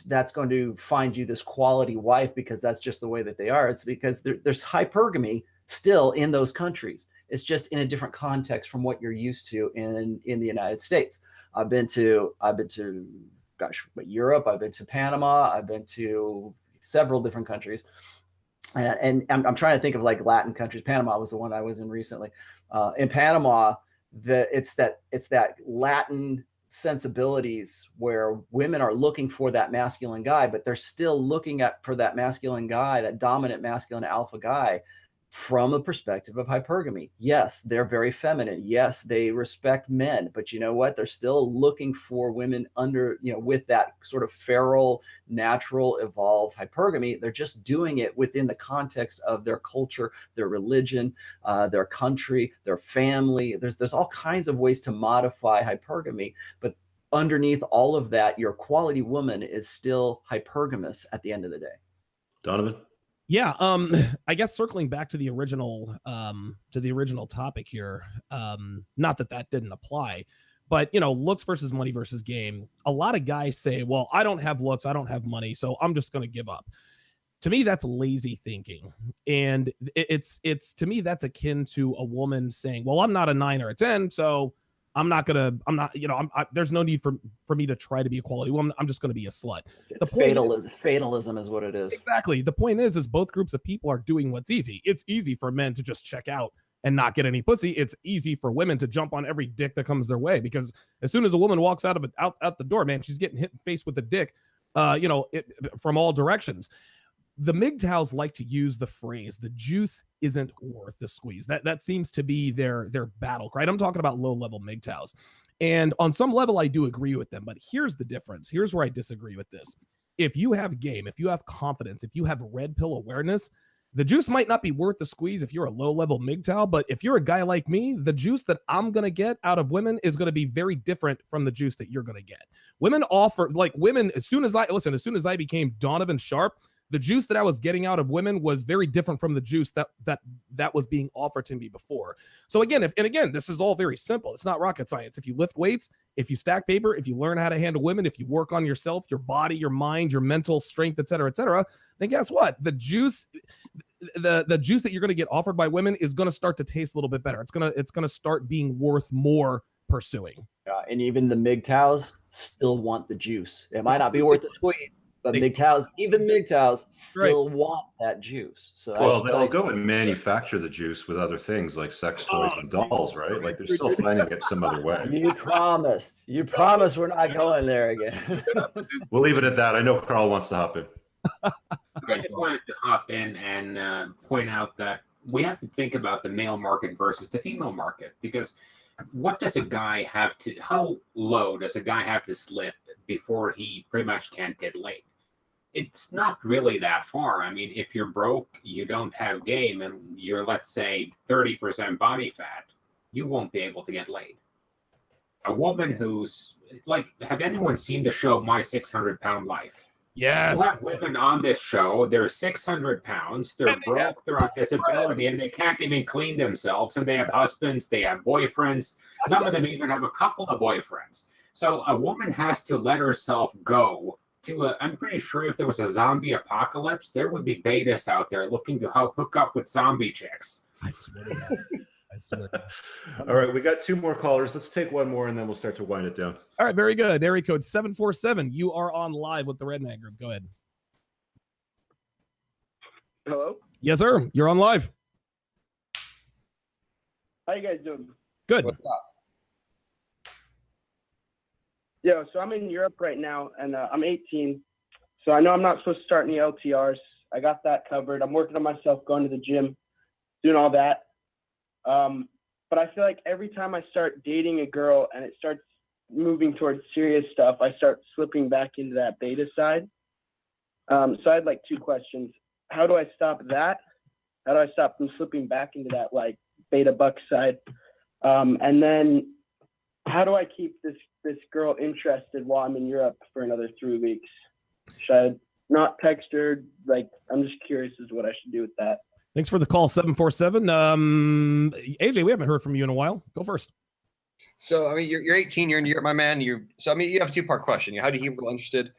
that's going to find you this quality wife because that's just the way that they are. It's because there's hypergamy still in those countries. It's just in a different context from what you're used to in the United States. I've been to Europe. I've been to Panama. I've been to several different countries. And I'm trying to think of like Latin countries. Panama was the one I was in recently. In Panama, it's that Latin sensibilities where women are looking for that masculine guy, but they're still looking for that masculine guy, that dominant masculine alpha guy, from a perspective of hypergamy. Yes, they're very feminine. Yes, they respect men, but you know what? They're still looking for women under, with that sort of feral, natural, evolved hypergamy. They're just doing it within the context of their culture, their religion, their country, their family. There's all kinds of ways to modify hypergamy, but underneath all of that, your quality woman is still hypergamous at the end of the day. Donovan? Yeah, I guess circling back to the original topic here, not that didn't apply, but looks versus money versus game. A lot of guys say, well, I don't have looks, I don't have money, so I'm just going to give up. To me, that's lazy thinking. And it's to me, that's akin to a woman saying, well, I'm not a 9 or a 10, so there's no need for me to try to be a quality woman. I'm just going to be a slut. It's fatalism is what it is. Exactly. The point is both groups of people are doing what's easy. It's easy for men to just check out and not get any pussy. It's easy for women to jump on every dick that comes their way, because as soon as a woman walks out the door, man, she's getting hit in the face with a dick, from all directions. The MGTOWs like to use the phrase, the juice isn't worth the squeeze. That seems to be their battle cry. I'm talking about low-level MGTOWs. And on some level, I do agree with them. But here's the difference. Here's where I disagree with this. If you have game, if you have confidence, if you have red pill awareness, the juice might not be worth the squeeze if you're a low-level MGTOW. But if you're a guy like me, the juice that I'm going to get out of women is going to be very different from the juice that you're going to get. Women, as soon as I became Donovan Sharp, the juice that I was getting out of women was very different from the juice that was being offered to me before. So again, this is all very simple. It's not rocket science. If you lift weights, if you stack paper, if you learn how to handle women, if you work on yourself, your body, your mind, your mental strength, et cetera, then guess what? The juice that you're going to get offered by women is going to start to taste a little bit better. It's going to start being worth more pursuing. And even the MGTOWs still want the juice. It might not be worth the squeeze, but MGTOWs still want that juice. So they'll go and manufacture the juice with other things like sex toys and dolls, right? Like they're still finding it some other way. You promised we're not going there again. We'll leave it at that. I know Carl wants to hop in. I just wanted to hop in and point out that we have to think about the male market versus the female market, because what does a guy how low does a guy have to slip before he pretty much can't get laid? It's not really that far. I mean, if you're broke, you don't have game, and you're, let's say, 30% body fat, you won't be able to get laid. A woman who's, have anyone seen the show My 600 Pound Life? Yes. You have women on this show. They're 600 pounds. They're broke. They're on disability, and they can't even clean themselves. And they have husbands. They have boyfriends. Some of them even have a couple of boyfriends. So a woman has to let herself go to a. I'm pretty sure if there was a zombie apocalypse, there would be betas out there looking to hook up with zombie chicks. I swear to God. I swear. All right, we got 2 more callers. Let's take one more, and then we'll start to wind it down. All right, very good. Area code 747. You are on live with the Redman Group. Go ahead. Hello? Yes, sir. You're on live. How you guys doing? Good. What's up? Yeah, so I'm in Europe right now, and I'm 18. So I know I'm not supposed to start any LTRs. I got that covered. I'm working on myself, going to the gym, doing all that. But I feel like every time I start dating a girl and it starts moving towards serious stuff, I start slipping back into that beta side. So I had like 2 questions. How do I stop that? How do I stop from slipping back into that like beta buck side? And then how do I keep this girl interested while I'm in Europe for another 3 weeks? Should I not text her? Like, I'm just curious as to what I should do with that. Thanks for the call, 747. AJ, we haven't heard from you in a while. Go first. So, I mean, you're 18, you're in Europe, my man. You have a 2-part question. How do you keep people interested?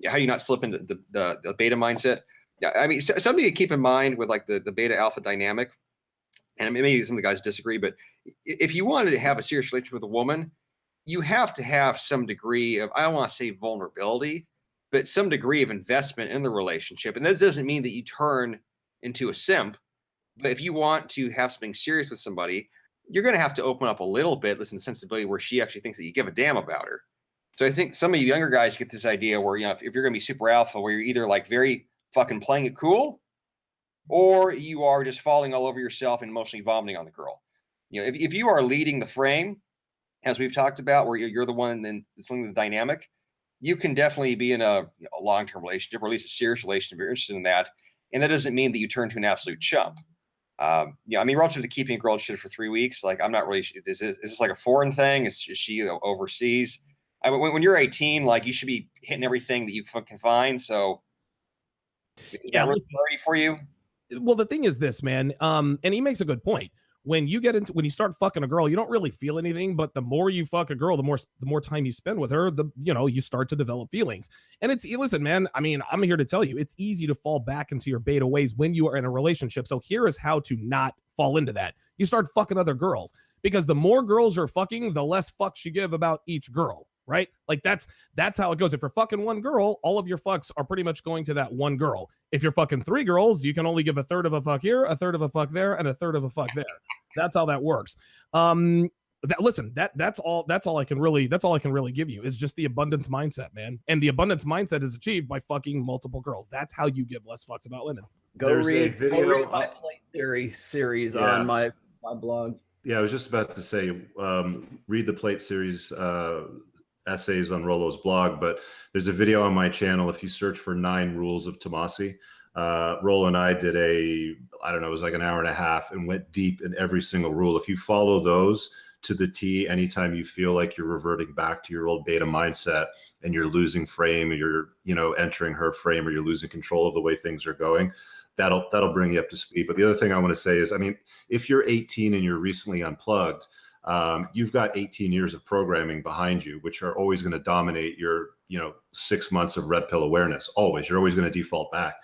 How do you not slip into the beta mindset? Yeah, I mean, something to keep in mind with like the beta alpha dynamic, and maybe some of the guys disagree, but if you wanted to have a serious relationship with a woman, you have to have some degree of, I don't want to say vulnerability, but some degree of investment in the relationship. And that doesn't mean that you turn into a simp. But if you want to have something serious with somebody, you're going to have to open up a little bit, listen to sensibility where she actually thinks that you give a damn about her. So I think some of you younger guys get this idea where, if you're going to be super alpha, where you're either like very fucking playing it cool, or you are just falling all over yourself and emotionally vomiting on the girl. If you are leading the frame, as we've talked about, where you're the one then it's the dynamic, you can definitely be in a long-term relationship, or at least a serious relationship if you're interested in that. And that doesn't mean that you turn to an absolute chump. I mean, relative to keeping a girl shit for 3 weeks, like I'm not really. Is this like a foreign thing? Is she overseas? I mean, when you're 18, like you should be hitting everything that you can find. So, Yeah, ready for you. Well, the thing is this, man. And he makes a good point. When you start fucking a girl, you don't really feel anything, but the more you fuck a girl, the more time you spend with her, you start to develop feelings. And listen, man, I mean, I'm here to tell you, it's easy to fall back into your beta ways when you are in a relationship. So here is how to not fall into that. You start fucking other girls, because the more girls you're fucking, the less fucks you give about each girl. Right? Like that's how it goes. If you're fucking one girl, all of your fucks are pretty much going to that one girl. If you're fucking 3 girls, you can only give a third of a fuck here, a third of a fuck there, and a third of a fuck there. That's how that works. That's all I can really give you is just the abundance mindset, man. And the abundance mindset is achieved by fucking multiple girls. That's how you give less fucks about women. Go read my plate theory series on my blog. Yeah, I was just about to say, read the plate series essays on Rollo's blog, but there's a video on my channel. If you search for 9 rules of Tomasi, Rollo and I did it was like an hour and a half and went deep in every single rule. If you follow those to the T, anytime you feel like you're reverting back to your old beta mindset and you're losing frame, or you're entering her frame, or you're losing control of the way things are going, that'll bring you up to speed. But the other thing I want to say is, I mean, if you're 18 and you're recently unplugged, you've got 18 years of programming behind you, which are always going to dominate your, 6 months of red pill awareness. Always, you're always going to default back.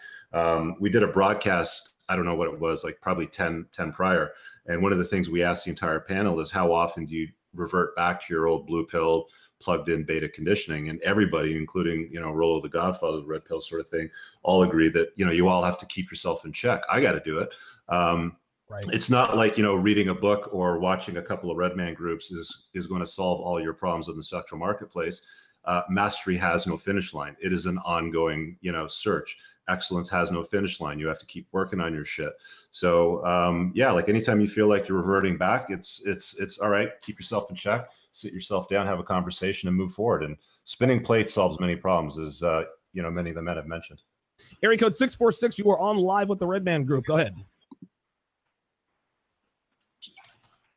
We did a broadcast, I don't know what it was, like probably 10 prior. And one of the things we asked the entire panel is, how often do you revert back to your old blue pill plugged in beta conditioning? And everybody, including, Rollo the Godfather, the red pill sort of thing, all agree that, you all have to keep yourself in check. I got to do it. Right. It's not like, reading a book or watching a couple of Redman groups is going to solve all your problems in the sexual marketplace. Mastery has no finish line. It is an ongoing, search. Excellence has no finish line. You have to keep working on your shit. So, like anytime you feel like you're reverting back, it's all right. Keep yourself in check, sit yourself down, have a conversation, and move forward. And spinning plates solves many problems, as, many of the men have mentioned. Area code 646, you are on live with the Redman Group. Go ahead.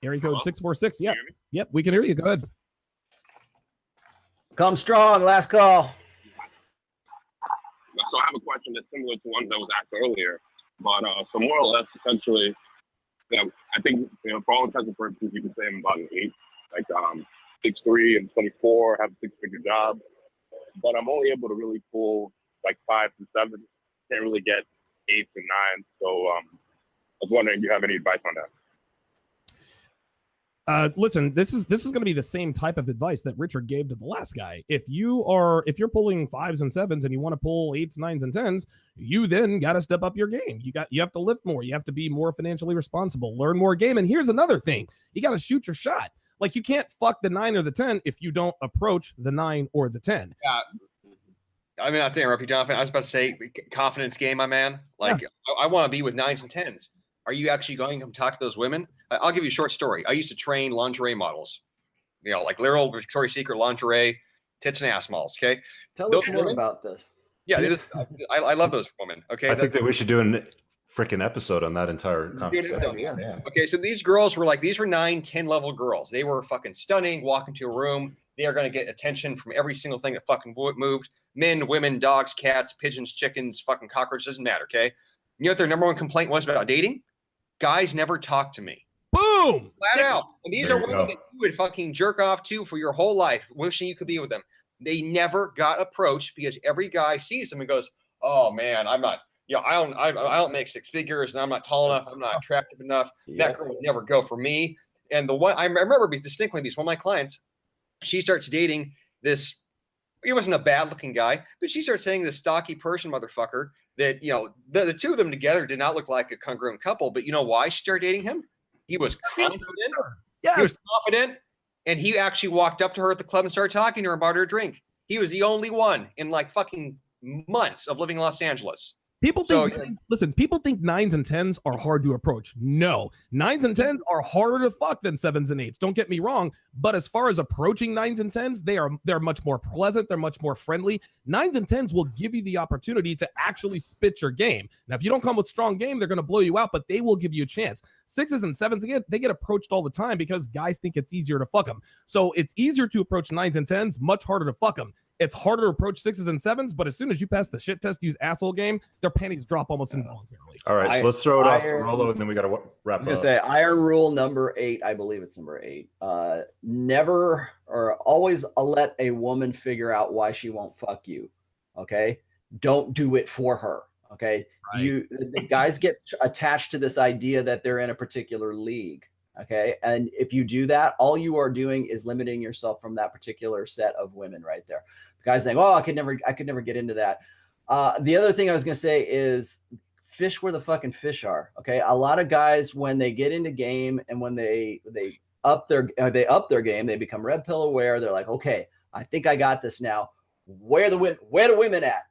Area code 646. Yep, we can hear you. Go ahead. Come strong. Last call. question that's similar to one that was asked earlier. But so more or less, essentially, I think for all intents and purposes, you can say I'm about an 8, like 6'3" and 24, have a 6-figure job. But I'm only able to really pull like 5 to 7. Can't really get 8 to 9. So I was wondering if you have any advice on that. Listen, this is going to be the same type of advice that Richard gave to the last guy. If you're pulling 5s and 7s and you want to pull 8s, 9s, and 10s, you then got to step up your game. You have to lift more. You have to be more financially responsible, learn more game. And here's another thing: you got to shoot your shot. Like, you can't fuck the 9 or the 10 if you don't approach the 9 or the 10. Yeah. I mean, not to interrupt you, Jonathan. I was about to say, confidence game, my man. Like, yeah. I want to be with 9s and 10s. Are you actually going to come talk to those women? I'll give you a short story. I used to train lingerie models, like literal Victoria's Secret lingerie, tits and ass models. Okay, tell us more about this. Yeah, I love those women. Okay, I think that we should do a freaking episode on that entire conversation. Yeah. Okay, so these girls were these were 9, 10 level girls. They were fucking stunning. Walk into a room, they are going to get attention from every single thing that fucking moved. Men, women, dogs, cats, pigeons, chickens, fucking cockroaches. Doesn't matter. Okay, you know what their number one complaint was about dating? Guys never talk to me. Boom! Flat out. And these are women that you would fucking jerk off to for your whole life, wishing you could be with them. They never got approached because every guy sees them and goes, "Oh man, I'm not. I don't make 6 figures, and I'm not tall enough. I'm not attractive enough. That girl would never go for me." And the one I remember distinctly, because one of my clients, she starts dating this. He wasn't a bad-looking guy, but she starts saying this stocky Persian motherfucker that, the two of them together did not look like a congruent couple. But you know why she started dating him? He was confident. Yes. He was confident, and he actually walked up to her at the club and started talking to her about her drink. He was the only one in fucking months of living in Los Angeles. People think, people think 9s and 10s are hard to approach. No, 9s and 10s are harder to fuck than 7s and 8s. Don't get me wrong, but as far as approaching 9s and 10s, they're much more pleasant. They're much more friendly. 9s and 10s will give you the opportunity to actually spit your game. Now, if you don't come with strong game, they're going to blow you out, but they will give you a chance. 6s and 7s, again, they get approached all the time because guys think it's easier to fuck them. So it's easier to approach 9s and 10s, much harder to fuck them. It's harder to approach 6s and 7s, but as soon as you pass the shit test, use asshole game, their panties drop almost involuntarily. All right, so let's throw it off to Rollo, and then we got to wrap up. I was going to say, iron rule number 8, I believe it's number 8. Never or always let a woman figure out why she won't fuck you, okay? Don't do it for her, okay? Right. The guys get attached to this idea that they're in a particular league. Okay. And if you do that, all you are doing is limiting yourself from that particular set of women right there. The guy's saying, "Oh, I could never get into that." The other thing I was going to say is fish where the fucking fish are. Okay. A lot of guys, when they get into game and when they up their game, they become red pill aware. They're like, "Okay, I think I got this now. Where the women at?"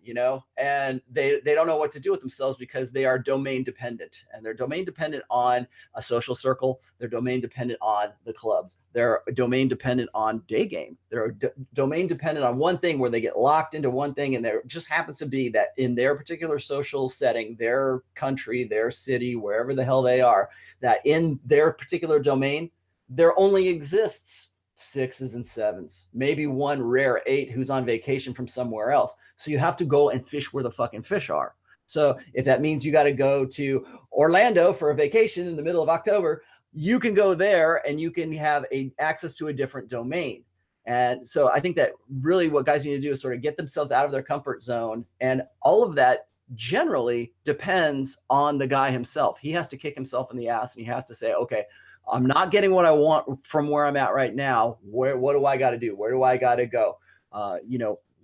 And they don't know what to do with themselves because they are domain dependent, and they're domain dependent on a social circle. They're domain dependent on the clubs. They're domain dependent on day game. They're domain dependent on one thing where they get locked into one thing. And there just happens to be that in their particular social setting, their country, their city, wherever the hell they are, that in their particular domain, there only exists 6s and 7s, maybe one rare 8 who's on vacation from somewhere else. So you have to go and fish where the fucking fish are. So if that means you got to go to Orlando for a vacation in the middle of October, you can go there and you can have access to a different domain. And so I think that really what guys need to do is sort of get themselves out of their comfort zone. And all of that generally depends on the guy himself. He has to kick himself in the ass and he has to say, "Okay, I'm not getting what I want from where I'm at right now. What do I got to do? Where do I got to go?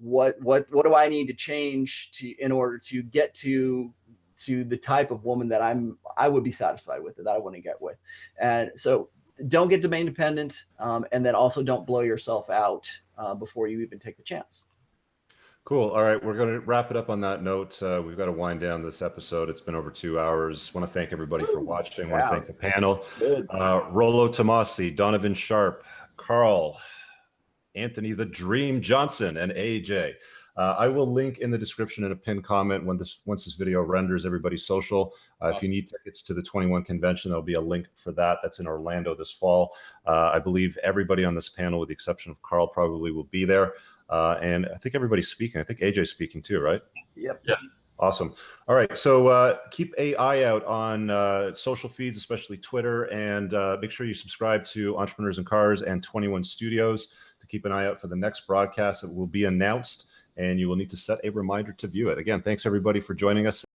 What do I need to change in order to get to the type of woman that I would be satisfied with, that I want to get with?" And so don't get domain dependent, and then also don't blow yourself out before you even take the chance. Cool. All right, we're going to wrap it up on that note. We've got to wind down this episode. It's been over 2 hours. Want to thank everybody for watching. Want to thank the panel. Rollo Tomasi, Donovan Sharp, Carl, Anthony the Dream Johnson, and AJ. I will link in the description in a pinned comment once this video renders everybody's social. If you need tickets to the 21 convention, there'll be a link for that. That's in Orlando this fall. I believe everybody on this panel, with the exception of Carl, probably will be there. And I think everybody's speaking. I think AJ's speaking too, right? Yep. Yeah. Awesome. All right. So keep an eye out on social feeds, especially Twitter, and make sure you subscribe to Entrepreneurs in Cars and 21 Studios to keep an eye out for the next broadcast that will be announced, and you will need to set a reminder to view it. Again, thanks everybody for joining us.